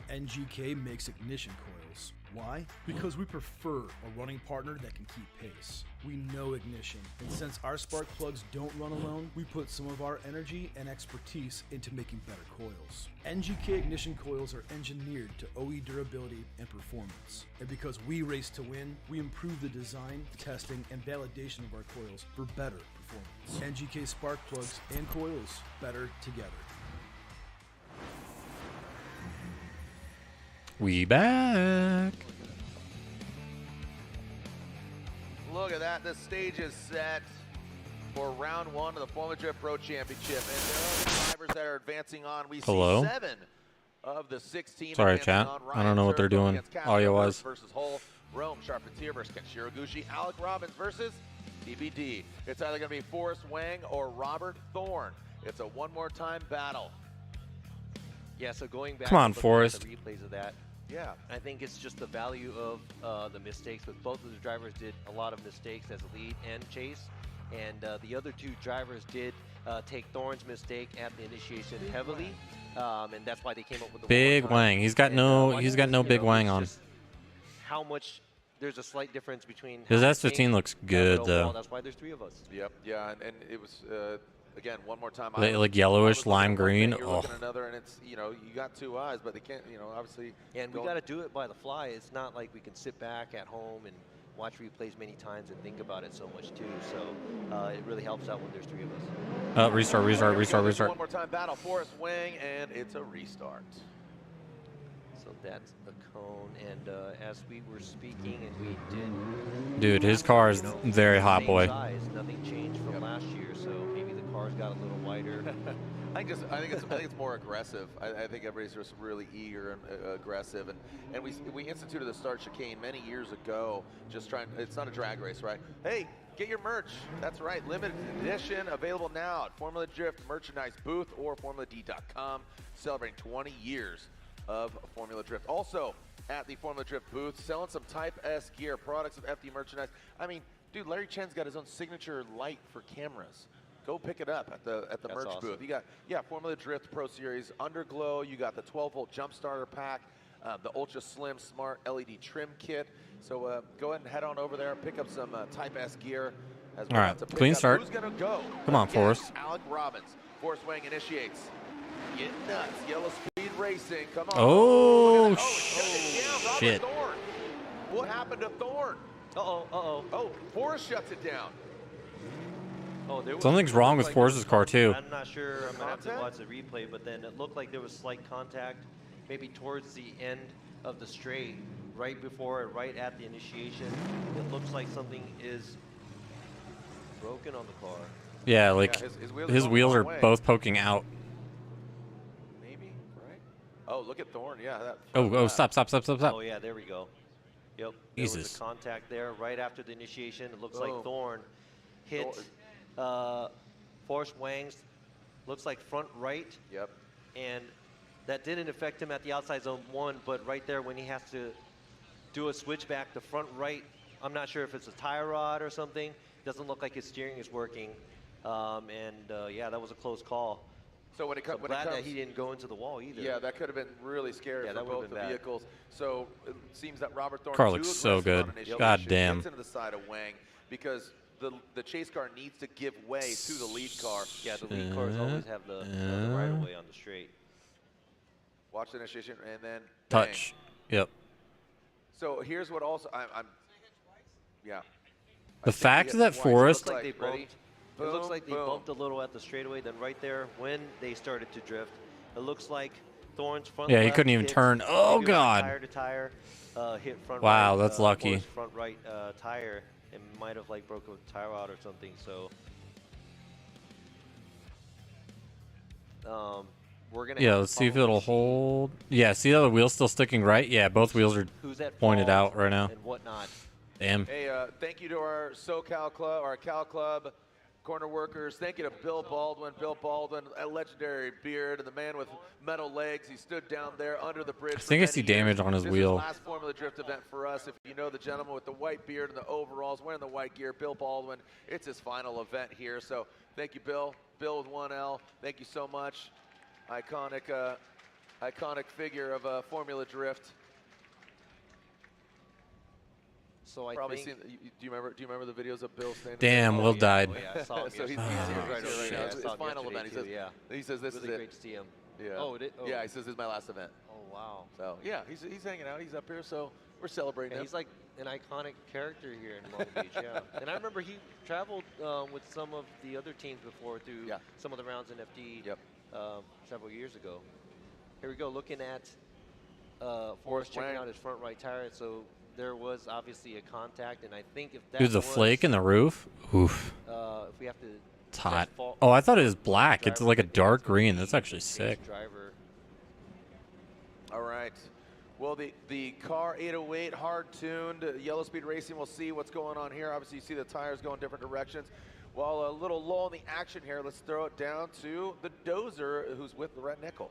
NGK makes ignition coils. Why? Because we prefer a running partner that can keep pace. We know ignition, and since our spark plugs don't run alone, we put some of our energy and expertise into making better coils. NGK ignition coils are engineered to OE durability and performance. And because we race to win, we improve the design, testing, and validation of our coils for better performance. NGK spark plugs and coils, better together. We back. Look at that. The stage is set for round one of the Formula Drift Pro Championship. And there are the drivers that are advancing on. We Hello? see 7 of the 16 Sorry, advancing chat. on. I don't know what they're Ryan Servo doing against Castro audio-wise. versus Hull. Rome Charpentier versus Kenshiro Gucci. Alec Robbins versus TBD. It's either going to be Forrest Wang or Robert Thorne. It's a one-more-time battle. Yeah, so going back Come on, and looking Forrest. at the replays of that, yeah, I think it's just the value of the mistakes. With both of the drivers did a lot of mistakes as lead and chase, and the other two drivers did take Thorne's mistake at the initiation heavily, and that's why they came up with the Big one more time. Wang. He's got And, no. like, He's got no you big know, Wang it's on. just how much there's a slight difference between His how S15 they looks think, good, but overall, though. That's why there's 3 of us. Yep, yeah, and it was again one more time. Like yellowish lime green. You're Oh, looking at another, and it's you got 2 eyes, but they can't obviously. And we got to do it by the fly. It's not like we can sit back at home and watch replays many times and think about it so much too. So it really helps out when there's 3 of us. restart. One more time battle, Forrest Wang, and it's a restart. So that's a cone, and as we were speaking, and we did. Dude, his car is very hot, Same boy. Size, nothing changed from last year, so maybe the cars got a little wider. I think it's more aggressive. I think everybody's just really eager and aggressive, and we instituted the start chicane many years ago. Just trying. It's not a drag race, right? Hey, get your merch. That's right. Limited edition available now at Formula Drift merchandise booth or FormulaD.com. Celebrating 20 years of Formula Drift. Also at the Formula Drift booth, selling some Type S gear, products of FD merchandise. I mean, dude, Larry Chen's got his own signature light for cameras. Go pick it up at the That's merch awesome. booth. You got Formula Drift Pro Series Underglow. You got the 12-volt jump starter pack, the Ultra Slim Smart LED trim kit. So go ahead and head on over there, pick up some Type S gear. As All right, about to pick clean up start. Who's gonna go? Come on, Again, Forrest. Alec Robbins. Forrest Wang initiates. Get nuts. Yellow Speed Racing. Come on. Oh, Robert Thorne. What happened to Thorne? Oh, Forrest shuts it down. Oh, there was Something's wrong with like- Forrest's car, too. I'm not sure. I'm gonna have to watch the replay, but then it looked like there was slight contact, maybe towards the end of the straight, right before, right at the initiation. It looks like something is broken on the car. Yeah, like his wheels are both poking out. Maybe, right? Oh, look at Thorne. Yeah. That Oh, stop. Oh yeah, there we go. Yep. There was Jesus. a contact there right after the initiation. It looks like Boom. Thorne hit Forrest Wang's, looks like front right. Yep. And that didn't affect him at the outside zone 1, but right there when he has to do a switchback, the front right, I'm not sure if it's a tie rod or something. Doesn't look like his steering is working. Yeah, that was a close call. So when it comes, glad that he didn't go into the wall either. Yeah, that could have been really scary Yeah, for that would've both been the bad. vehicles. So it seems that Robert Thorne Car too looks so aggressive on good. initiation, God damn. gets into the side of Wang because the chase car needs to give way to the lead car. Yeah, the lead cars always have the right of way on the straight. Watch the initiation, and then Touch. bang. Yep. So here's what also I'm yeah. The fact that Forrest. It looks like they boom. bumped a little at the straightaway. Then right there, when they started to drift, it looks like Thorne's front. Yeah, he left couldn't even hit turn. Oh, maybe God. Tire to tire, hit front. Wow, right, that's lucky. Forrest's front right tire, and might have like broke a tire out or something. So. We're gonna Yeah, let's see if it'll hold. Yeah, see how the wheel's still sticking right? Yeah, both wheels are Who's at pointed fault out right now. and whatnot. Damn. Hey, thank you to our SoCal Club, our Cal Club corner workers. Thank you to Bill Baldwin. Bill Baldwin, a legendary beard, and the man with metal legs. He stood down there under the bridge. I think I see damage on his this wheel. Is the last Formula Drift event for us. If you know the gentleman with the white beard and the overalls, wearing the white gear, Bill Baldwin. It's his final event here. So thank you, Bill. Bill with 1L. Thank you so much. Iconic figure of Formula Drift. So I Probably think. seen. Do you remember the videos of Bill standing? Damn, there? Will died. Oh, yeah, I saw him So he's yesterday. here right shit. now. I It's saw his him final yesterday event. He too, says. yeah. He says this really is it. great to see him. Yeah. Oh, it is? Oh. Yeah, he says this is my last event. Oh wow. So yeah, he's hanging out. He's up here, so we're celebrating And him. he's like an iconic character here in Long Beach, yeah. And I remember he traveled with some of the other teams before through some of the rounds in FD several years ago. Here we go, looking at Forrest checking out his front right tire. So there was obviously a contact, and I think if that Dude, the was, flake in the roof? Oof. if we have to It's hot. fault Oh, I thought it was black. It's driver, like a I think dark it's gonna green. be That's actually the sick. driver. All right. Well, the car 808, hard-tuned, Yellow Speed Racing. We'll see what's going on here. Obviously, you see the tires going different directions. Well, a little lull in the action here. Let's throw it down to the Dozer, who's with Lorette Nickel.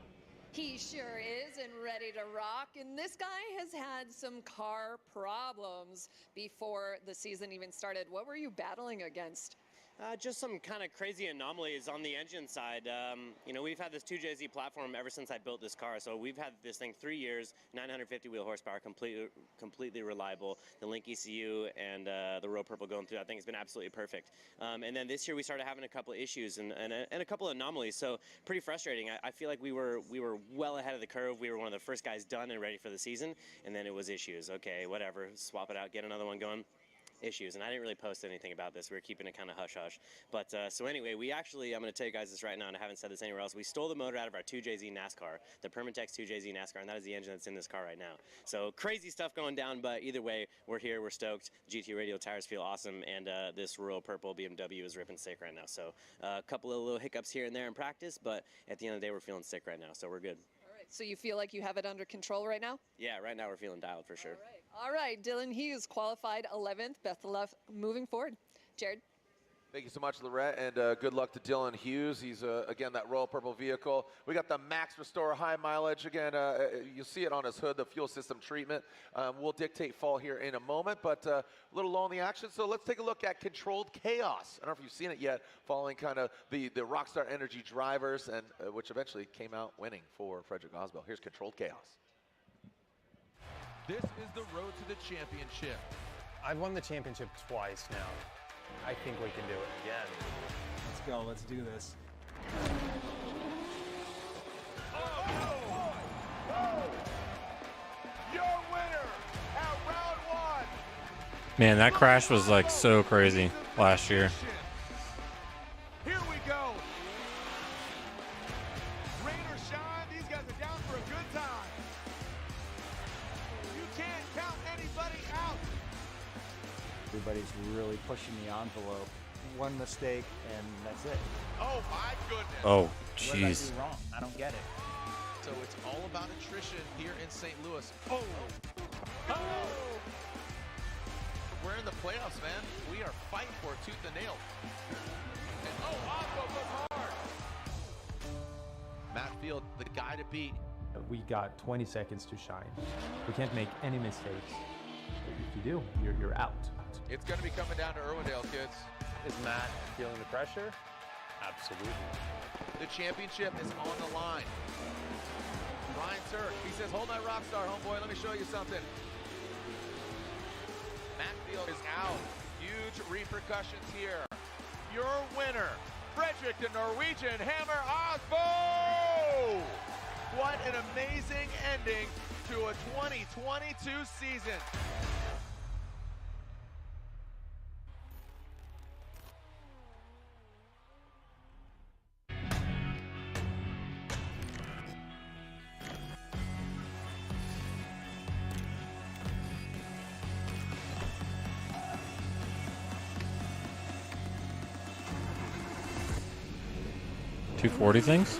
He sure is and ready to rock. And this guy has had some car problems before the season even started. What were you battling against? Just some kind of crazy anomalies on the engine side. You know, we've had this 2JZ platform ever since I built this car. So we've had this thing 3 years, 950 wheel horsepower, completely reliable. The Link ECU and the Royal Purple going through that thing has been absolutely perfect. And then this year we started having a couple of issues and a couple of anomalies. So pretty frustrating. I feel like we were well ahead of the curve. We were one of the first guys done and ready for the season. And then it was issues. Okay, whatever, swap it out, get another one going. Issues, and I didn't really post anything about this. We were keeping it kind of hush-hush. But so anyway, I'm going to tell you guys this right now, and I haven't said this anywhere else. We stole the motor out of our 2JZ NASCAR, the Permatex 2JZ NASCAR, and that is the engine that's in this car right now. So crazy stuff going down, but either way, we're here, we're stoked. GT Radio tires feel awesome, and this Royal Purple BMW is ripping sick right now. So a couple of little hiccups here and there in practice, but at the end of the day, we're feeling sick right now, so we're good. So you feel like you have it under control right now? Yeah, right now we're feeling dialed for sure. All right, Dylan Hughes qualified 11th. Best of luck moving forward. Jared? Thank you so much, Lorette, and good luck to Dylan Hughes. He's, again, that Royal Purple vehicle. We got the Max Restore high mileage. Again, you'll see it on his hood, the fuel system treatment. We'll dictate fall here in a moment, but a little low in the action. So let's take a look at Controlled Chaos. I don't know if you've seen it yet, following kind of the Rockstar Energy drivers, and which eventually came out winning for Frederick Oswell. Here's Controlled Chaos. This is the road to the championship. I've won the championship twice now. I think we can do it again. Let's go. Let's do this. Your winner at round one. Man, that crash was like so crazy last year. Here we go. Rain or shine, these guys are down for a good time. You can't count anybody out. Everybody's really pushing the envelope. One mistake and that's it. Oh my goodness. Oh, What did I jeez. do wrong? I don't get it. So it's all about attrition here in St. Louis. Oh. We're in the playoffs, man. We are fighting for it tooth and nail. And Oswald goes hard. Matt Field, the guy to beat. We got 20 seconds to shine. We can't make any mistakes. If you do, you're out. It's going to be coming down to Irwindale, kids. Is Matt feeling the pressure? Absolutely. The championship is on the line. Ryan Turk, he says, hold my Rockstar, homeboy. Let me show you something. Matt Field is out. Huge repercussions here. Your winner, Frederick the Norwegian Hammer Osbo, What an amazing ending to a 2022 season. $240 things?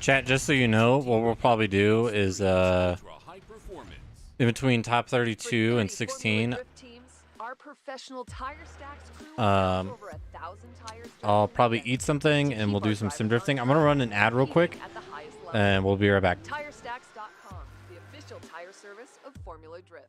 Chat, just so you know, what we'll probably do is in between top 32 and 16, I'll probably eat something and we'll do some sim drifting. I'm gonna run an ad real quick and we'll be right back. TireStacks.com, the official tire service of Formula Drift.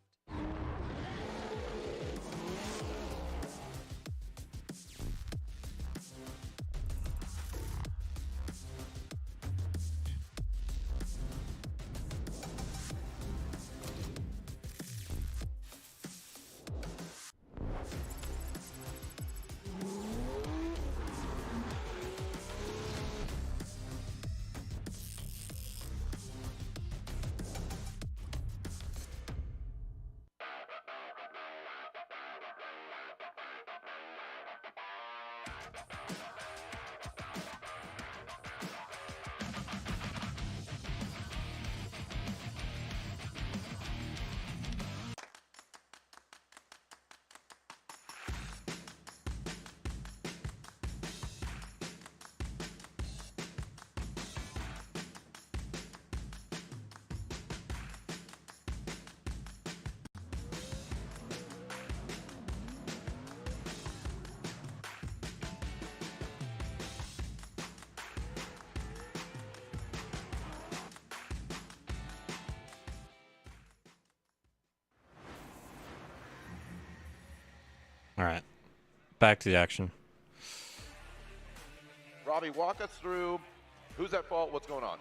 All right, back to the action. Robbie, walk us through who's at fault, what's going on?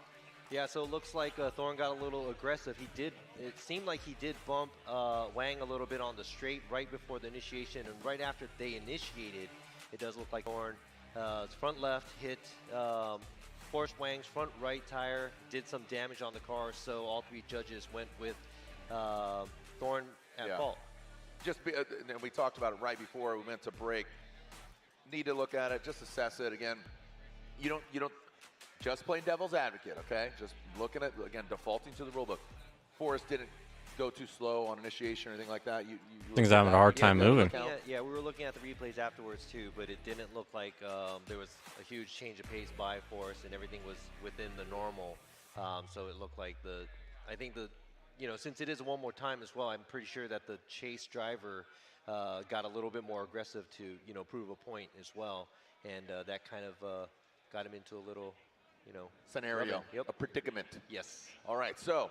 Yeah, so it looks like Thorn got a little aggressive. It seemed like he did bump Wang a little bit on the straight right before the initiation, and right after they initiated, it does look like Thorn's front left hit forced Wang's front right tire, did some damage on the car, so all three judges went with Thorn at fault. And we talked about it right before we went to break. Need to look at it, just assess it again. You don't just playing devil's advocate, okay? Just looking at, again, defaulting to the rule book. Forrest didn't go too slow on initiation or anything like that. Things having a hard time moving. Yeah, we were looking at the replays afterwards too, but it didn't look like there was a huge change of pace by Forrest, and everything was within the normal. So it looked like since it is one more time as well, I'm pretty sure that the chase driver got a little bit more aggressive to, prove a point as well. And that kind of got him into a little, scenario, a predicament. Yes. All right, so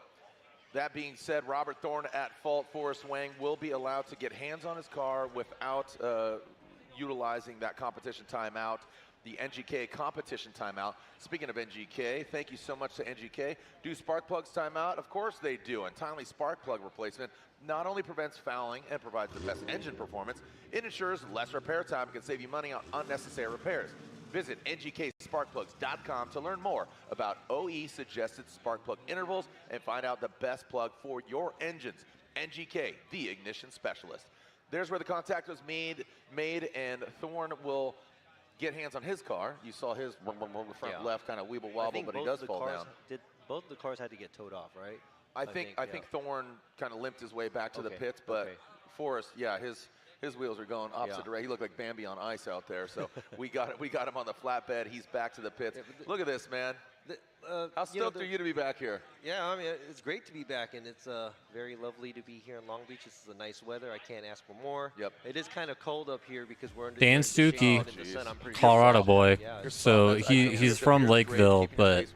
that being said, Robert Thorn at fault. Forrest Wang will be allowed to get hands on his car without utilizing that competition timeout, the NGK competition timeout. Speaking of NGK, thank you so much to NGK. Do spark plugs timeout? Of course they do. And timely spark plug replacement not only prevents fouling and provides the best engine performance, it ensures less repair time and can save you money on unnecessary repairs. Visit ngksparkplugs.com to learn more about OE suggested spark plug intervals and find out the best plug for your engines. NGK, the ignition specialist. There's where the contact was made, and Thorn will get hands on his car. You saw his front left kind of weeble wobble, but he does fall down. Both the cars had to get towed off, right? I think Thorn kind of limped his way back to the pits, but Forrest, his wheels are going opposite direction. He looked like Bambi on ice out there. So we got him on the flatbed. He's back to the pits. Look at this, man. How stoked are you to be back here? Yeah, I mean, it's great to be back, and it's very lovely to be here in Long Beach. This is a nice weather. I can't ask for more. Yep. It is kind of cold up here because we're under Dan the shade Stuckey, in the sun. I'm pretty Colorado sure. boy. Yeah, So he's from Lakeville, but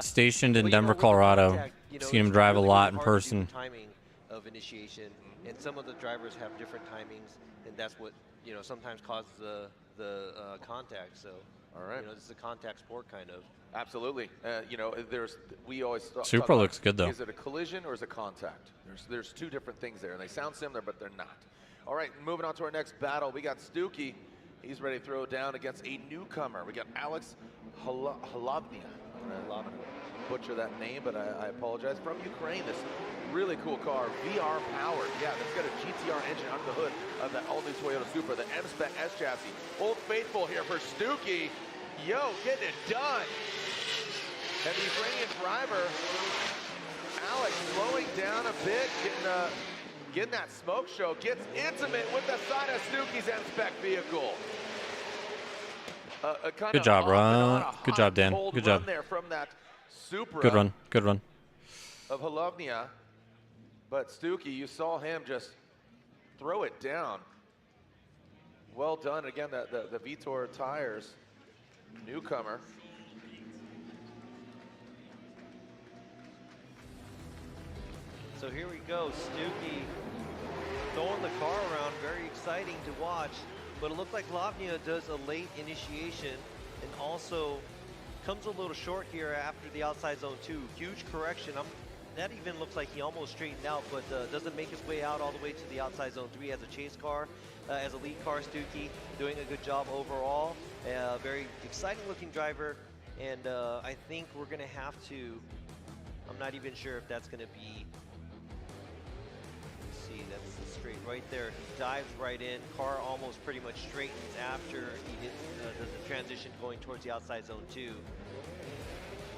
stationed in Denver, Colorado. Seen him drive a lot in person. Timing of initiation, and some of the drivers have different timings, and that's what sometimes causes the contact. So. All right. This is a contact sport, kind of. Absolutely. We always Supra looks good, though. Is it a collision or is it contact? There's two different things there, and they sound similar, but they're not. All right, moving on to our next battle. We got Stuckey. He's ready to throw down against a newcomer. We got Alex Halovnia. I'm going to butcher that name, but I apologize. From Ukraine, this really cool car, VR powered. Yeah, that's got a GTR engine under the hood of that all-new Toyota Supra, the M-Spec S chassis. Old Faithful here for Stuckey. Yo, getting it done. And the Ukrainian driver, Alex, slowing down a bit, getting that smoke show, gets intimate with the side of Stuckey's M-Spec vehicle. Good job, Ron. Good job, Dan. Good job. There from that Supra. Good run. Good run. Of Halovnia. But Stuckey, you saw him just throw it down. Well done. Again, the Vitor tires, newcomer. So here we go, Stuckey throwing the car around, very exciting to watch. But it looked like Halovnia does a late initiation and also comes a little short here after the outside zone 2. Huge correction. That even looks like he almost straightened out, but doesn't make his way out all the way to the outside zone 3 as a chase car. As a lead car, Stuckey doing a good job overall. Very exciting looking driver, and I think we're going to have to, I'm not even sure if that's going to be, let's see, that's the straight right there. He dives right in, car almost pretty much straightens after he does the transition going towards the outside zone 2.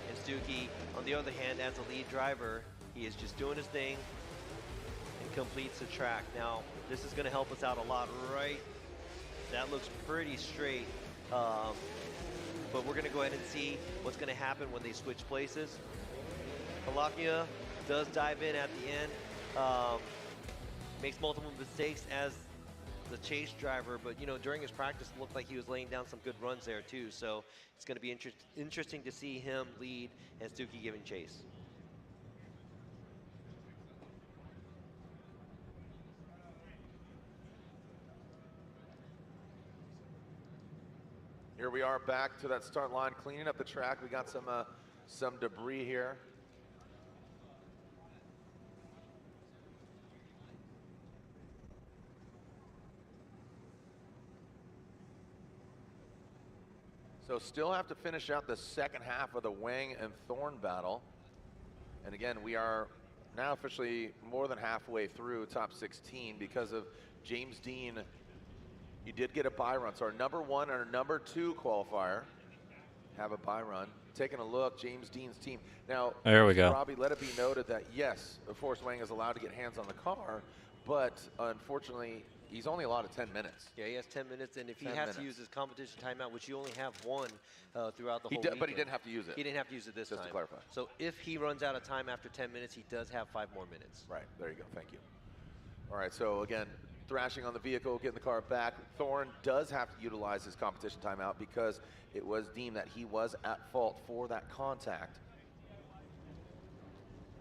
And Stuckey, on the other hand, as a lead driver, he is just doing his thing and completes the track. Now, this is going to help us out a lot, right? That looks pretty straight. But we're going to go ahead and see what's going to happen when they switch places. Halovnia does dive in at the end, makes multiple mistakes as the chase driver, but during his practice it looked like he was laying down some good runs there too. So it's going to be interesting to see him lead and Stuckey giving chase. Here we are back to that start line, cleaning up the track. We got some debris here. So still have to finish out the second half of the Wang and Thorn battle. And again, we are now officially more than halfway through top 16 because of James Dean. He did get a bye run. So our number 1 and our number 2 qualifier have a bye run. Taking a look, James Dean's team. Now, there we go. Robbie, let it be noted that yes, Forrest Wang is allowed to get hands on the car, but unfortunately, he's only allowed 10 minutes. Yeah, he has 10 minutes, and if he has to use his competition timeout, which you only have one throughout the whole weekend. But he didn't have to use it. He didn't have to use it this time. Just to clarify. So if he runs out of time after 10 minutes, he does have 5 more minutes. Right, there you go, thank you. All right, so again, thrashing on the vehicle, getting the car back. Thorn does have to utilize his competition timeout because it was deemed that he was at fault for that contact.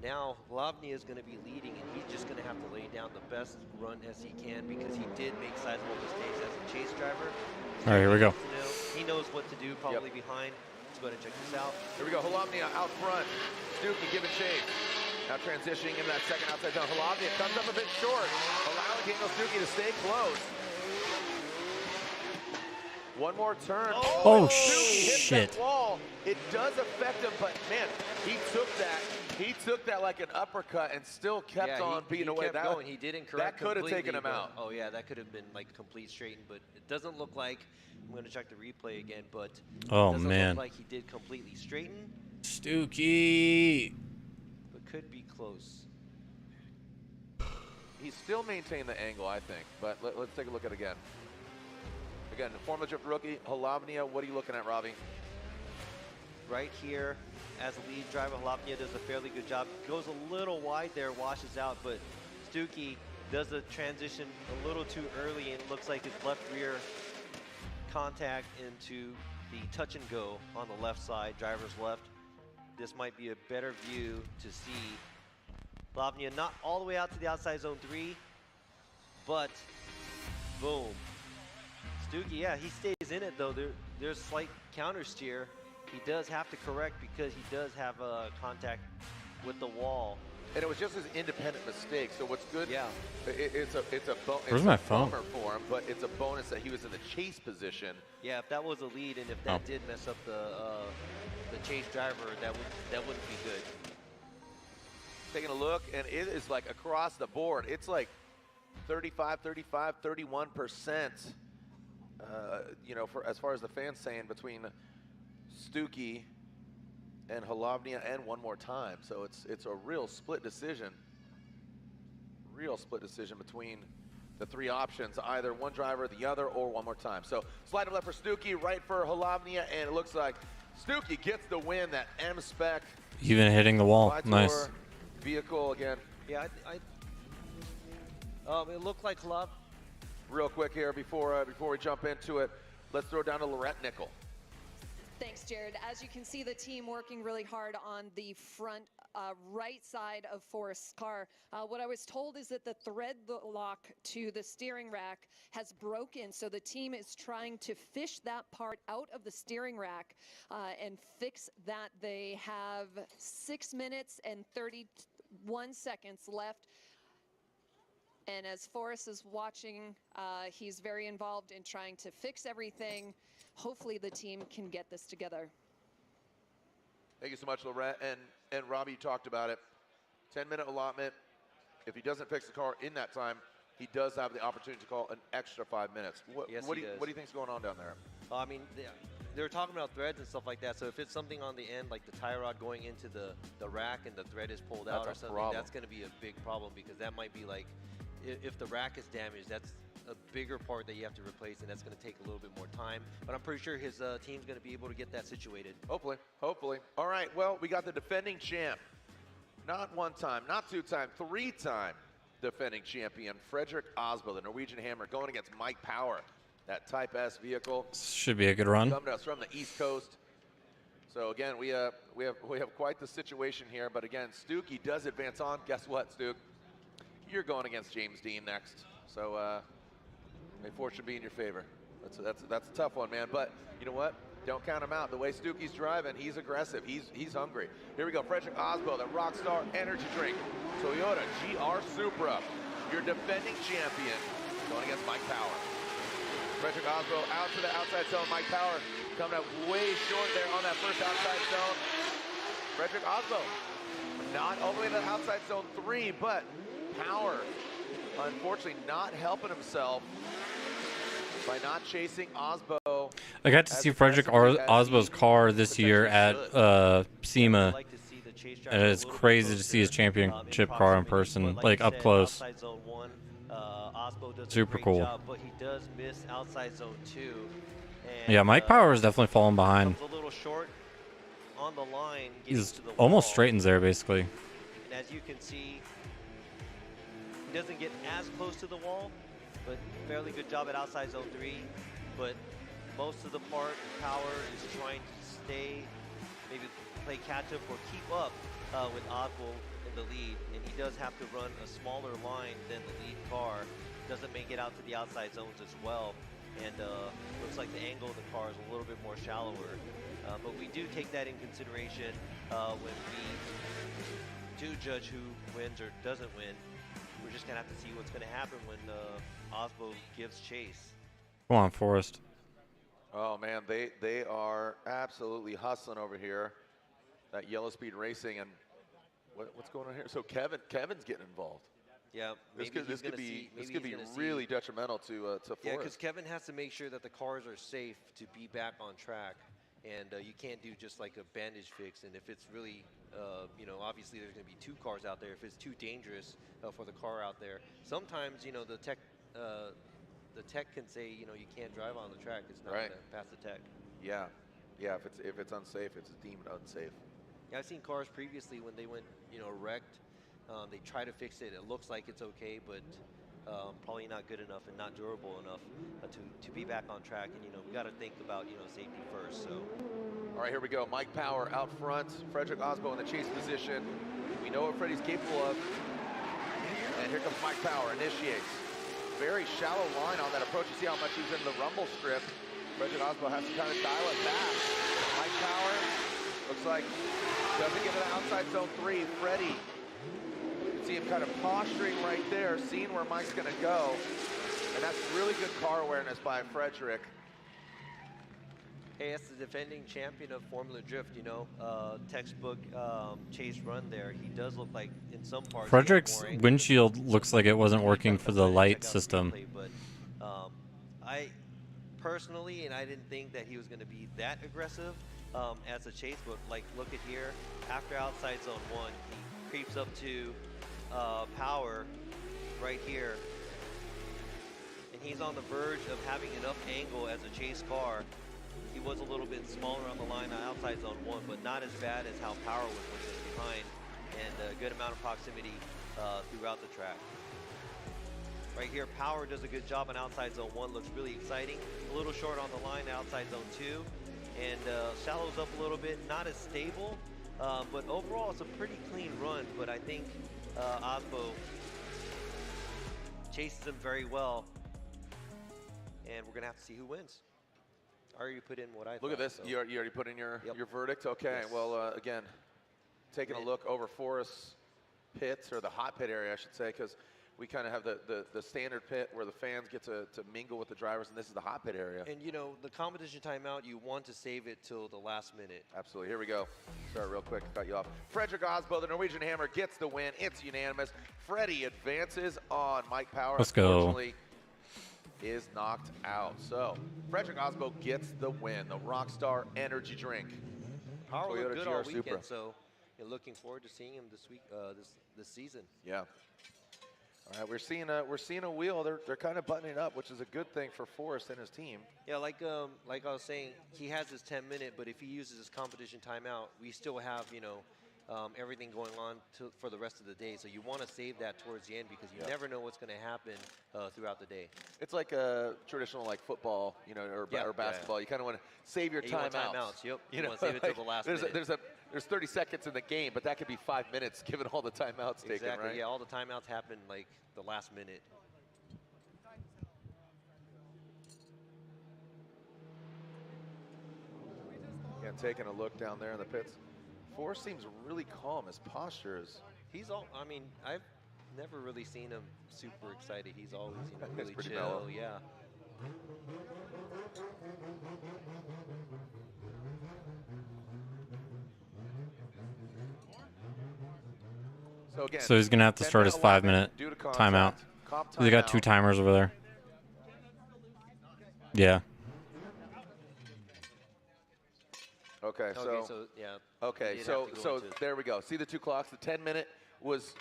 Now, Halovnia is going to be leading, and he's just going to have to lay down the best run as he can because he did make sizable mistakes as a chase driver. All right, here we go. He knows what to do, probably behind. Let's go ahead and check this out. Here we go, Halovnia out front. Stuckey giving chase. Now transitioning into that second outside zone. Halovnia comes up a bit short, allowing Daniel Stuckey to stay close. One more turn. Oh, Stuckey shit. hit that wall. It does affect him, but man, he took that. He took that like an uppercut and still kept on beating away. Kept going. He didn't correct. That could have taken him out. Oh yeah, that could have been like complete straighten, but it doesn't look like. I'm going to check the replay again, but it doesn't look like he did completely straighten. Stuckey. But could be close. He's still maintained the angle, I think, but let's take a look at it again. Again, the Formula Drift rookie, Hlavnia, what are you looking at, Robbie? Right here, as a lead driver, Hlavnia does a fairly good job. Goes a little wide there, washes out, but Stuckey does the transition a little too early and looks like his left rear contact into the touch and go on the left side, driver's left. This might be a better view to see. Hlavnia not all the way out to the outside zone 3, but boom. Stuckey, yeah, he stays in it though. There's slight counter steer. He does have to correct because he does have a contact with the wall. And it was just his independent mistake. So what's good? Yeah. It's a Where's my phone? bummer for him, but it's a bonus that he was in the chase position. Yeah, if that was a lead and if that did mess up the chase driver, that wouldn't be good. Taking a look, and it is like across the board. It's like 35, 35, 31%. You know, for as far as the fans saying between Stuckey and Hlavnia and one more time. So it's a real split decision. Real split decision between the three options, either one driver, the other, or one more time. So slide left for Stuckey, right for Hlavnia, and it looks like Stuckey gets the win. That M-Spec. Even hitting the wall. Wide Nice. tour vehicle again. Yeah, it looked like Hlav. Real quick here before we jump into it, let's throw down to Lorette Nickel. Thanks, Jared. As you can see, the team working really hard on the front right side of Forrest's car. What I was told is that the thread lock to the steering rack has broken, so the team is trying to fish that part out of the steering rack and fix that. They have 6 minutes and 31 seconds left. And as Forrest is watching, he's very involved in trying to fix everything. Hopefully the team can get this together. Thank you so much, Lorette. And Robbie, you talked about it. 10-minute allotment. If he doesn't fix the car in that time, he does have the opportunity to call an extra 5 minutes. What do you think's going on down there? I mean, they were talking about threads and stuff like that. So if it's something on the end, like the tie rod going into the rack and the thread is pulled out or something, that's going to be a big problem, because that might be like, if the rack is damaged, that's a bigger part that you have to replace, and that's going to take a little bit more time. But I'm pretty sure his team's going to be able to get that situated. Hopefully. All right, well, we got the defending champ. Not one time, not two time, 3-time defending champion, Fredrik Aasbo, the Norwegian Hammer, going against Mike Power, that Type S vehicle. Should be a good run. Coming to us from the East Coast. So again, we have quite the situation here. But again, Stuckey does advance on. Guess what, Stuck? You're going against James Dean next. So may fortune be in your favor. That's a tough one, man. But you know what? Don't count him out. The way Stuckey's driving, he's aggressive. He's hungry. Here we go. Fredrik Aasbo, the Rockstar Energy Drink. Toyota GR Supra, your defending champion, going against Mike Power. Fredrik Aasbo out to the outside zone. Mike Power coming up way short there on that first outside zone. Fredrik Aasbo not all the way to the outside zone 3, but Power unfortunately not helping himself by not chasing Aasbo. I got to see Fredrik Aasbo's car this year at SEMA, and it's crazy to see his championship car in person, like up close. Super cool. But he does miss outside zone 2. Yeah, Mike Power is definitely falling behind. A little short on the line. He's almost straightens there, basically. And as you can see, he doesn't get as close to the wall, but fairly good job at outside zone 3. But most of the part, Power is trying to stay, maybe play catch up or keep up with Aasbo in the lead. And he does have to run a smaller line than the lead car. Doesn't make it out to the outside zones as well. And looks like the angle of the car is a little bit more shallower. But we do take that in consideration when we do judge who wins or doesn't win. We're just going to have to see what's going to happen when Aasbo gives chase. Come on, Forrest. Oh, man, they are absolutely hustling over here. That Yellow Speed Racing. And what's going on here? So Kevin's getting involved. Yeah, this could be really detrimental to Forrest. Yeah, because Kevin has to make sure that the cars are safe to be back on track, and you can't do just like a bandage fix. And if it's really you know, obviously there's going to be 2 cars out there. If it's too dangerous for the car out there, sometimes, you know, the tech can say, you know, you can't drive on the track. It's not going to pass the tech. Yeah, yeah. If it's unsafe, it's deemed unsafe. Yeah, I've seen cars previously when they went, you know, wrecked. They try to fix it. It looks like it's okay, but probably not good enough and not durable enough to be back on track. And, you know, we got to think about, you know, safety first. So. All right, here we go. Mike Power out front. Frederick Osbo in the chase position. We know what Freddie's capable of. And here comes Mike Power, initiates. Very shallow line on that approach. You see how much he's in the rumble strip. Frederick Osbo has to kind of dial it back. Mike Power looks like doesn't get it outside zone 3. Freddie, you can see him kind of posturing right there, seeing where Mike's going to go. And that's really good car awareness by Frederick. Hey, that's the defending champion of Formula Drift, you know, textbook chase run there. He does look like, in some parts, Frederick's windshield looks like it wasn't working for the light system. But I personally, and I didn't think that he was going to be that aggressive as a chase, but like, look at here, after outside zone 1, he creeps up to Power right here, and he's on the verge of having enough angle as a chase car. He was a little bit smaller on the line outside zone 1, but not as bad as how Power was pushing behind, and a good amount of proximity throughout the track. Right here, Power does a good job on outside zone 1, looks really exciting. A little short on the line outside zone 2, and shallows up a little bit, not as stable, but overall it's a pretty clean run. But I think Osbo chases him very well, and we're gonna have to see who wins. I already put in what I thought. Look at this. So. You already put in your verdict? Okay. Yes. Well, again, taking a look over Forest pits, or the hot pit area, I should say, because we kind of have the standard pit where the fans get to mingle with the drivers, and this is the hot pit area. And, you know, the competition timeout, you want to save it till the last minute. Absolutely. Here we go. Start real quick. Cut you off. Frederick Osbo, the Norwegian Hammer, gets the win. It's unanimous. Freddie advances on Mike Power. Let's go. Unfortunately, is knocked out. So Frederick Osbo gets the win. The Rockstar Energy Drink. Power Toyota looked good GR all weekend, Supra. so you're looking forward to seeing him this week, this season. Yeah. All right, we're seeing a wheel. They're kind of buttoning up, which is a good thing for Forrest and his team. Yeah, like I was saying, he has his 10-minute, but if he uses his competition timeout, we still have, you know, everything going on for the rest of the day. So you want to save that towards the end, because you never know what's going to happen throughout the day. It's like a traditional like football, you know, or basketball. You kind of want to save your timeouts. Yep. You want to save it till the last minute. There's 30 seconds in the game, but that could be 5 minutes given all the timeouts taken, Exactly. right? Yeah, all the timeouts happen like the last minute. Yeah, taking a look down there in the pits. Forrest seems really calm. His posture is. I mean, I've never really seen him super excited. He's always, you know, really pretty chill. mellow. Yeah. So again, So he's gonna have to start his 5-minute due to timeout. contact, comp They got 2 timeout. timers over there. Yeah. Okay, so yeah. Okay, he did so have to go so into it. there we go. See the 2 clocks. The 10-minute was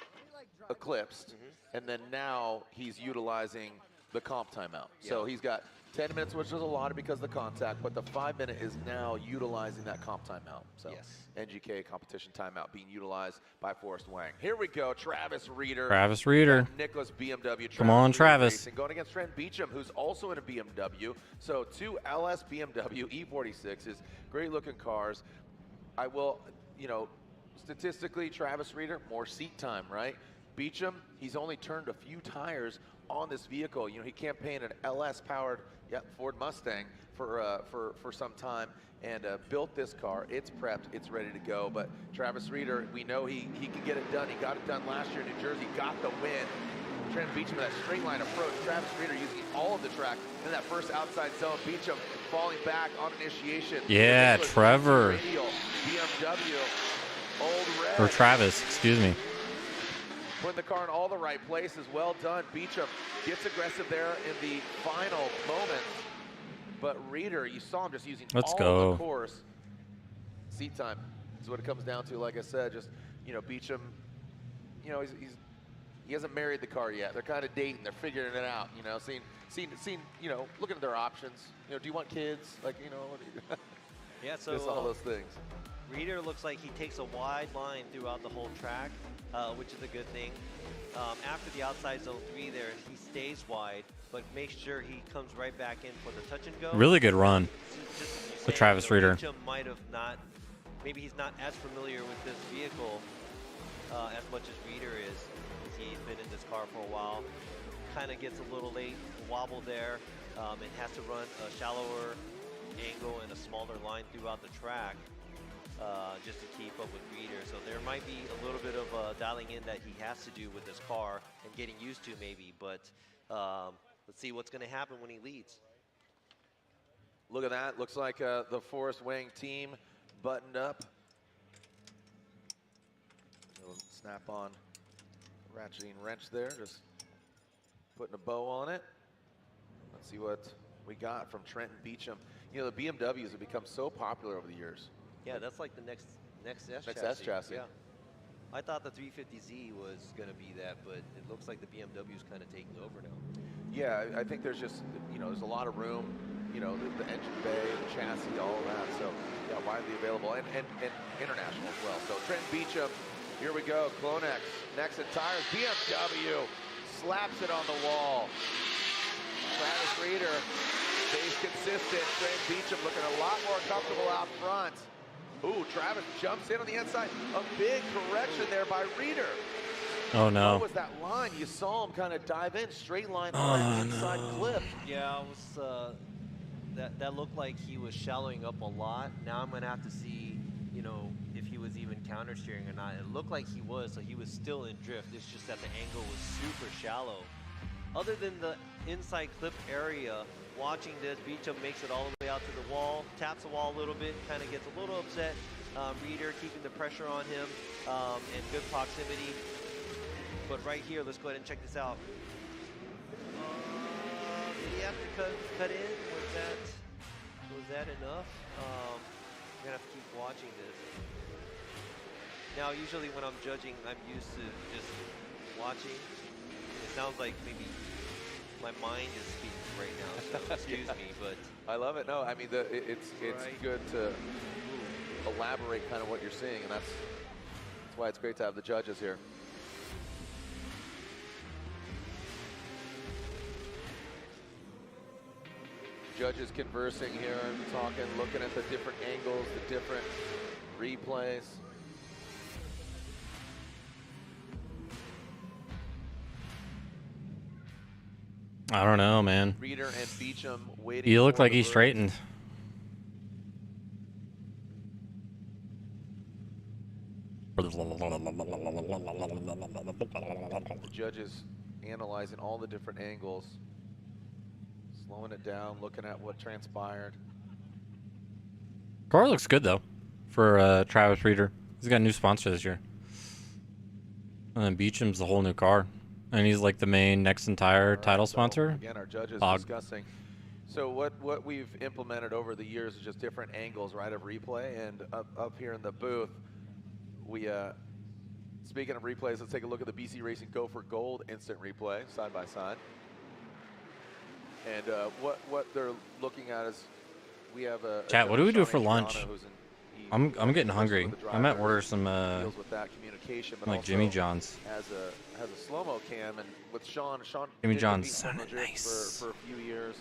eclipsed, and then now he's utilizing the comp timeout. So he's got 10 minutes, which is allotted because of the contact, but the 5-minute is now utilizing that comp timeout. So NGK competition timeout being utilized by Forrest Wang. Here we go, Travis Reeder. Travis Reeder. Nicholas BMW. Come on, Reeder Travis. Racing, going against Trent Beecham, who's also in a BMW. So 2 LS BMW E46s, great looking cars. I will, you know, statistically, Travis Reeder, more seat time, right? Beecham, he's only turned a few tires on this vehicle. You know, he campaigned an LS-powered Ford Mustang for some time and built this car. It's prepped, it's ready to go. But Travis Reeder, we know he can get it done. He got it done last year in New Jersey, got the win. Trent Beecham with that straight line approach. Travis Reeder using all of the track in that first outside zone. Beecham falling back on initiation. Yeah, Trevor. Radial, BMW, Old Red. Or Travis, excuse me. Putting the car in all the right places. Well done. Beecham gets aggressive there in the final moment. But Reeder, you saw him just using Let's all go. the course. Seat time. is what it comes down to. Like I said, just, you know, Beecham, you know, he hasn't married the car yet. They're kind of dating. They're figuring it out. You know, seeing, you know, looking at their options. You know, do you want kids? Like, you know, what do you Yeah, so just all those things. Reeder looks like he takes a wide line throughout the whole track, which is a good thing. After the outside zone 3 there, he stays wide, but makes sure he comes right back in for the touch and go. Really good run with Travis Reeder. Beecham might have not, maybe he's not as familiar with this vehicle as much as Reeder is. He's been in this car for a while. Kind of gets a little late, wobble there, and has to run a shallower angle and a smaller line throughout the track just to keep up with Reeder. So there might be a little bit of dialing in that he has to do with this car and getting used to maybe, but let's see what's going to happen when he leads. Look at that. Looks like the Forrest Wang team buttoned up. Little snap-on ratcheting wrench there, just putting a bow on it. Let's see what we got from Trenton Beecham. You know, the BMWs have become so popular over the years. Yeah, that's like the next S Next chassis. S chassis. Yeah. I thought the 350Z was going to be that, but it looks like the BMW is kind of taking over now. Yeah, I think there's just, you know, there's a lot of room, you know, the engine bay, the chassis, all of that. So, yeah, widely available and international as well. So, Trenton Beecham, here we go. Clonex, Nexen Tires, BMW slaps it on the wall. Travis Reeder stays consistent. Trenton Beecham looking a lot more comfortable out front. Ooh, Travis jumps in on the inside. A big correction there by Reeder. Oh no. What was that line? You saw him kind of dive in, straight line on the inside clip. Yeah, it was, that looked like he was shallowing up a lot. Now I'm going to have to see, you know, if he was even counter steering or not. It looked like he was, so he was still in drift. It's just that the angle was super shallow. Other than the inside clip area, watching this, Beecham makes it all the way out to the wall, taps the wall a little bit, kind of gets a little upset. Reeder keeping the pressure on him and good proximity. But right here, let's go ahead and check this out. Did he have to cut in? Was that enough? We're gonna have to keep watching this. Now, usually when I'm judging, I'm used to just watching. It sounds like maybe my mind is speaking right now, so excuse me, but I love it. No, I mean, it's good to elaborate kind of what you're seeing, and that's why it's great to have the judges here. Judges conversing here, talking, looking at the different angles, the different replays. I don't know, man. Reeder and Beecham waiting. He looked for like the he verdict. straightened. The judges analyzing all the different angles, slowing it down, looking at what transpired. Car looks good though, for Travis Reeder. He's got a new sponsor this year. And then Beecham's the whole new car. And he's like the main Nexen Tire title sponsor. Again, our judges discussing. So what we've implemented over the years is just different angles, right, of replay. And up here in the booth, we, speaking of replays, let's take a look at the BC Racing Gopher Gold instant replay, side by side. And what they're looking at is we have a Chat, what do we do for Sean lunch? Adriano, who's I'm getting hungry. I might order some deals with that communication, but like also Jimmy John's. has a slow-mo cam, and with Sean Jimmy did John's compete sounded in drift nice. for a few years,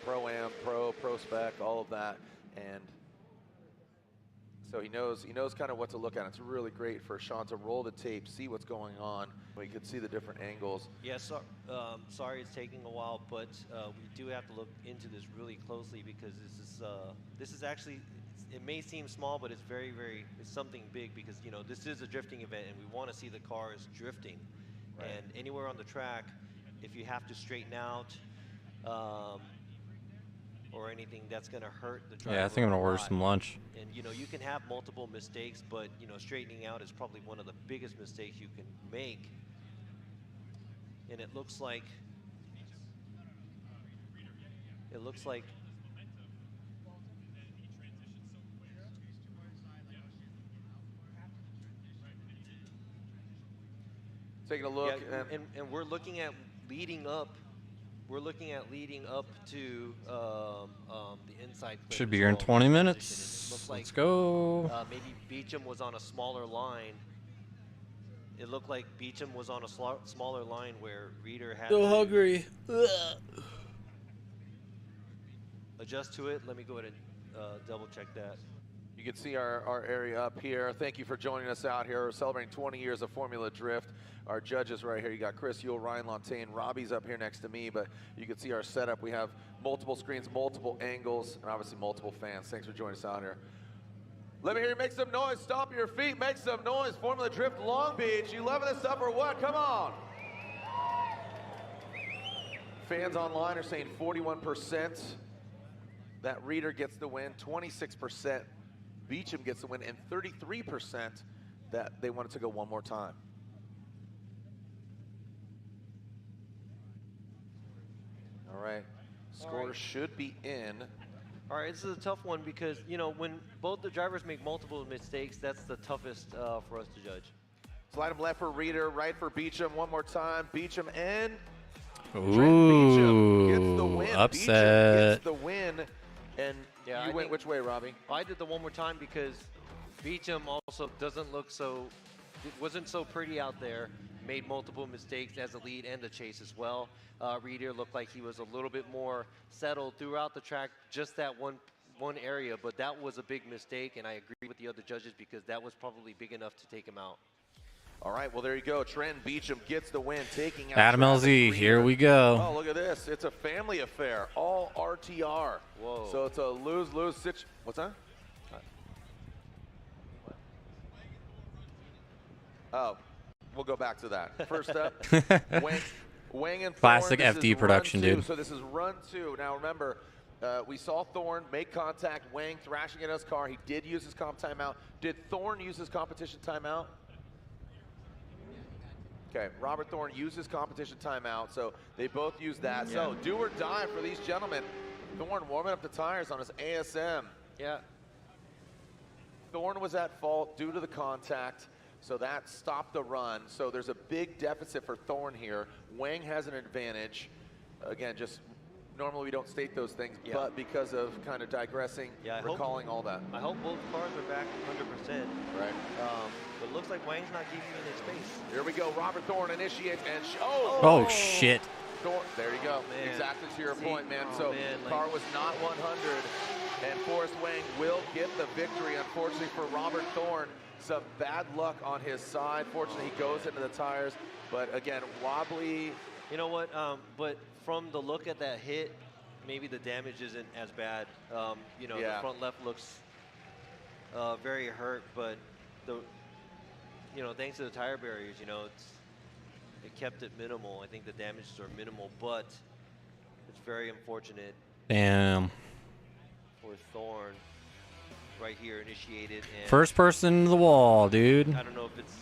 Pro-Am, Pro Spec, all of that, and so he knows kind of what to look at. It's really great for Sean to roll the tape, see what's going on. We could see the different angles. yeah, sorry it's taking a while, but we do have to look into this really closely because this is actually, it may seem small, but it's it's something big because, you know, this is a drifting event and we want to see the cars drifting. Right. And anywhere on the track, if you have to straighten out or anything, that's going to hurt the driver. Yeah, I think I'm gonna a order lot. some lunch. And, you know, you can have multiple mistakes, but, you know, straightening out is probably one of the biggest mistakes you can make. And it looks like taking a look. Yeah, and we're looking at leading up. We're looking at leading up to the inside clip. Should as be here in well. 20 Position. minutes. It looked like, Let's go. Maybe Beecham was on a smaller line. It looked like Beecham was on a smaller line where Reeder had So to hungry. adjust to it. Let me go ahead and double check that. You can see our area up here. Thank you for joining us out here. We're celebrating 20 years of Formula Drift. Our judges right here. You got Chris Yule, Ryan Lontaine, Robbie's up here next to me, but you can see our setup. We have multiple screens, multiple angles, and obviously multiple fans. Thanks for joining us out here. Let me hear you make some noise. Stomp your feet. Make some noise. Formula Drift Long Beach. You loving this up or what? Come on. Fans online are saying 41%. That Reeder gets the win. 26% Beecham gets the win, and 33% that they wanted to go one more time. All right, scores should be in. All right, this is a tough one because, you know, when both the drivers make multiple mistakes, that's the toughest for us to judge. Slide him left for Reeder, right for Beecham. One more time. Beecham and Ooh, gets the win. upset. Beecham gets the win. And Yeah, you I went think- which way, Robbie? I did the one more time because Beecham also doesn't look so, it wasn't so pretty out there. Made multiple mistakes as a lead and the chase as well. Reeder looked like he was a little bit more settled throughout the track, just that one area, but that was a big mistake, and I agree with the other judges because that was probably big enough to take him out. All right, well, there you go. Trent Beecham gets the win, taking out Adam Travis LZ, Reeder. here we go. Oh, look at this. It's a family affair, all RTR. Whoa. So it's a lose-lose situation. What's that? Oh, we'll go back to that. First up, Wang and Thorne. Classic This FD is production, run two. dude. So this is run two. Now remember, we saw Thorne make contact, Wang thrashing at his car. He did use his comp timeout. Did Thorne use his competition timeout? Okay, Robert Thorne used his competition timeout, so they both used that. Yeah. So do or die for these gentlemen. Thorne warming up the tires on his ASM. Yeah. Thorne was at fault due to the contact, so that stopped the run. So there's a big deficit for Thorne here. Wang has an advantage. Again, just normally we don't state those things, Yeah. but because of kind of digressing, Yeah, recalling all that. I hope both cars are back 100%. Right. But it looks like Wang's not giving him any space. Here we go. Robert Thorne initiates and Oh, shit. Thorne, there you go. Man. Exactly to your See? point, man. Oh, So man, car was not 100, and Forrest Wang will get the victory. Unfortunately for Robert Thorne, some bad luck on his side. Fortunately, he goes into the tires, but again, wobbly. You know what? But from the look at that hit, maybe the damage isn't as bad. You know, Yeah. the front left looks very hurt, but thanks to the tire barriers, it kept it minimal. I think the damages are minimal, but it's very unfortunate Damn. for Thorne right here initiated. And First person to the wall, dude. I don't know if it's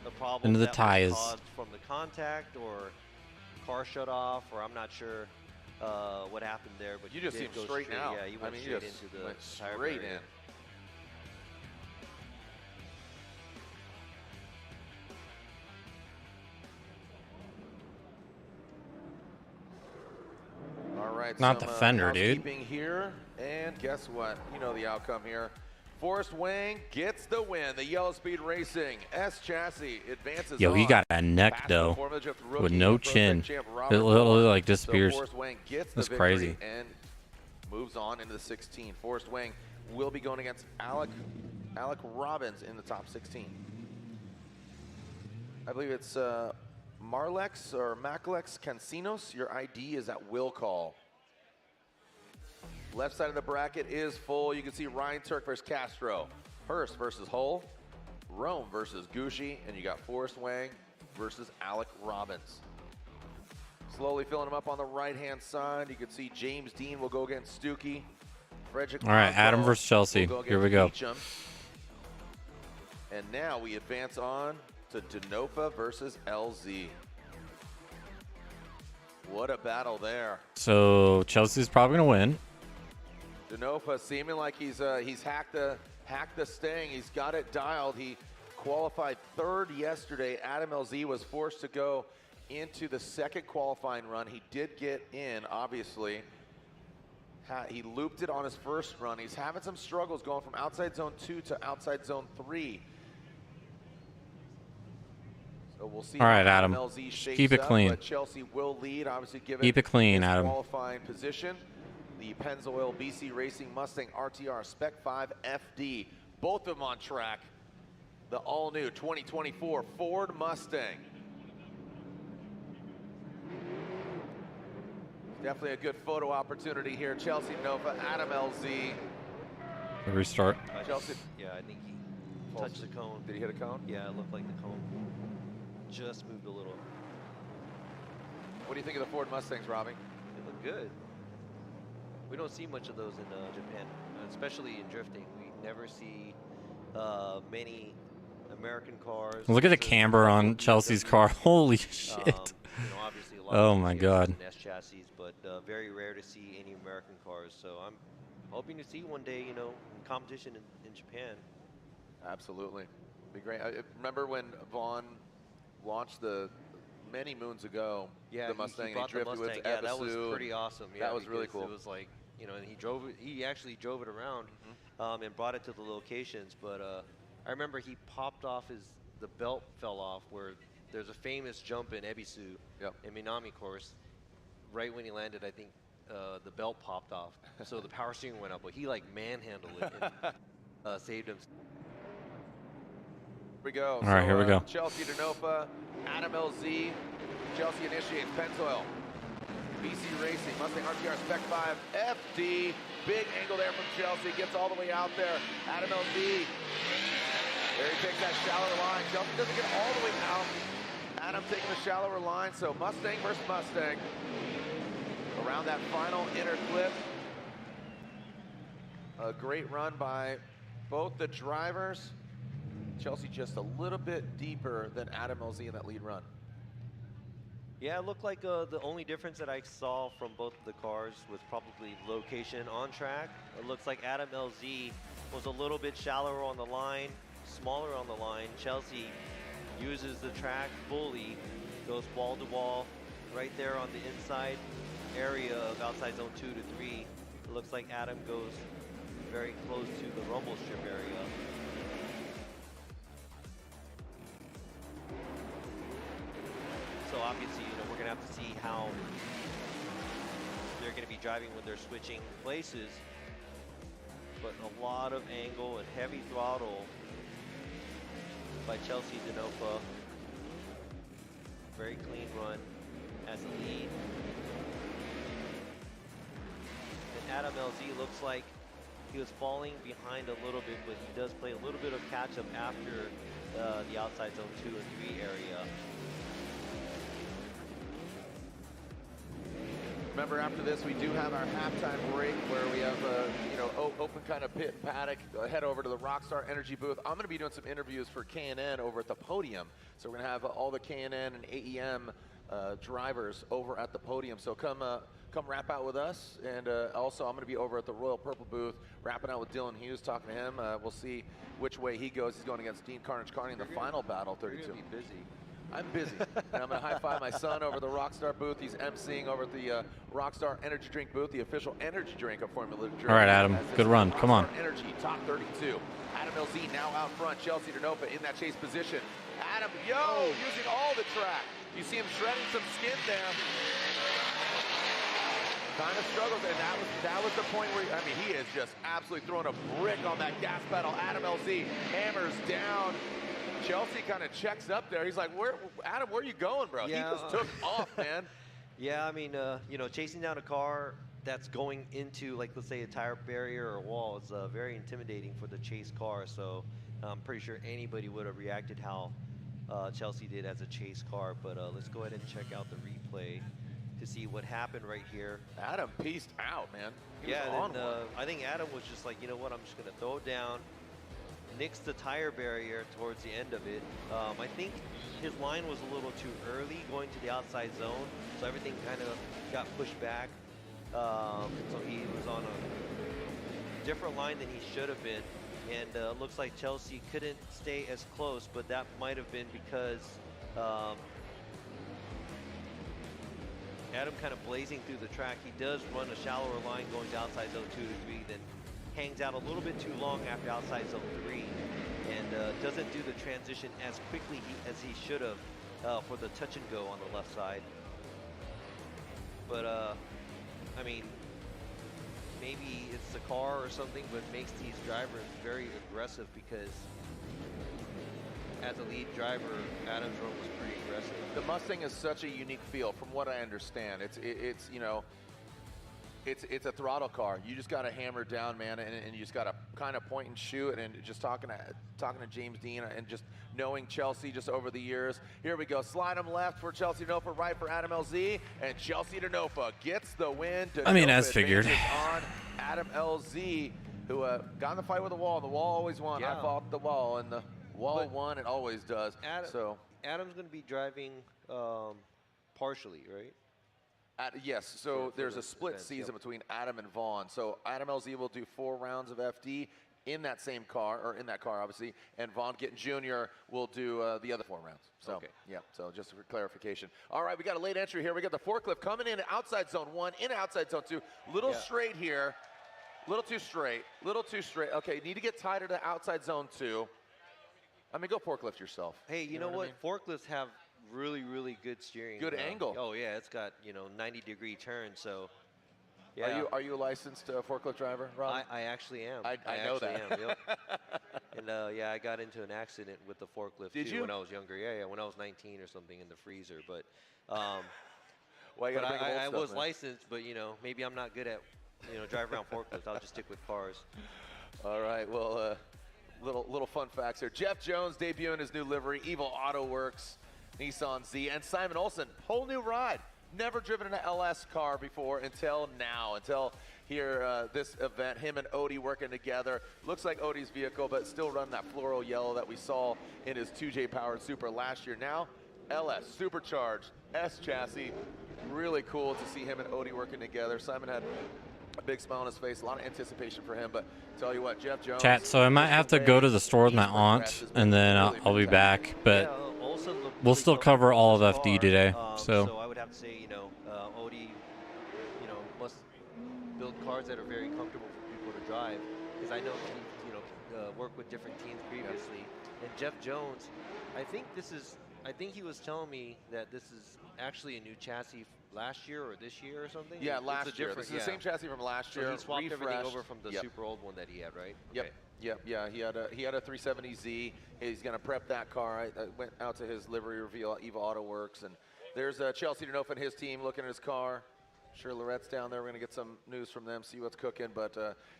a problem Into the that was tires. caused from the contact or car shut off, or I'm not sure what happened there. But You he just see did him go straighten out. Yeah, he I went mean, straight you just into the went tire straight barrier. in. All right, Not some, the fender, dude. housekeeping here, and guess what? You know the outcome here. Forrest Wang gets the win. The Yellow Speed Racing S chassis advances. Yo, he on. got a neck, Past the though, Formula Drift with rookie no and Pro chin. Tech champ It Robert literally, Thorne. like, disappears. So Forrest Wang gets the That's victory crazy. and moves on into the 16. Forrest Wang will be going against Alec Robbins in the top 16. I believe it's Marlex or Maclex Cancinos. Your ID is at will call. Left side of the bracket is full. You can see Ryan Turk versus Castro. Hurst versus Hull. Rome versus Gucci. And you got Forrest Wang versus Alec Robbins. Slowly filling them up on the right-hand side. You can see James Dean will go against Stuckey. Frederick All right, Oswald Adam versus Chelsea. will go Here we against go. Beecham. And now we advance on to Denofa versus LZ. What a battle there. So Chelsea's probably gonna win. Denofa seeming like he's hacked the Stang. He's got it dialed. He qualified third yesterday. Adam LZ was forced to go into the second qualifying run. He did get in, obviously. He looped it on his first run. He's having some struggles going from outside zone 2 to outside zone 3. So we'll see. All right, how Adam. LZ shapes Keep it up, clean. but Chelsea will lead, obviously, given Keep it clean, his Adam. qualifying position. The Pennzoil BC Racing Mustang RTR Spec 5 FD, both of them on track. The all-new 2024 Ford Mustang. Definitely a good photo opportunity here. Chelsea Nova, Adam LZ. Restart. Chelsea. Yeah, I think he touched the cone. Did he hit a cone? Yeah, it looked like the cone just moved a little. What do you think of the Ford Mustangs, Robbie? They look good. We don't see much of those in Japan, especially in drifting. We never see many American cars. Look at the camber on Chelsea's car. Holy shit. You know, obviously a lot Oh of my GTS God. and S chassis, but very rare to see any American cars. So I'm hoping to see one day, you know, competition in Japan. Absolutely. Be great. I remember when Vaughn launched many moons ago, Yeah, the Mustang, he brought the drifted with Mustang. Yeah, that was Ebisu. pretty awesome. Yeah, that was really because cool. It was like, you know, and he drove it. He actually drove it around and brought it to the locations. But I remember he popped off the belt fell off where there's a famous jump in Ebisu in Minami course. Right when he landed, I think the belt popped off, so the power steering went up. But he like manhandled it and saved him. Here we go. All right, here we go. Chelsea Denofa, Adam LZ. Chelsea initiates Pennzoil. BC Racing, Mustang RTR Spec 5 FD. Big angle there from Chelsea. Gets all the way out there. Adam LZ. There he takes that shallower line. Chelsea doesn't get all the way out. Adam taking the shallower line. So Mustang versus Mustang. Around that final inner clip. A great run by both the drivers. Chelsea just a little bit deeper than Adam LZ in that lead run. Yeah, it looked like the only difference that I saw from both of the cars was probably location on track. It looks like Adam LZ was a little bit shallower on the line, smaller on the line. Chelsea uses the track fully, goes wall to wall, right there on the inside area of outside zone 2 to 3. It looks like Adam goes very close to the rumble strip area. So obviously, you know, we're gonna have to see how they're gonna be driving when they're switching places. But a lot of angle and heavy throttle by Chelsea Denofa. Very clean run as a lead. And Adam LZ looks like he was falling behind a little bit, but he does play a little bit of catch up after the outside zone 2 and 3 area. Remember, after this, we do have our halftime break where we have a open kind of pit paddock. Head over to the Rockstar Energy booth. I'm going to be doing some interviews for K&N over at the podium. So we're going to have all the K&N and AEM drivers over at the podium. So come wrap out with us. And also, I'm going to be over at the Royal Purple booth, wrapping out with Dylan Hughes, talking to him. We'll see which way he goes. He's going against Dean Carnage Carney in the final battle, 32. You're going to be busy. I'm busy, and I'm going to high-five my son over the Rockstar booth. He's emceeing over at the Rockstar Energy Drink booth, the official energy drink of Formula Drift. All right, Adam, good run. Come on. Energy, top 32. Adam LZ now out front. Chelsea Denofa in that chase position. Adam, using all the track. You see him shredding some skin there. Kind of struggles, and that was the point where, I mean, he is just absolutely throwing a brick on that gas pedal. Adam LZ hammers down. Chelsea kind of checks up there. He's like, Adam, where are you going, bro? Yeah. He just took off, man. Yeah, I mean, you know, chasing down a car that's going into, like, let's say a tire barrier or a wall is very intimidating for the chase car. So I'm pretty sure anybody would have reacted how Chelsea did as a chase car. But let's go ahead and check out the replay to see what happened right here. Adam pieced out, man. He Yeah, was on and, one. I think Adam was just like, you know what, I'm just going to throw it down. Nixed the tire barrier towards the end of it. I think his line was a little too early going to the outside zone, so everything kind of got pushed back. So he was on a different line than he should have been And looks like Chelsea couldn't stay as close, but that might have been because Adam kind of blazing through the track. He does run a shallower line going to outside zone 2 to 3, then hangs out a little bit too long after outside zone 3, and doesn't do the transition as quickly as he should have for the touch and go on the left side. But I mean, maybe it's the car or something, but makes these drivers very aggressive, because as a lead driver, Adam's run was pretty aggressive. The Mustang is such a unique feel, from what I understand. It's you know, it's a throttle car. You just got to hammer down, man, and you just got to kind of point and shoot. And just talking to James Dean and just knowing Chelsea just over the years. Here we go. Slide him left for Chelsea Denofa, right for Adam LZ, and Chelsea Denofa gets the win. I mean, as figured. On Adam LZ, who got in the fight with the wall. The wall always won. Yeah. I fought the wall, and the wall won. It always does. Adam's going to be driving partially, right? Yes, so for there's the a split events, season between Adam and Vaughn. So Adam LZ will do 4 rounds of FD in that same car, or in that car, obviously, and Vaughn Gittin Jr. will do the other 4 rounds. So, okay. Yeah, so just for clarification. All right, we got a late entry here. We got the forklift coming in outside zone 1, in outside zone 2. Little straight here, little too straight, little too straight. Okay, need to get tighter to outside zone 2. I mean, go forklift yourself. Hey, you know what? Forklifts have really, really good steering. Good angle. Oh yeah, it's got 90-degree turn. So yeah. Are you a licensed forklift driver, Rob? I actually am. I know that. Am, yep. And yeah, I got into an accident with the forklift Did too you? when I was younger. Yeah, when I was 19 or something in the freezer. But well, you gotta bring I old stuff, was man. licensed, but maybe I'm not good at driving around forklifts. I'll just stick with cars. All right. Well, little fun facts here. Jeff Jones debuting his new livery, Evil Auto Works, Nissan Z, and Simon Olsen, whole new ride. Never driven an LS car before until now, until here this event. Him and Odie working together. Looks like Odie's vehicle, but still running that floral yellow that we saw in his 2J powered Super last year. Now, LS supercharged S chassis. Really cool to see him and Odie working together. Simon had a big smile on his face, a lot of anticipation for him, but tell you what, Jeff Jones. Chat, so I might have to go to the store with my aunt, and then I'll be back, but we'll still cover all of FD today. So I would have to say, Odie, must build cars that are very comfortable for people to drive, because I know he, worked with different teams previously. And Jeff Jones, I think he was telling me that this is actually a new chassis last year or this year or something? Yeah, It's last year. This is the same chassis from last year. So he swapped everything refreshed. over from the super old one that he had, right? Yep. Okay. Yeah. He had a 370Z. He's going to prep that car. I went out to his livery reveal at Eva Auto Works, and there's Chelsea Denofa and his team looking at his car. Sure, Lorette's down there. We're going to get some news from them, see what's cooking. But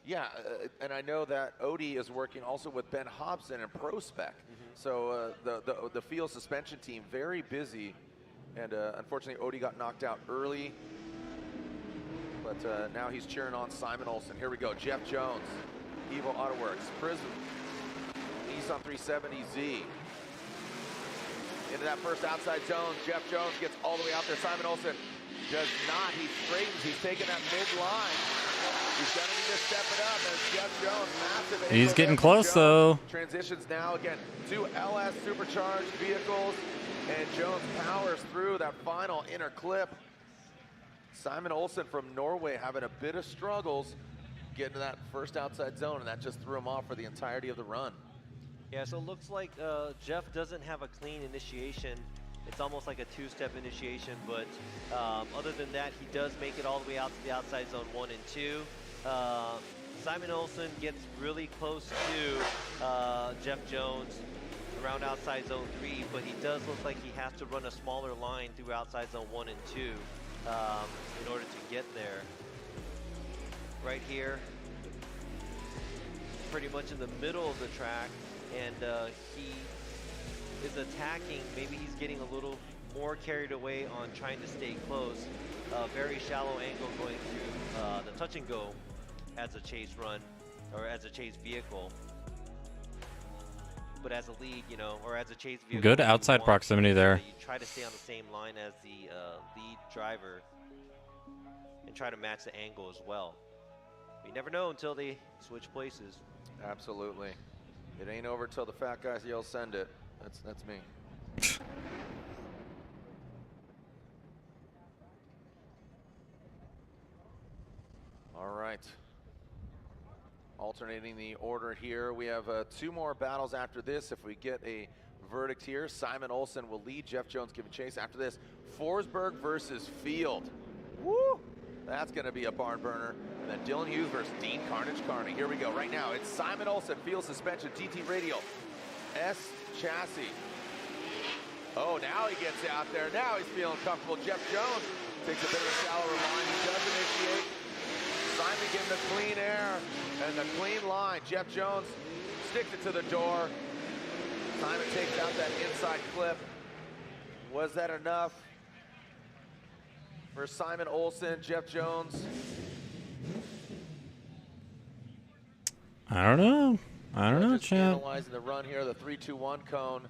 and I know that Odie is working also with Ben Hobson and ProSpec. So the field suspension team very busy. And unfortunately, Odie got knocked out early. But now he's cheering on Simon Olsen. Here we go. Jeff Jones, Evo Auto Works, Prism, Nissan 370Z. Into that first outside zone. Jeff Jones gets all the way out there. Simon Olsen does not. He straightens. He's taking that mid-line. He's going to need to step it up as Jeff Jones, massive. He's getting close, though. Transitions now, again, 2 LS supercharged vehicles. And Jones powers through that final inner clip. Simon Olsen from Norway having a bit of struggles getting to that first outside zone, and that just threw him off for the entirety of the run. Yeah, so it looks like Jeff doesn't have a clean initiation. It's almost like a 2-step initiation, but other than that, he does make it all the way out to the outside zone 1 and 2. Simon Olsen gets really close to Jeff Jones around outside zone 3, but he does look like he has to run a smaller line through outside zone 1 and 2 in order to get there. Right here, pretty much in the middle of the track, and he is attacking. Maybe he's getting a little more carried away on trying to stay close. Very shallow angle going through the touch and go as a chase run, or as a chase vehicle. But as a lead, or as a chase vehicle, Good outside proximity there. You try to stay on the same line as the lead driver and try to match the angle as well. You never know until they switch places. Absolutely. It ain't over till the fat guys yell send it. That's me. All right. Alternating the order here. We have 2 more battles after this. If we get a verdict here, Simon Olsen will lead. Jeff Jones giving chase. After this, Forsberg versus Field. Woo! That's going to be a barn burner. And then Dylan Hughes versus Dean Carnage Carney. Here we go. Right now, it's Simon Olsen, Field Suspension, GT Radial, S Chassis. Oh, now he gets out there. Now he's feeling comfortable. Jeff Jones takes a bit of a shallower line. He does initiate. Simon getting the clean air and the clean line. Jeff Jones sticks it to the door. Simon takes out that inside clip. Was that enough for Simon Olsen, Jeff Jones? I don't know. I don't know, champ. Analyzing the run here, the 3-2-1 cone.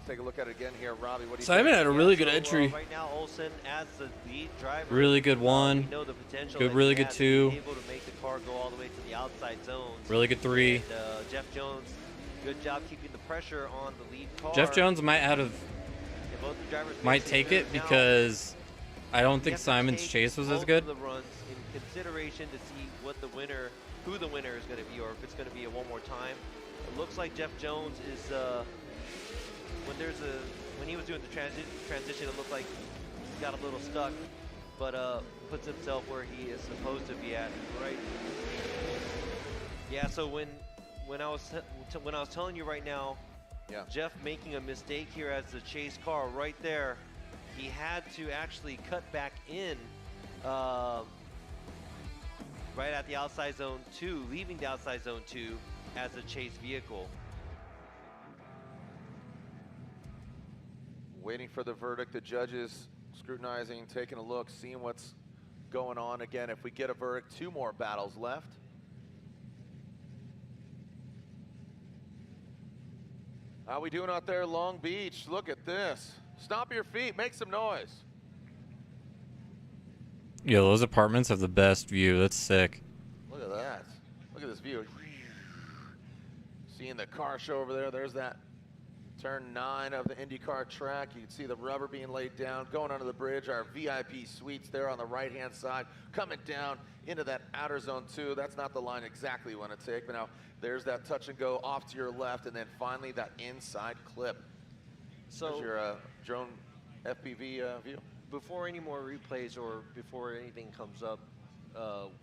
Take a look at it again here, Robbie. What do you Simon think? had a really good entry. Right now, Olsen as the lead driver. Really good one. We know the potential Good, that really he good has to two. be able to make the car go all the way to the outside zones. Really good 3. And, Jeff Jones, good job keeping the pressure on the lead car. Jeff Jones might Both the drivers might take it because I don't think Simon's chase was as good. The runs in consideration to see what the winner, who the winner is going to be, or if it's going to be a one more time. It looks like Jeff Jones is when he was doing the transition, it looked like he got a little stuck, but puts himself where he is supposed to be at, right? Yeah. So when I was telling you right now, yeah, Jeff making a mistake here as the chase car right there, he had to actually cut back in right at the outside zone 2, leaving the outside zone 2 as a chase vehicle. Waiting for the verdict, the judges scrutinizing, taking a look, seeing what's going on. Again, if we get a verdict, 2 more battles left. How we doing out there, Long Beach? Look at this. Stomp your feet, make some noise. Yo, those apartments have the best view. That's sick. Look at that. Look at this view. Seeing the car show over there. There's that turn 9 of the IndyCar track. You can see the rubber being laid down, going under the bridge. Our VIP suites there on the right-hand side, coming down into that outer zone 2. That's not the line exactly we want to take, but now there's that touch and go off to your left, and then finally that inside clip. So there's your drone FPV view. Before any more replays or before anything comes up,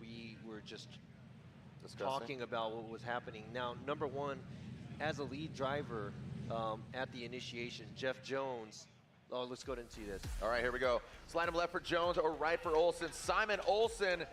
we were just talking about what was happening. Now, number one, as a lead driver at the initiation, Jeff Jones. Oh, let's go ahead and see this. All right, here we go. Slide him left for Jones or right for Olsen. Simon Olsen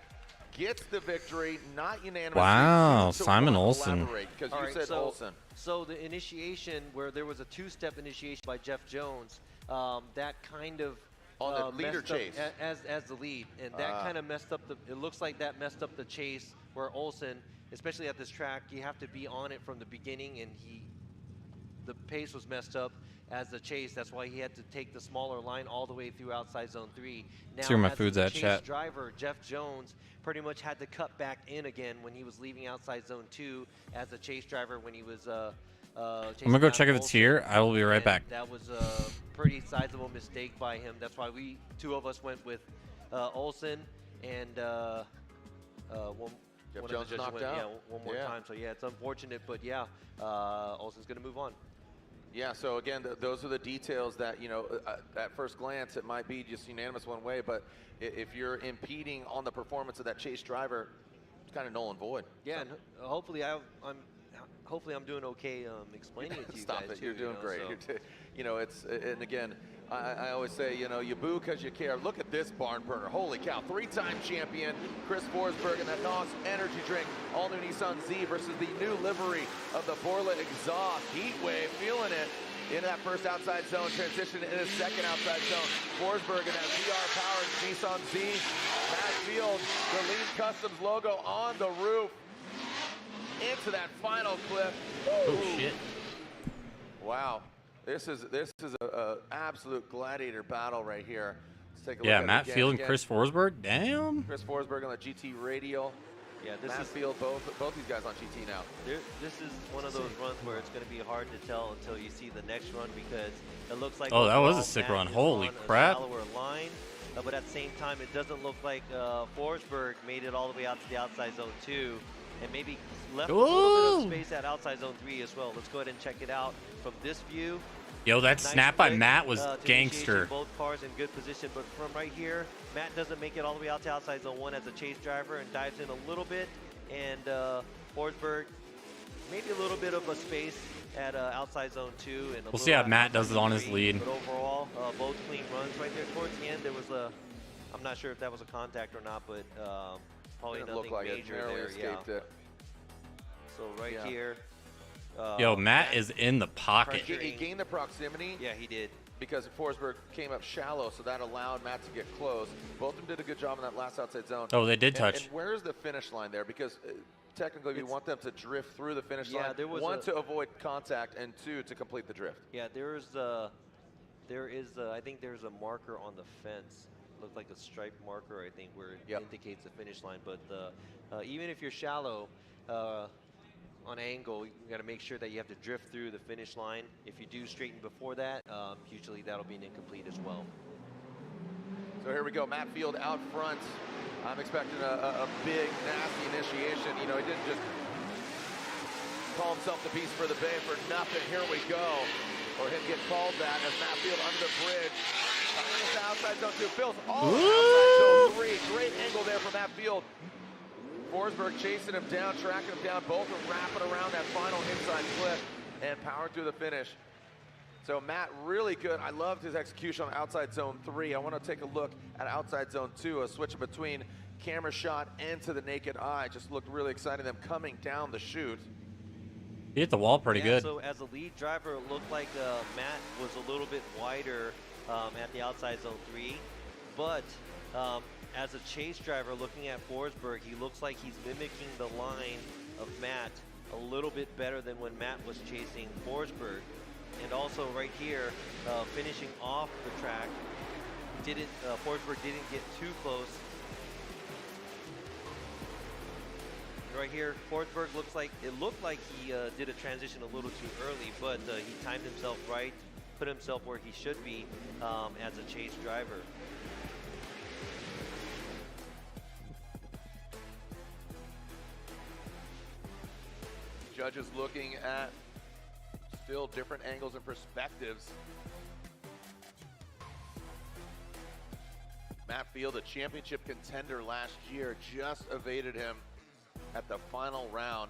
gets the victory, not unanimous. Wow, Simon Olsen. Because you said Olsen. So the initiation, where there was a 2-step initiation by Jeff Jones, that kind of on the leader chase as the lead, and that kind of messed up the. It looks like that messed up the chase where Olsen, especially at this track, you have to be on it from the beginning, and the pace was messed up as the chase. That's why he had to take the smaller line all the way through outside zone 3. Now, see where my as food's the at, chase chat. driver, Jeff Jones pretty much had to cut back in again when he was leaving outside zone 2 as a chase driver when he was I'm gonna go check if it's here. I will be right back. That was a pretty sizable mistake by him. That's why we 2 of us went with Olsen and one of the judges knocked went, out. yeah, one more time. So yeah, it's unfortunate, but yeah, Olsen's gonna move on. Yeah, so again, those are the details that, you know, at first glance, it might be just unanimous one way, but if you're impeding on the performance of that chase driver, it's kind of null and void. Yeah, and hopefully I'm doing okay explaining it to you Stop guys it, you're too, doing great. So. You know, it's, and again, I always say, you know, you boo because you care. Look at this barn burner. Holy cow, 3-time champion, Chris Forsberg, and that NOS energy drink. All new Nissan Z versus the new livery of the Borla exhaust. Heat wave, feeling it. Into that first outside zone, transition into the second outside zone. Forsberg and that VR-powered Nissan Z. Matt Field, the Lean Customs logo on the roof. Into that final clip. Oh, shit. Wow. This is a absolute gladiator battle right here. Let's take a look Yeah, at Matt it Field and Chris Forsberg. Damn. Chris Forsberg on the GT Radial. Yeah, this Matt is Field, both these guys on GT now. This is one of those runs where it's going to be hard to tell until you see the next run because it looks like Oh, that was a overall sick Matt run. is Holy on a crap. shallower line, but at the same time, it doesn't look like Forsberg made it all the way out to the outside zone 2 and maybe left a little bit of space at outside zone 3 as well. Let's go ahead and check it out from this view. Yo, that Nice snap by quick, Matt was to gangster. initiation, both cars in good position, but from right here, Matt doesn't make it all the way out to outside zone 1 as a chase driver and dives in a little bit. And Forsberg, maybe a little bit of a space at outside zone 2. And We'll see how Matt does it on his lead. But overall, both clean runs right there. Towards the end, there was I'm not sure if that was a contact or not, but probably Didn't nothing look like major it. Narrowly there. escaped it. So right Yeah. here. Yo, Matt is in the pocket. He gained the proximity. Yeah, he did. Because Forsberg came up shallow, so that allowed Matt to get close. Both of them did a good job in that last outside zone. Oh, they did touch. And where's the finish line there? Because technically, we want them to drift through the finish Yeah, line. there was one, a- to avoid contact, and 2, to complete the drift. Yeah, there is I think there's a marker on the fence. Looked like a striped marker, I think, where it indicates the finish line. But even if you're shallow on angle, you got to make sure that you have to drift through the finish line. If you do straighten before that, usually that'll be an incomplete as well. So here we go, Matt Field out front. I'm expecting a big, nasty initiation. You know, he didn't just call himself the beast for the bay for nothing. Here we go. Or him get called that as Matt Field under the bridge. Coming into outside zone 2. Phil's all outside zone 3. Great angle there for Matt Field. Forsberg chasing him down, tracking him down. Both are wrapping around that final inside clip and powering through the finish. So Matt, really good. I loved his execution on outside zone 3. I want to take a look at outside zone 2, a switch between camera shot and to the naked eye. Just looked really exciting, them coming down the chute. He hit the wall pretty good. So as a lead driver, it looked like Matt was a little bit wider at the outside zone 3. But as a chase driver, looking at Forsberg, he looks like he's mimicking the line of Matt a little bit better than when Matt was chasing Forsberg. And also right here, finishing off the track, Forsberg didn't get too close. Right here, Forsberg looked like he did a transition a little too early, but he timed himself right, put himself where he should be as a chase driver. Judges looking at still different angles and perspectives. Matt Field, a championship contender last year, just evaded him at the final round.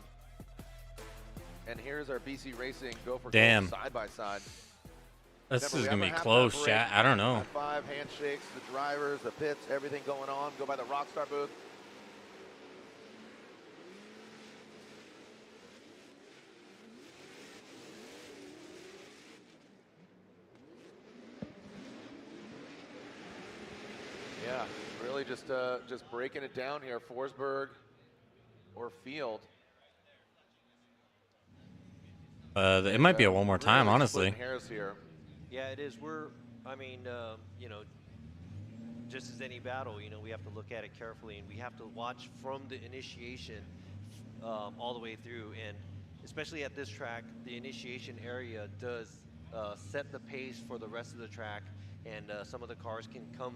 And here's our BC Racing go for Damn. gold side by side. This Remember, is we gonna have be a halftime close, break, chat. I don't know. high five, handshakes, the drivers, the pits, everything going on. Go by the Rockstar booth. Yeah, really just breaking it down here. Forsberg or Field. It might be a one more time, Really honestly. splitting hairs here. Yeah, it is. Just as any battle, we have to look at it carefully, and we have to watch from the initiation all the way through. And especially at this track, the initiation area does set the pace for the rest of the track, and some of the cars can come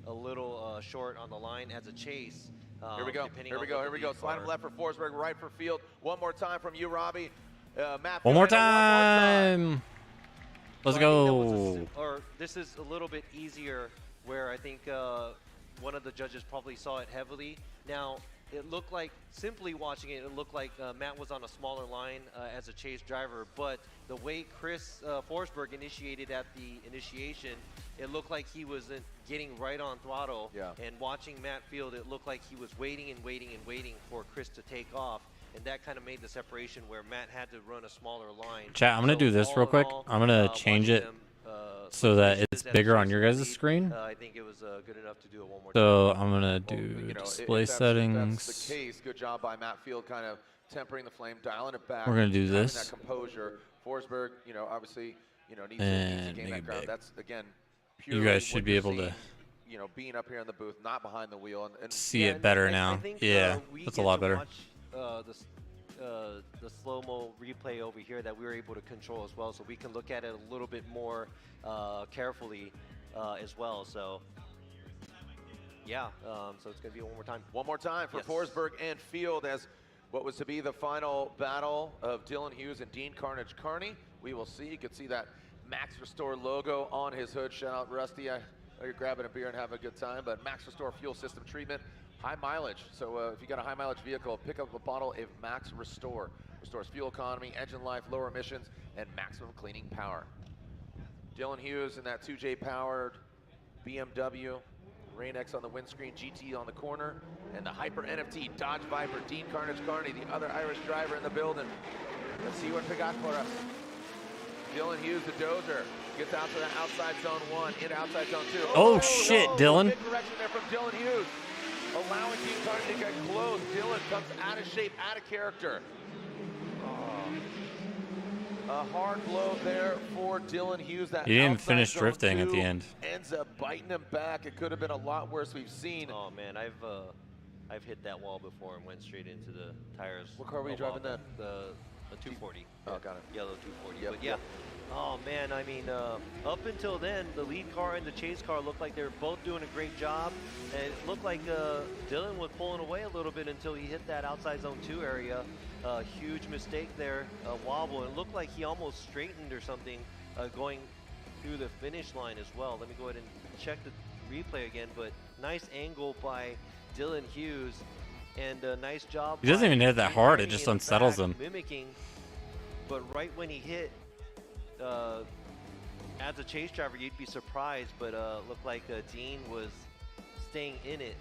a little short on the line as a chase. Here we go. Here we go. Here we go. Slide him left for Forsberg, right for Field. One more time from you, Robbie. Matt. One more time. Let's go. This is a little bit easier, where I think one of the judges probably saw it heavily. Now, it looked like, simply watching it, it looked like Matt was on a smaller line as a chase driver, but the way Chris Forsberg initiated at the initiation, it looked like he was getting right on throttle. Yeah. And watching Matt Field, it looked like he was waiting and waiting and waiting for Chris to take off. And that kind of made the separation where Matt had to run a smaller line. Chat, I'm gonna do this real quick. I'm gonna change it so that it's bigger on your guys' screen. I think it was good enough to do it one more time. So I'm gonna do display If settings. that's the case, good job by Matt Field, kind of tempering the flame, dialing it back. We're gonna do having this. that composure. Forsberg, obviously, needs And to gain make that it ground. big. That's again. You guys should be able to. you know, being up here in the booth, not behind the wheel, and See it better now. Yeah, that's a lot better. Watch, the slow-mo replay over here that we were able to control as well, so we can look at it a little bit more carefully as well. So yeah, so it's going to be one more time. One more time for Forsberg and Field as what was to be the final battle of Dylan Hughes and Dean Carnage Carney. We will see. You can see that Max Restore logo on his hood. Shout out Rusty. I know you're grabbing a beer and having a good time, but Max Restore fuel system treatment, high mileage. So if you got a high mileage vehicle, pick up a bottle of Max Restore. Restores fuel economy, engine life, lower emissions, and maximum cleaning power. Dylan Hughes in that 2J powered BMW. Rain-X on the windscreen, GT on the corner, and the Hyper NFT Dodge Viper, Dean Carnage Carney, the other Irish driver in the building. Let's see what they got for us. Dylan Hughes, the dozer, gets out to the outside zone 1, into outside zone 2. Oh shit, Dylan. Big correction there from Dylan Hughes, allowing Dean Carnage to get close. Dylan comes out of shape, out of character. A hard blow there for Dylan Hughes. That He didn't finish drifting at the end. Ends up biting him back. It could have been a lot worse. We've seen. Oh man, I've hit that wall before and went straight into the tires. What car were you driving then? The 240. Oh, got it. Yellow 240. Yep, But yeah. yep. Oh man, I mean, up until then, the lead car and the chase car looked like they were both doing a great job, and it looked like Dylan was pulling away a little bit until he hit that outside zone 2 area. Huge mistake there, wobble. It looked like he almost straightened or something going through the finish line as well. Let me go ahead and check the replay again, but nice angle by Dylan Hughes, and a nice job. He doesn't even hit that hard, it just in the unsettles back, him. Mimicking, but right when he hit, as a chase driver, you'd be surprised, but looked like Dean was staying in it.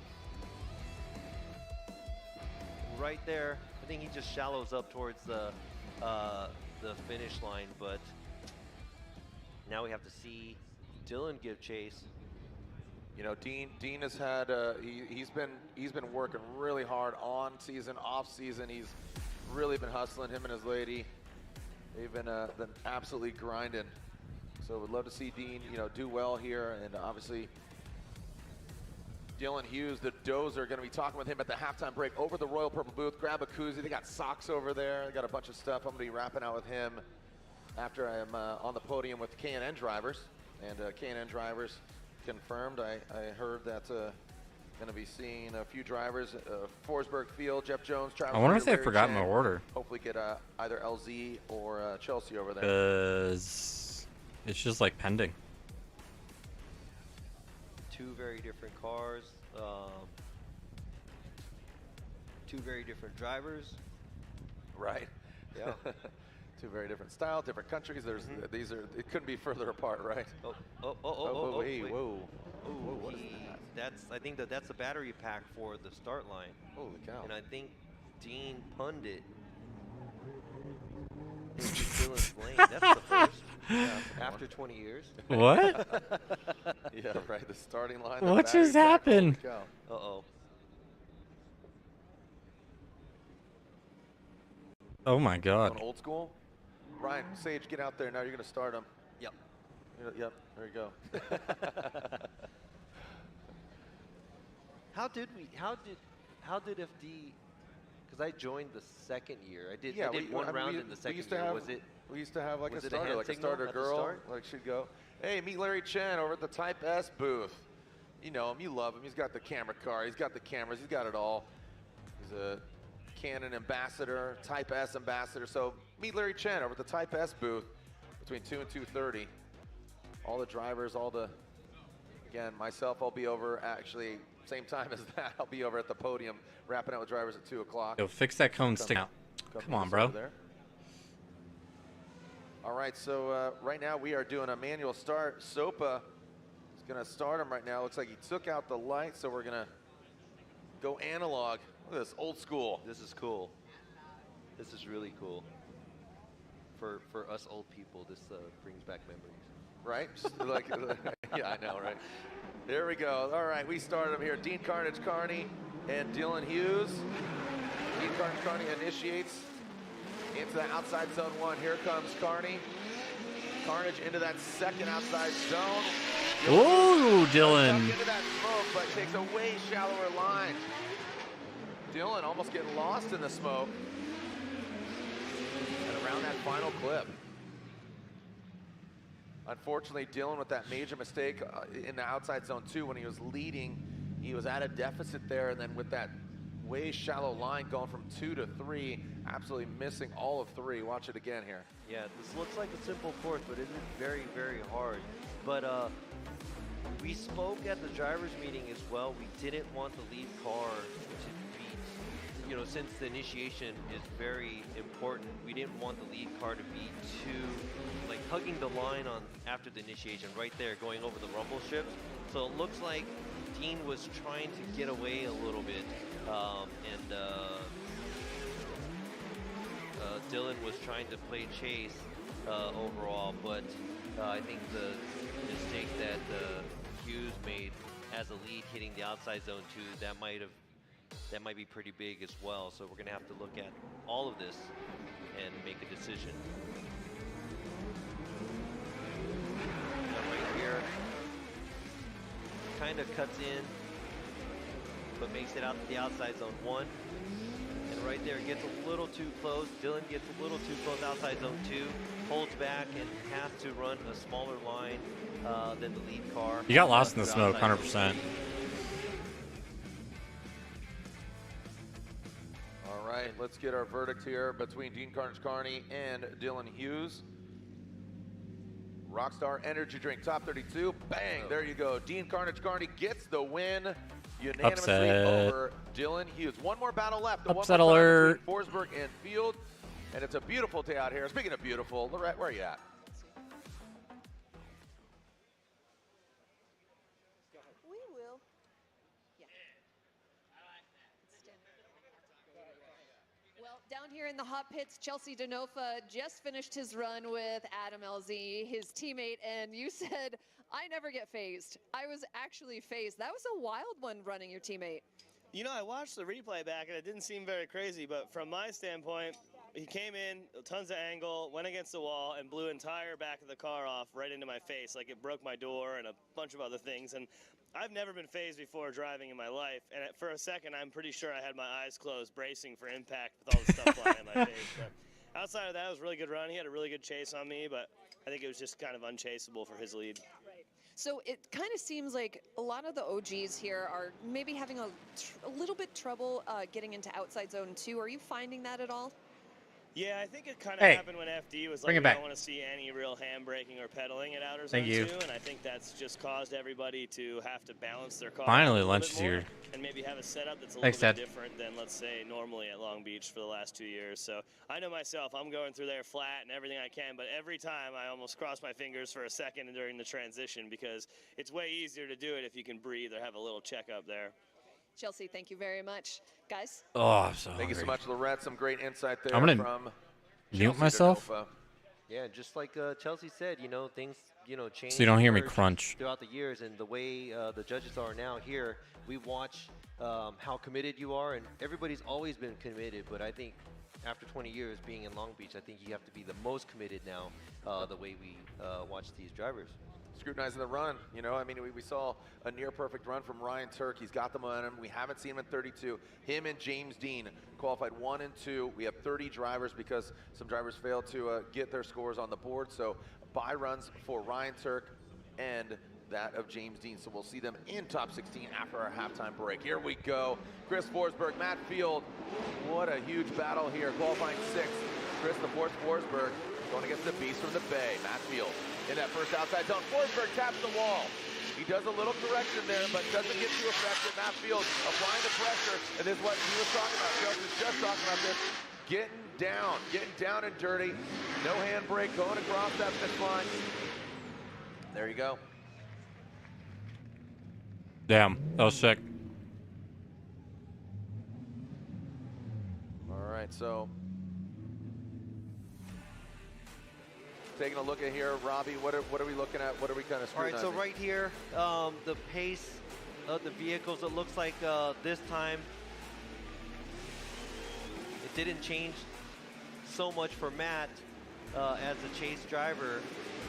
Right there, I think he just shallows up towards the finish line, but now we have to see Dylan give chase. You know, Dean has had he's been working really hard on season, off season. He's really been hustling. Him and his lady, they've been absolutely grinding. So we'd love to see Dean, you know, do well here, and obviously Dylan Hughes, the dozer, going to be talking with him at the halftime break over the Royal Purple booth. Grab a koozie. They got socks over there. They got a bunch of stuff. I'm going to be wrapping out with him after I'm on the podium with K&N drivers. And K&N drivers confirmed. I heard that's going to be seeing a few drivers. Forsberg Field, Jeff Jones, Travis. I wonder if they Larry forgot Chan. my order. Hopefully get either LZ or Chelsea over there. Because it's just like pending. Two very different cars, two very different drivers. Right. Yeah. Two very different styles, different countries. There's these are it couldn't be further apart, right? Wait. Whoa. Ooh, what is that? I think that's a battery pack for the start line. Holy cow. And I think Dean punned it into Dylan's lane. That's the first. Yeah, after 20 years. What? Yeah, right. The starting line. What just happened? Uh-oh. Oh my God. Old school. Ryan, Sage, get out there now. You're going to start him. Yep. Yep. There you go. How did FD? Because I joined the second year. I did one round in the second year. We used to have like a was it starter, hand like a signal starter at the girl. start? Like she'd go, hey, meet Larry Chen over at the Type S booth. You know him, you love him. He's got the camera car, he's got the cameras, he's got it all. He's a Canon ambassador, Type S ambassador. So meet Larry Chen over at the Type S booth between 2 and 2:30. All the drivers, again, myself, I'll be over actually same time as that. I'll be over at the podium wrapping out with drivers at 2 o'clock. Yo, fix that cone stick out. Come on, bro. All right, so right now we are doing a manual start. Sopa is going to start him right now. Looks like he took out the light, so we're going to go analog. Look at this, old school. This is cool. This is really cool. For us old people, this brings back memories. Right? Just like, yeah, I know, right? There we go. All right, we started him here. Dean Carnage Carney and Dylan Hughes. Dean Carnage Carney initiates into the outside zone 1. Here comes Carney. Carnage into that second outside zone. Ooh, Dylan. Into that smoke, but takes a way shallower line. Dylan almost getting lost in the smoke. And around that final clip. Unfortunately, Dylan with that major mistake in the outside zone 2 when he was leading. He was at a deficit there, and then with that way shallow line going from 2 to 3, absolutely missing all of 3. Watch it again here. Yeah, this looks like a simple course, but it is very, very hard. But we spoke at the drivers' meeting as well. We didn't want the lead car to beat, you know, since the initiation is very important, we didn't want the lead car to be too, like, hugging the line on after the initiation, right there, going over the rumble strips. So it looks like Dean was trying to get away a little bit, and Dylan was trying to play chase overall, but I think the mistake that Hughes made as a lead hitting the outside zone 2, that might be pretty big as well. So we're gonna have to look at all of this and make a decision. Right here, kind of cuts in, but makes it out to the outside zone 1. And right there, gets a little too close. Dylan gets a little too close outside zone 2, holds back and has to run a smaller line than the lead car. You got lost in the smoke, 100%. All right, let's get our verdict here between Dean Carnage Carney and Dylan Hughes. Rockstar Energy Drink, top 32, bang, there you go. Dean Carnage Carney gets the win unanimously over Dylan Hughes. One more battle left. Upset alert. Forsberg and Field, and it's a beautiful day out here. Speaking of beautiful, Lorette, where are you at? We will. Yeah. Well, down here in the hot pits, Chelsea Denofa just finished his run with Adam LZ, his teammate, and you said, I never get phased. I was actually phased. That was a wild one running your teammate. You know, I watched the replay back and it didn't seem very crazy, but from my standpoint, he came in, tons of angle, went against the wall, and blew entire back of the car off right into my face. Like, it broke my door and a bunch of other things. And I've never been phased before driving in my life. And for a second, I'm pretty sure I had my eyes closed, bracing for impact with all the stuff flying in my face. But outside of that, it was a really good run. He had a really good chase on me, but I think it was just kind of unchaseable for his lead. So it kind of seems like a lot of the OGs here are maybe having a little bit trouble getting into outside zone 2. Are you finding that at all? Yeah, I think it kind of happened when FD was like, we don't want to see any real handbraking or pedaling at outer zone 2, and I think that's just caused everybody to have to balance their car. Finally, lunch is here. And maybe have a setup that's a little bit different than, let's say, normally at Long Beach for the last 2 years. So I know myself, I'm going through there flat and everything I can, but every time I almost cross my fingers for a second during the transition because it's way easier to do it if you can breathe or have a little checkup there. Chelsea, thank you very much. Guys? Oh, I'm so Thank you so much, Lorette. Some great insight there I'm gonna from mute myself. Denofa. Yeah, just like Chelsea said, you know, things, you know, change. So you don't hear me crunch. Throughout the years, and the way the judges are now here, we watch how committed you are, and everybody's always been committed, but I think after 20 years being in Long Beach, I think you have to be the most committed now, the way we watch these drivers. Scrutinizing the run, you know, I mean, we saw a near perfect run from Ryan Turk. He's got the momentum. We haven't seen him in 32. Him and James Dean qualified 1 and 2. We have 30 drivers because some drivers failed to get their scores on the board. So bye runs for Ryan Turk and that of James Dean. So we'll see them in top 16 after our halftime break. Here we go. Chris Forsberg, Matt Field. What a huge battle here. Qualifying 6th. Chris the fourth Forsberg going against the beast from the Bay, Matt Field. In that first outside zone, Forsberg taps the wall. He does a little correction there, but doesn't get too effective. Matt Field applying the pressure, and this is what he was talking about. Joe was just talking about this. Getting down and dirty. No handbrake, going across that finish line. There you go. Damn, that was sick. All right, so taking a look at here, Robbie, what are we looking at? What are we kind of scrutinizing? All right, so right here, the pace of the vehicles, it looks like this time it didn't change so much for Matt as a chase driver.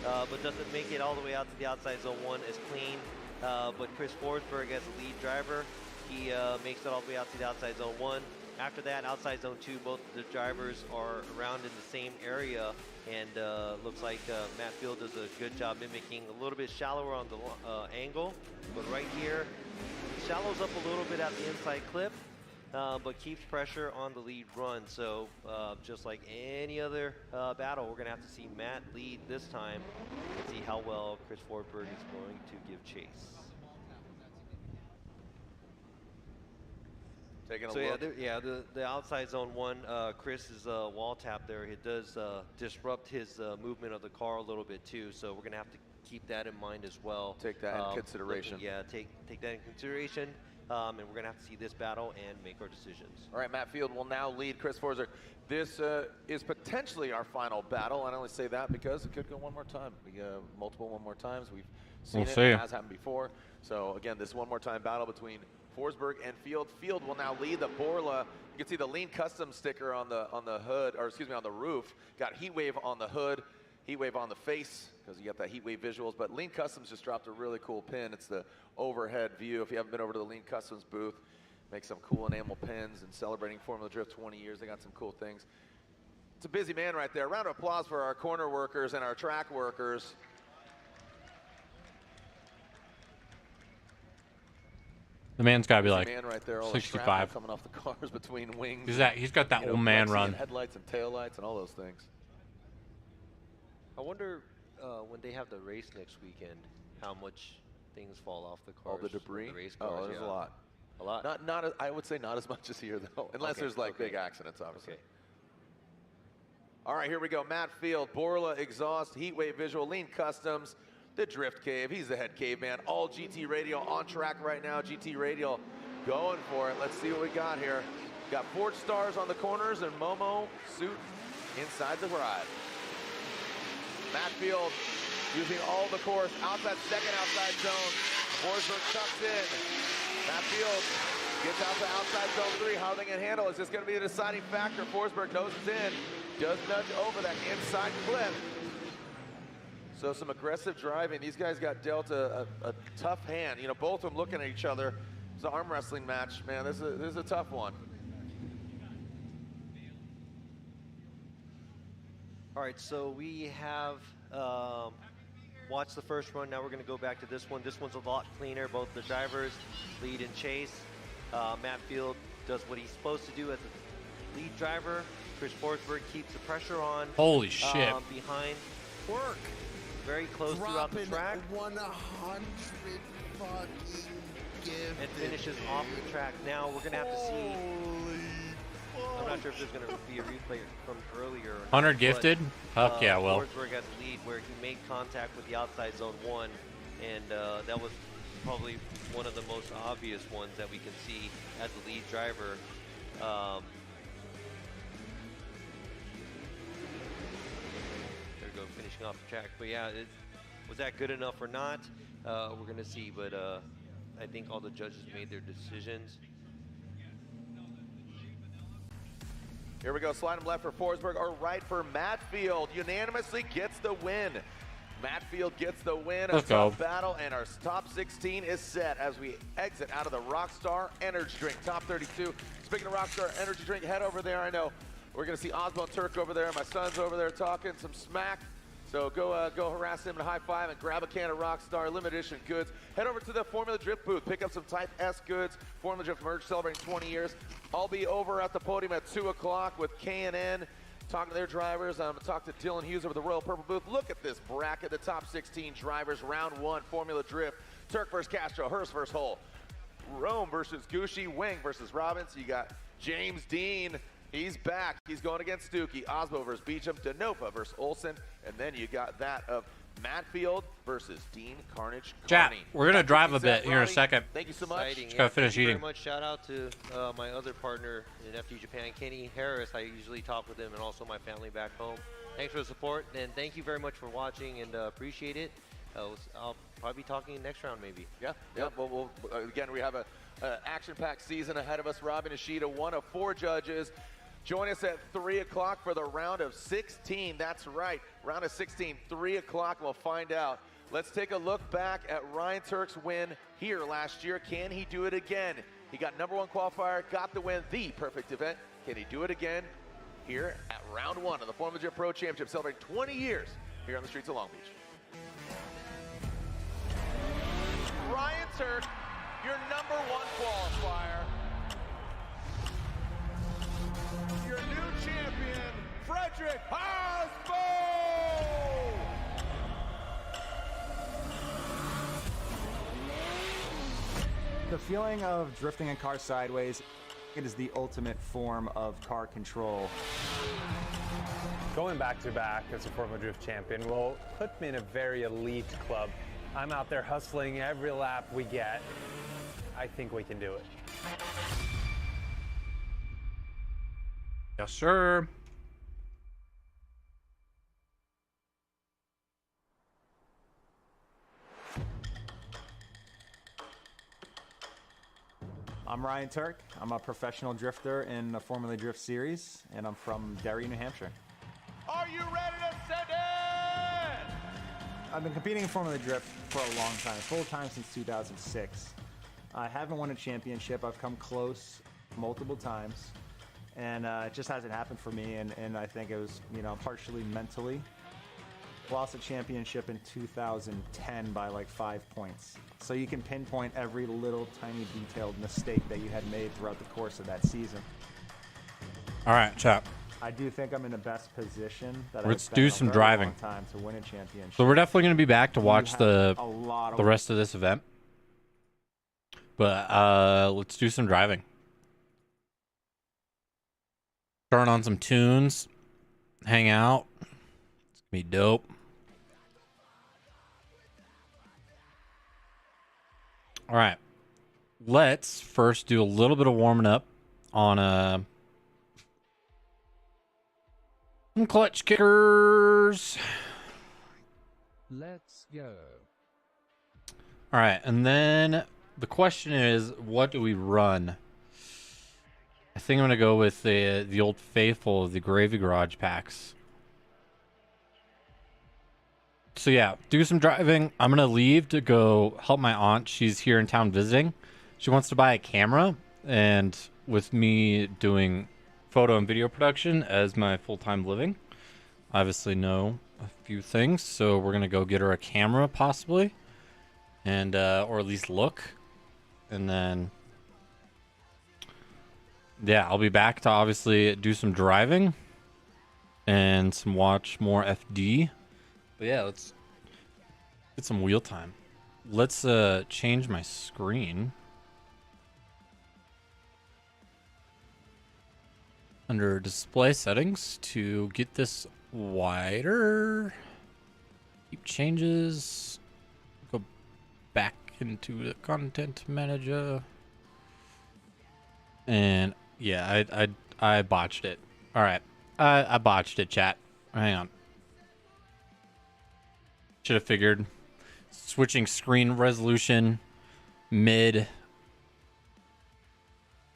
but doesn't make it all the way out to the outside zone 1 as clean. But Chris Forsberg as the lead driver, he makes it all the way out to the outside zone 1. After that, outside zone 2, both the drivers are around in the same area, and looks like Matt Field does a good job mimicking a little bit shallower on the angle, but right here, shallows up a little bit at the inside clip, but keeps pressure on the lead run. So just like any other battle, we're going to have to see Matt lead this time and see how well Chris Forsberg is going to give chase. Taking a So look. the outside zone 1, Chris's wall tap there, it does disrupt his movement of the car a little bit too. So we're going to have to keep that in mind as well. Take that in consideration. Take that in consideration. And we're going to have to see this battle and make our decisions. All right, Matt Field will now lead Chris Forsberg. This is potentially our final battle. I only say that because it could go one more time. Multiple one more times. We've seen it. It has happened before. So again, this one more time battle between Forsberg and Field. Field will now lead the Borla. You can see the Lean Custom sticker on the hood, or excuse me, on the roof. Got Heat Wave on the hood, Heat Wave on the face, because you got that Heat Wave visuals. But Lean Customs just dropped a really cool pin. It's the overhead view. If you haven't been over to the Lean Customs booth, make some cool enamel pins and celebrating Formula Drift 20 years. They got some cool things. It's a busy man right there. Round of applause for our corner workers and our track workers. The man's got to be like Man right there, all the 65. shrapnel coming off the cars between wings. He's got that old man flexi run. and headlights and taillights and all those things. I wonder when they have the race next weekend, how much things fall off the cars. All the debris. The race cars, there's a lot. A lot. Not. I would say not as much as here though, unless there's like big accidents, obviously. All right, here we go. Matt Field, Borla exhaust, Heat Wave visual, Lean Customs, the Drift Cave. He's the head caveman. All GT Radio on track right now. GT Radio going for it. Let's see what we got here. Got Forge Stars on the corners and Momo suit inside the ride. Matt Field using all the course outside second outside zone. Forsberg tucks in. Matt Field gets out to outside zone 3. How are they going to handle? Is this going to be a deciding factor? Forsberg noses in, does nudge over that inside clip. So some aggressive driving. These guys got dealt a tough hand. You know, both of them looking at each other. It's an arm wrestling match, man. This is a tough one. All right, so we have watched the first run. Now we're going to go back to this one. This one's a lot cleaner. Both the drivers lead and chase. Matt Field does what he's supposed to do as the lead driver. Chris Forsberg keeps the pressure on. Holy shit. Behind. Work. Very close throughout the track. 100 fucking give. And finishes off the track. Now we're going to have to see. I'm not sure if there's going to be a replay from earlier. 100 gifted? Fuck yeah, well. Forsberg has the lead where he made contact with the outside zone 1, and that was probably one of the most obvious ones that we can see as the lead driver. There we go, finishing off the track. But yeah, was that good enough or not? We're going to see, but I think all the judges made their decisions. Here we go, slide him left for Forsberg or right for Matt Field. Unanimously gets the win. Matt Field gets the win. A tough battle, and our top 16 is set as we exit out of the Rockstar Energy Drink. Top 32. Speaking of Rockstar Energy Drink, head over there. I know we're going to see Osmo and Turk over there. My son's over there talking some smack. So go harass him and high five and grab a can of Rockstar limited edition goods. Head over to the Formula Drift booth. Pick up some Type S goods. Formula Drift merch celebrating 20 years. I'll be over at the podium at 2 o'clock with K&N, talking to their drivers. I'm going to talk to Dylan Hughes over the Royal Purple booth. Look at this bracket. The top 16 drivers. Round 1, Formula Drift. Turk versus Castro. Hurst versus Hull. Rome versus Gucci. Wing versus Robbins. You got James Dean. He's back. He's going against Stuckey. Osmo versus Beecham. Denofa versus Olsen. And then you got that of Matt Field versus Dean Carnage. Chat, we're going to drive a bit here in a second. Thank you so much. Just got to finish eating. Thank you very much. Shout out to my other partner in FD Japan, Kenny Harris. I usually talk with him, and also my family back home. Thanks for the support, and thank you very much for watching, and appreciate it. I'll probably be talking next round, maybe. Yeah. Well, again, we have a action-packed season ahead of us. Robin Ishida, one of 4 judges. Join us at 3 o'clock for the round of 16. That's right, round of 16, 3 o'clock. We'll find out. Let's take a look back at Ryan Turk's win here last year. Can he do it again? He got #1 qualifier, got the win, the perfect event. Can he do it again here at round 1 of the Formula Drift Pro Championship, celebrating 20 years here on the streets of Long Beach? Ryan Turk, your #1 qualifier. Your new champion, Frederick Haasbo! The feeling of drifting a car sideways, it is the ultimate form of car control. Going back to back as a Formula Drift champion will put me in a very elite club. I'm out there hustling every lap we get. I think we can do it. Yes, sir. I'm Ryan Turk. I'm a professional drifter in the Formula Drift series, and I'm from Derry, New Hampshire. Are you ready to send it? I've been competing in Formula Drift for a long time, full time since 2006. I haven't won a championship. I've come close multiple times, and it just hasn't happened for me, and I think it was, partially mentally. Lost a championship in 2010 by like 5 points. So you can pinpoint every little tiny detailed mistake that you had made throughout the course of that season. All right, chap. I do think I'm in the best position that Let's I've do been in some a very driving. long time to win a championship. So we're definitely going to be back to You watch have the a lot of rest of this event. But let's do some driving. Turn on some tunes. Hang out. It's going to be dope. All right. Let's first do a little bit of warming up on some clutch kickers. Let's go. All right, and then the question is, what do we run? I think I'm gonna go with the old faithful, the Gravy Garage packs. So yeah, do some driving. I'm gonna leave to go help my aunt. She's here in town visiting. She wants to buy a camera, and with me doing photo and video production as my full-time living, I obviously know a few things. So we're gonna go get her a camera possibly, and or at least look, and then yeah, I'll be back to obviously do some driving and some watch more FD. But yeah, let's get some wheel time. Let's change my screen. Under display settings to get this wider. Keep changes. Go back into the content manager. And yeah, I botched it. All right, I botched it, chat. Hang on. Should have figured. Switching screen resolution mid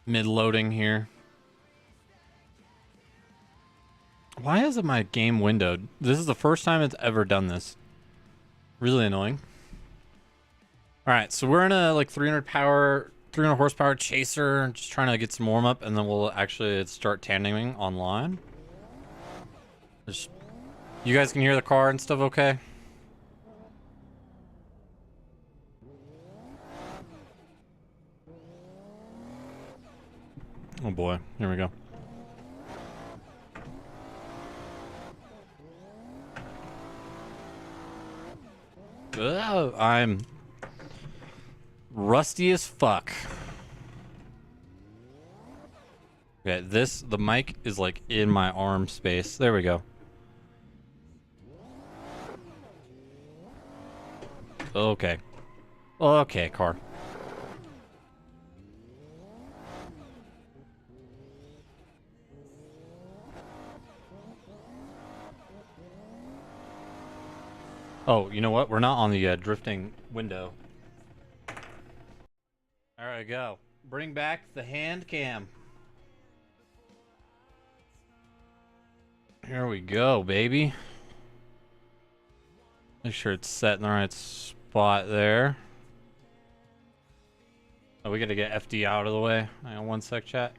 loading here. Why isn't my game windowed? This is the first time it's ever done this. Really annoying. All right, so we're in a like 300 horsepower chaser, just trying to get some warm up, and then we'll actually start tandeming online. You guys can hear the car and stuff okay? Oh boy, here we go. I'm rusty as fuck. Okay, the mic is like in my arm space. There we go. Okay. Okay, car. Oh, you know what? We're not on the drifting window. All right, go. Bring back the hand cam. Here we go, baby. Make sure it's set in the right spot there. Oh, we gotta get FD out of the way. Hang on one sec, chat.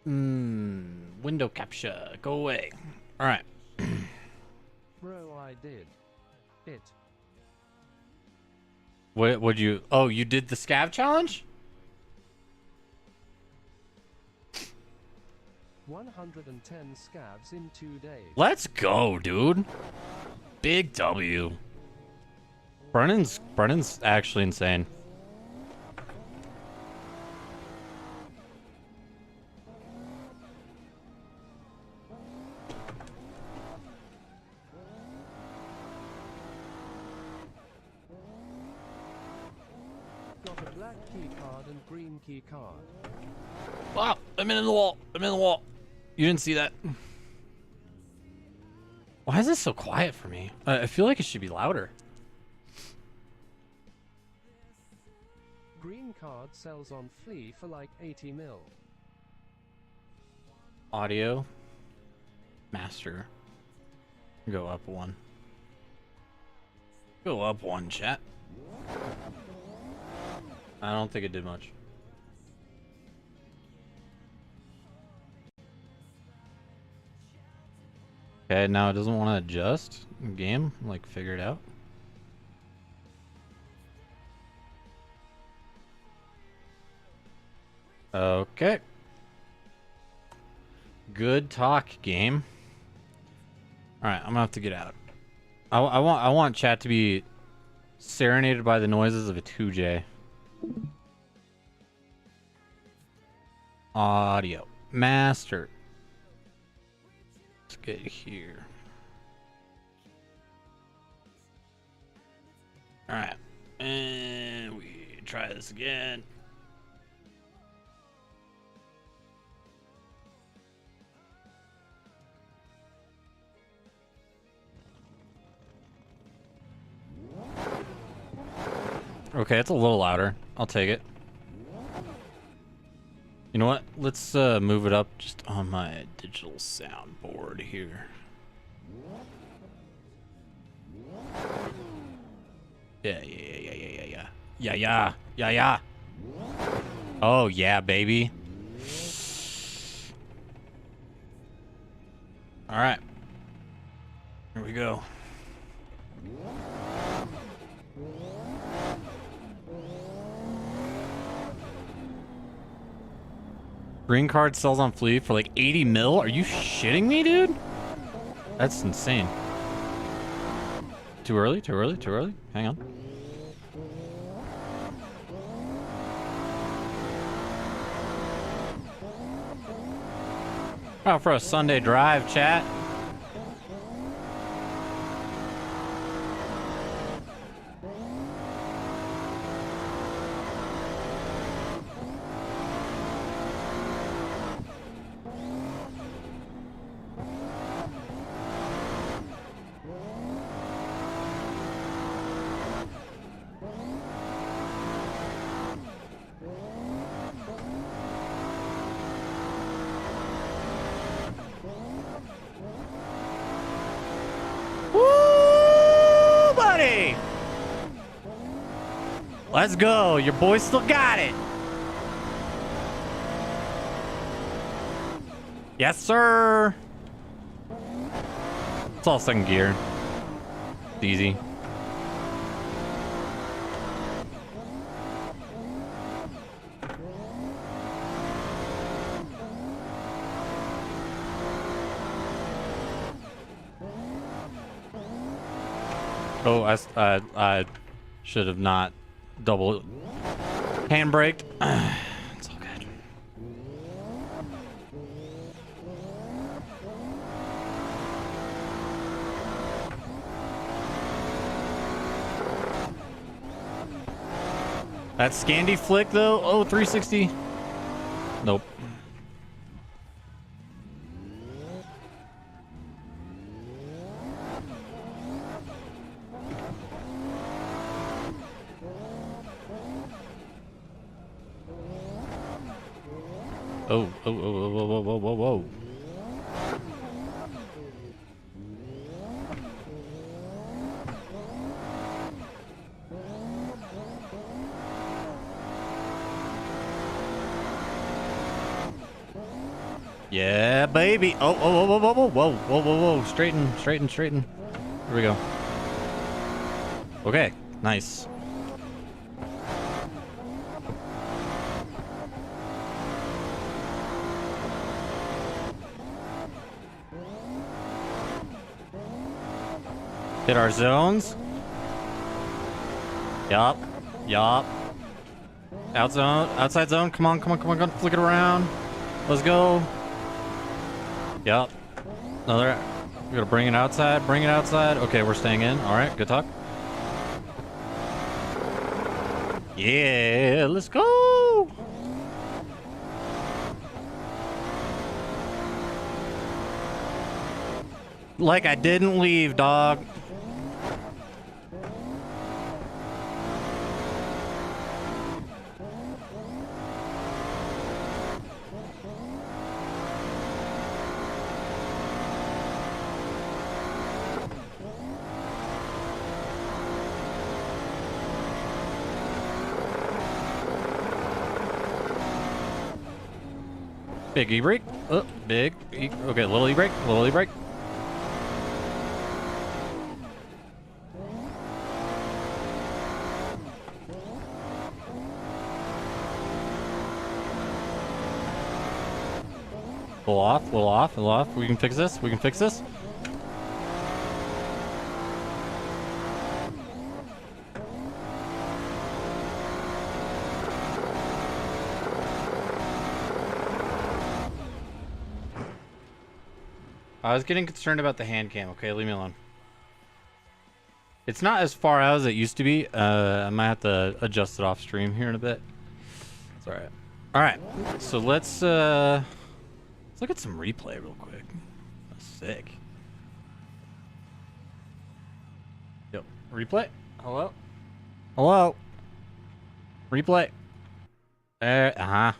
Window capture. Go away. Alright. Bro, I did it. What'd you... Oh, you did the scav challenge? 110 scavs in 2 days. Let's go, dude. Big W. Brennan's actually insane. Got a black key card and green key card. Wow, I'm in the wall. I'm in the wall. You didn't see that. Why is this so quiet for me? I feel like it should be louder. Green card sells on Flea for like 80 mil. Audio. Master. Go up one. Go up one, chat. I don't think it did much. Okay, now it doesn't want to adjust. Game, like, figure it out. Okay. Good talk, game. Alright, I'm gonna have to get out. I want chat to be serenaded by the noises of a 2J. Audio. Master. Let's get here. Alright. And we try this again. Okay, it's a little louder. I'll take it. You know what? Let's move it up just on my digital soundboard here. Yeah. Oh yeah, baby. All right. Here we go. Green card sells on Flea for like 80 mil? Are you shitting me, dude? That's insane. Too early? Hang on. Out for a Sunday drive, chat. Let's go. Your boy still got it. Yes, sir. It's all second gear. It's easy. Oh, I should have not double handbraked. It's all good. That Scandi flick though, oh, 360. Nope. Oh, oh, oh, whoa, whoa, whoa, whoa, whoa. Yeah, baby. Oh, oh, whoa, whoa, whoa, whoa, whoa, whoa, whoa. Straighten, straighten, straighten. Here we go. Okay, nice. Hit our zones. Yup. Yup. Outside zone. Come on, come on, come on, come on. Flick it around. Let's go. Yup. Another. We gotta bring it outside. Bring it outside. Okay, we're staying in. All right, good talk. Yeah, let's go. Like I didn't leave, dog. Big e-brake. Big. Okay, little e-brake. Little e-brake. Little off, little off, little off. We can fix this. We can fix this. I was getting concerned about the hand cam. Okay, leave me alone. It's not as far out as it used to be. I might have to adjust it off stream here in a bit. It's all right. All right. So let's look at some replay real quick. That's sick. Yo, replay. Hello. Hello. Replay. Uh-huh.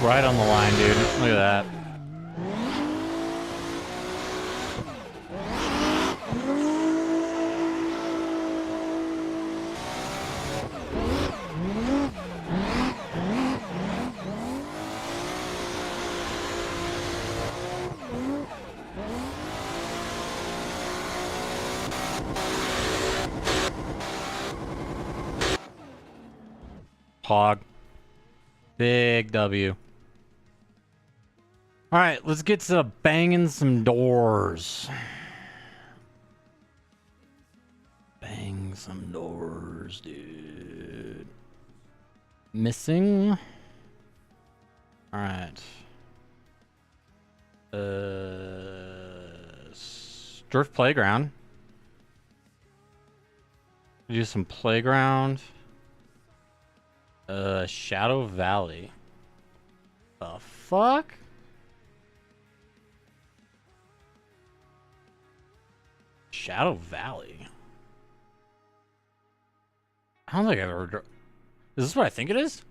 Right on the line, dude. Look at that. Hog. Big W. All right, let's get to banging some doors. Bang some doors, dude. Missing. All right. Drift Playground. Do some playground. Shadow Valley. The fuck? Shadow Valley. I don't think I've ever. Is this what I think it is?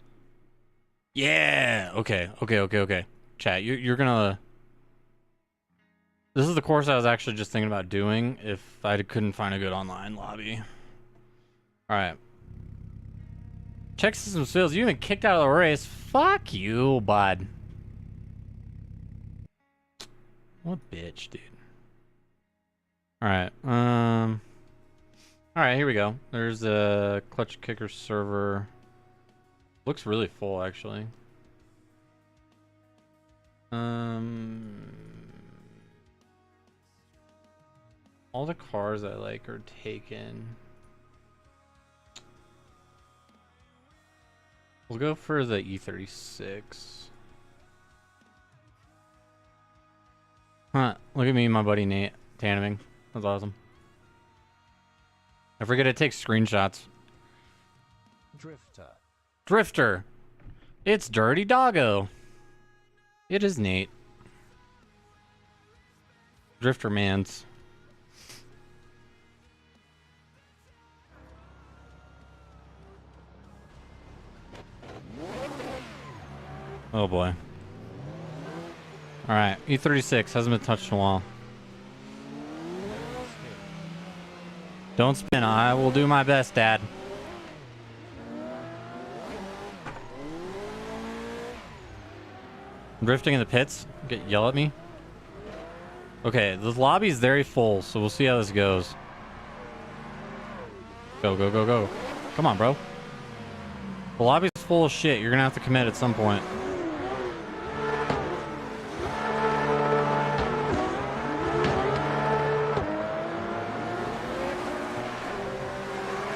Yeah. Okay. Chat, you're gonna... This is the course I was actually just thinking about doing if I couldn't find a good online lobby. Alright. Check system fails. You even kicked out of the race. Fuck you, bud. What a bitch, dude. Alright. Alright, here we go. There's a Clutch Kicker server. Looks really full, actually. All the cars I like are taken. We'll go for the E36. Huh, look at me and my buddy Nate tandeming. That's awesome. I forget to take screenshots. Drifter. It's Dirty Doggo. It is Nate. Drifter Mans. Oh boy. Alright, E36 hasn't been touched in a while. Don't spin. I will do my best, Dad. I'm drifting in the pits. Yell at me. Okay, the lobby's very full, so we'll see how this goes. Go. Come on, bro. The lobby's full of shit. You're gonna have to commit at some point.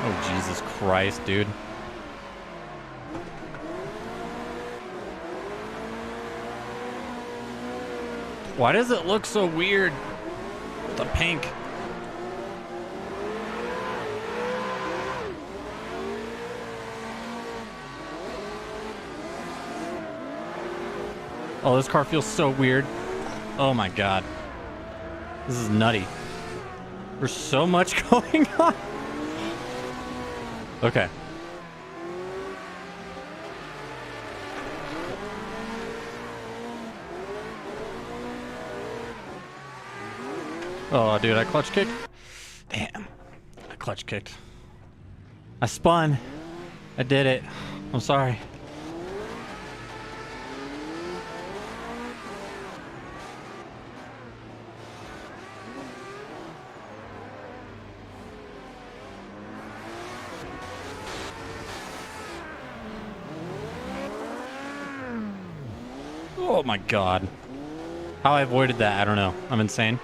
Oh, Jesus Christ, dude. Why does it look so weird? The pink. Oh, this car feels so weird. Oh my god. This is nutty. There's so much going on. Okay. Oh, dude, I clutch kicked. Damn. I clutch kicked. I spun. I did it. I'm sorry. Oh my god. How I avoided that, I don't know. I'm insane.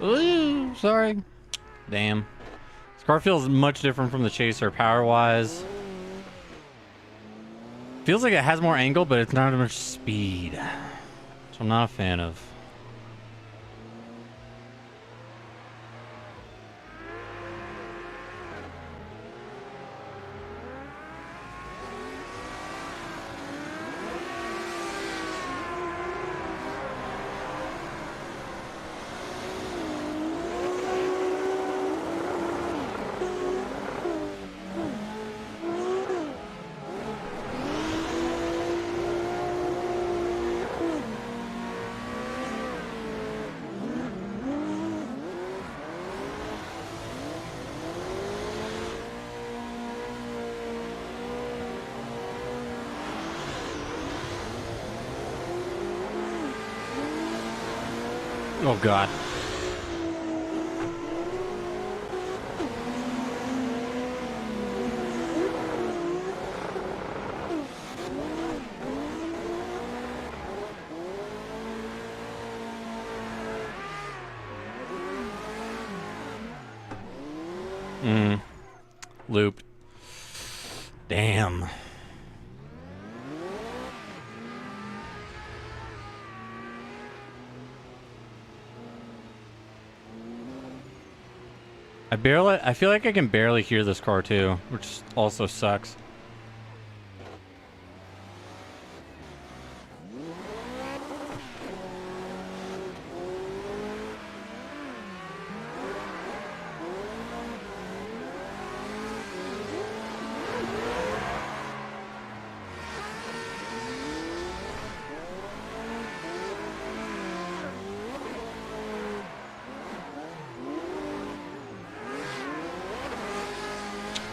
Ooh, sorry. Damn. This car feels much different from the Chaser power-wise. Feels like it has more angle, but it's not as much speed. So I'm not a fan of. Oh god. Looped. Damn. I feel like I can barely hear this car too, which also sucks.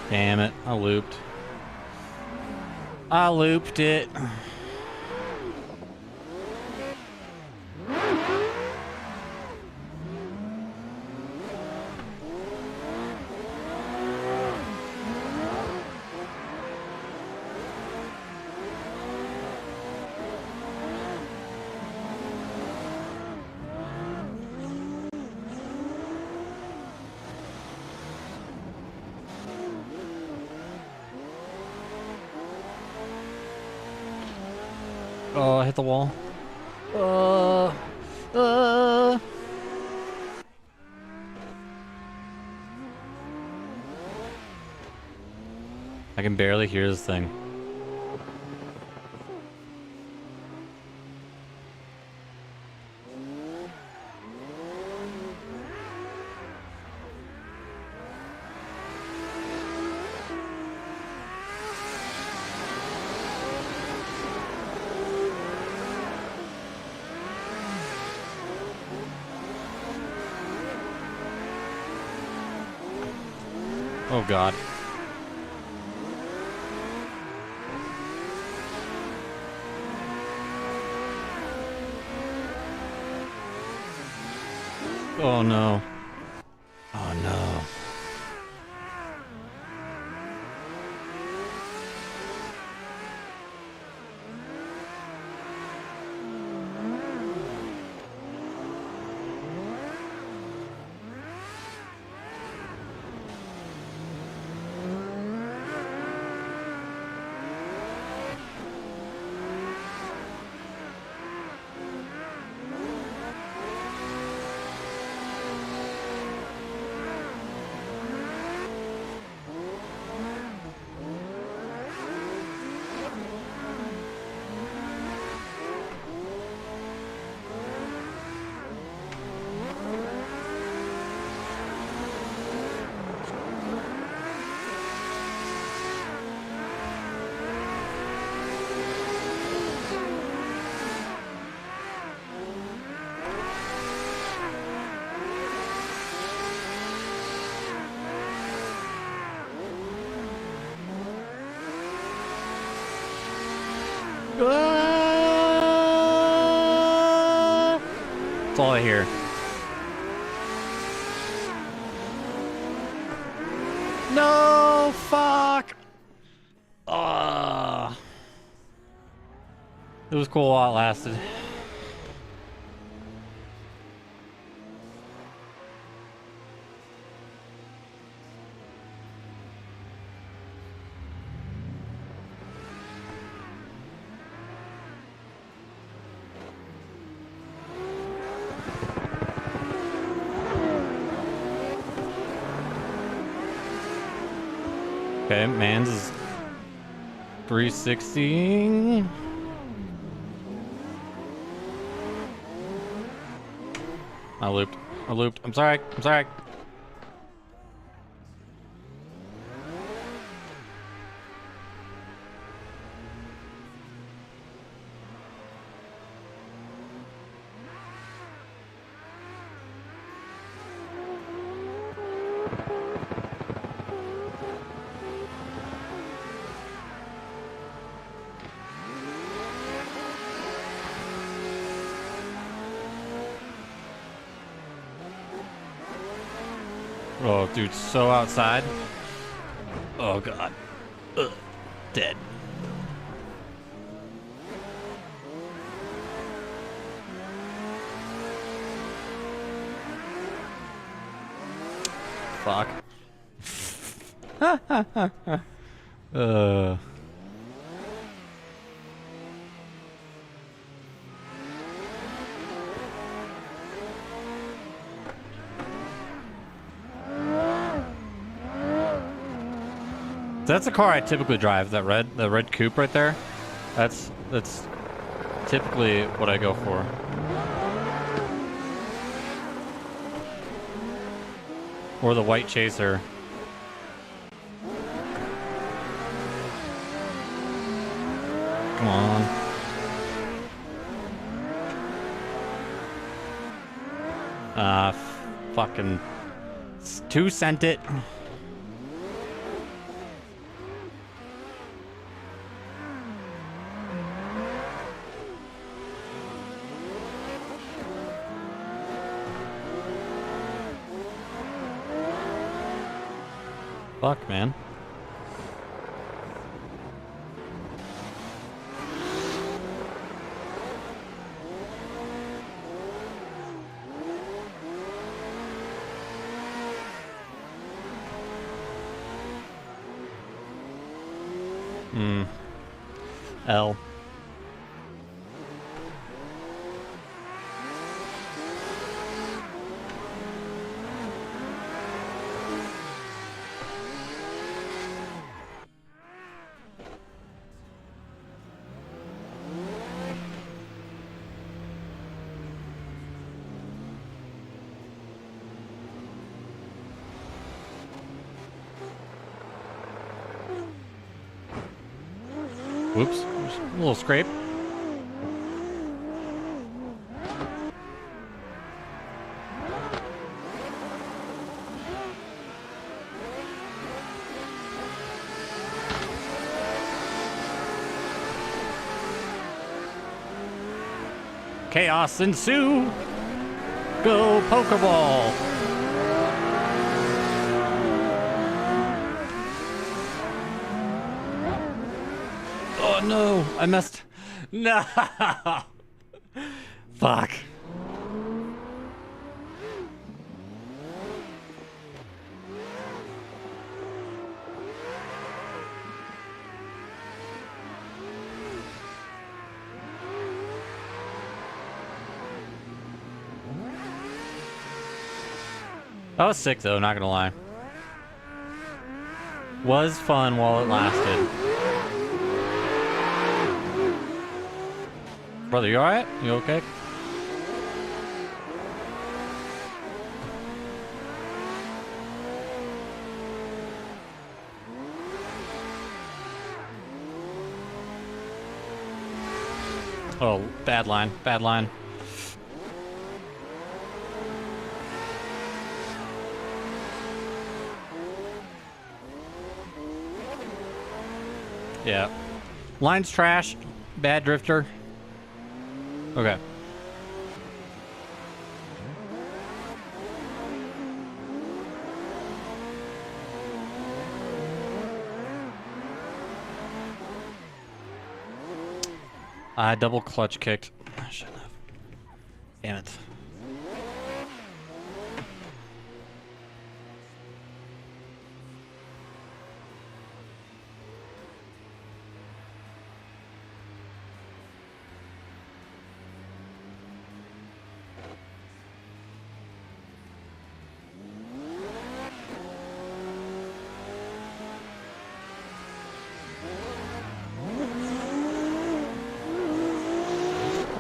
Damn it, I looped. I looped it. Oh, I hit the wall. I can barely hear this thing. Oh God. Oh no. Oh no. That's all I hear. No, fuck. It was cool while it lasted. Okay, Mans is 360. I looped. I'm sorry. Oh, dude, so outside. Oh, God. Ugh. Dead. Fuck. That's a car I typically drive. The red coupe right there. That's typically what I go for. Or the white chaser. Come on. Fucking 2 cent it. Fuck, man. L. Whoops, a little scrape. Chaos ensue. Go Pokeball. Oh no, I messed. No. Fuck. That was sick though, not gonna lie. Was fun while it lasted. Brother, you alright? You okay? Oh, bad line, bad line. Yeah. Line's trash. Bad drifter. Okay. I double clutch kicked. I shouldn't have. Damn it.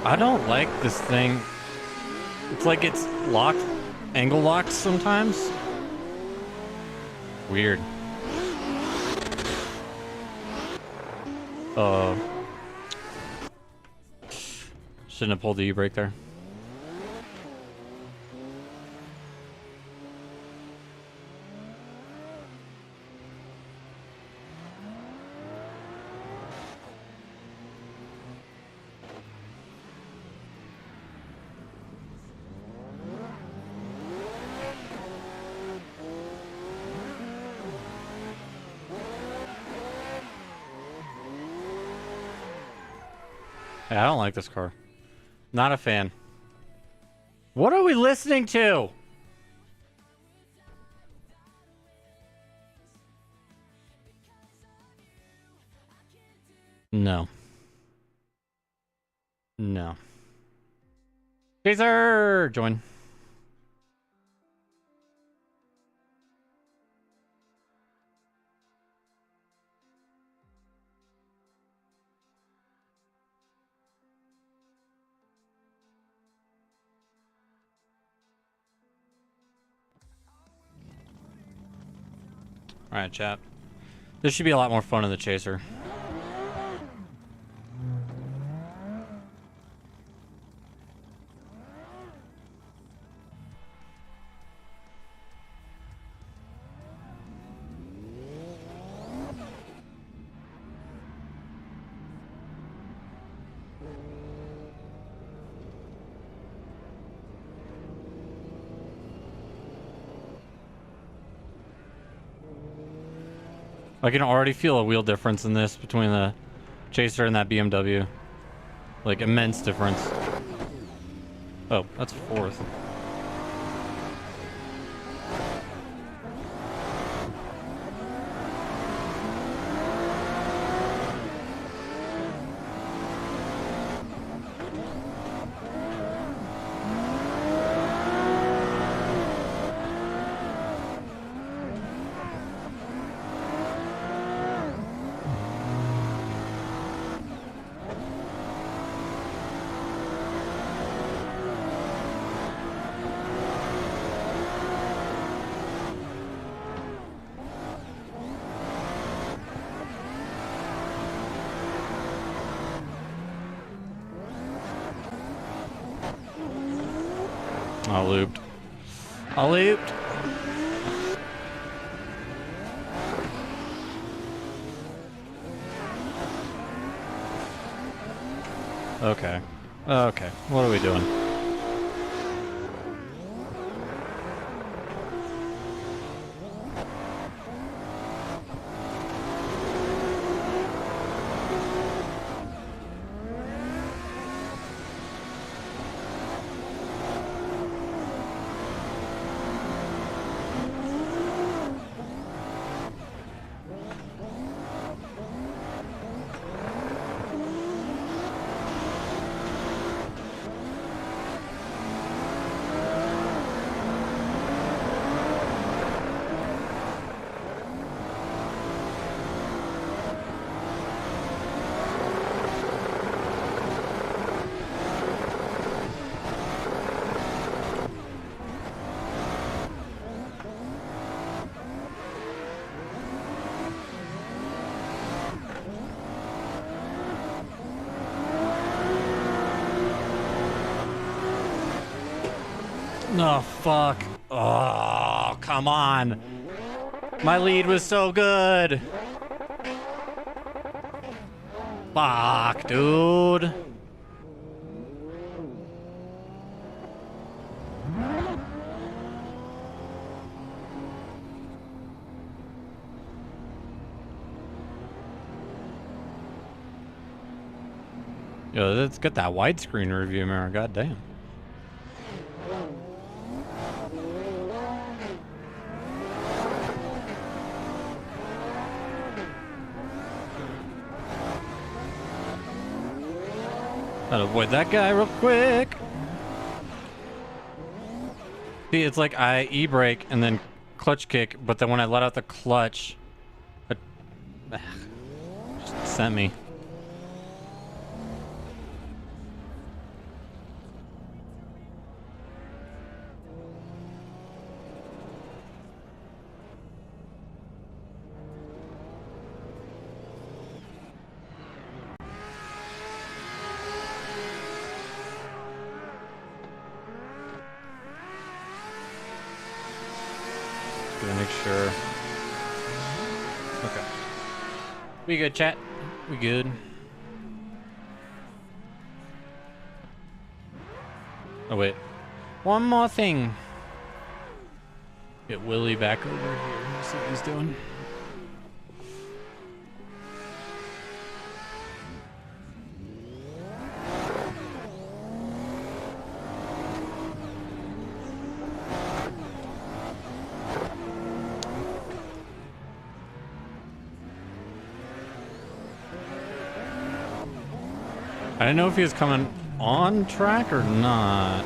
I don't like this thing. It's like it's locked, angle locked sometimes. Weird. Shouldn't have pulled the E-brake there. Yeah, I don't like this car. Not a fan. What are we listening to? No. No. Chaser! Join. Alright, chat. This should be a lot more fun in the Chaser. I can already feel a wheel difference in this between the Chaser and that BMW. Like, immense difference. Oh, that's fourth. I looped. I looped. Okay. Okay. What are we doing? No, fuck. Oh, come on. My lead was so good. Fuck, dude. Yo, let's get that widescreen review mirror. God damn. Gotta avoid that guy real quick. See, it's like I e-brake and then clutch kick, but then when I let out the clutch, it just sent me. Gonna make sure. Okay. We good, chat? We good. Oh, wait. One more thing. Get Willie back over here. See what he's doing. I didn't know if he was coming on track or not.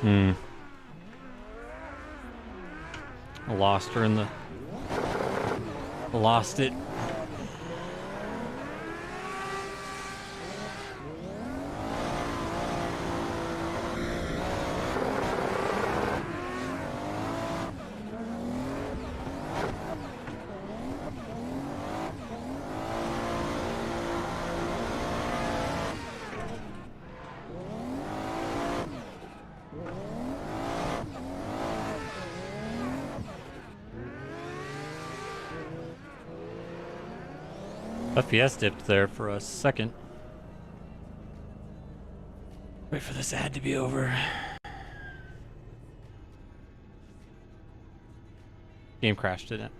I lost her in the... Lost it. FPS dipped there for a second. Wait for this ad to be over. Game crashed, didn't it?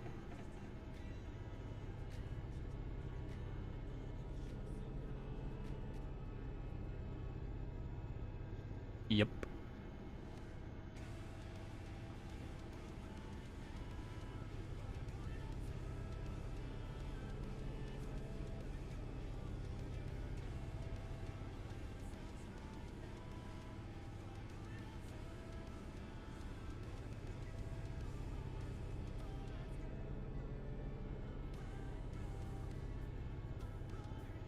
Yep.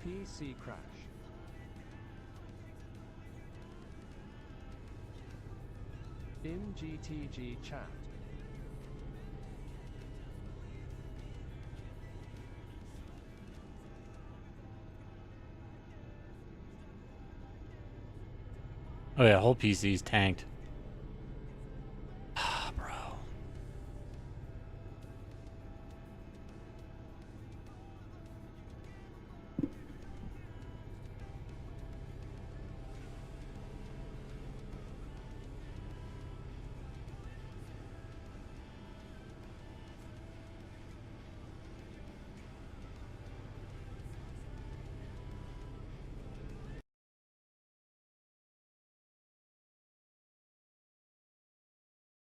PC crash. In GTG chat. Oh yeah, whole PC's tanked.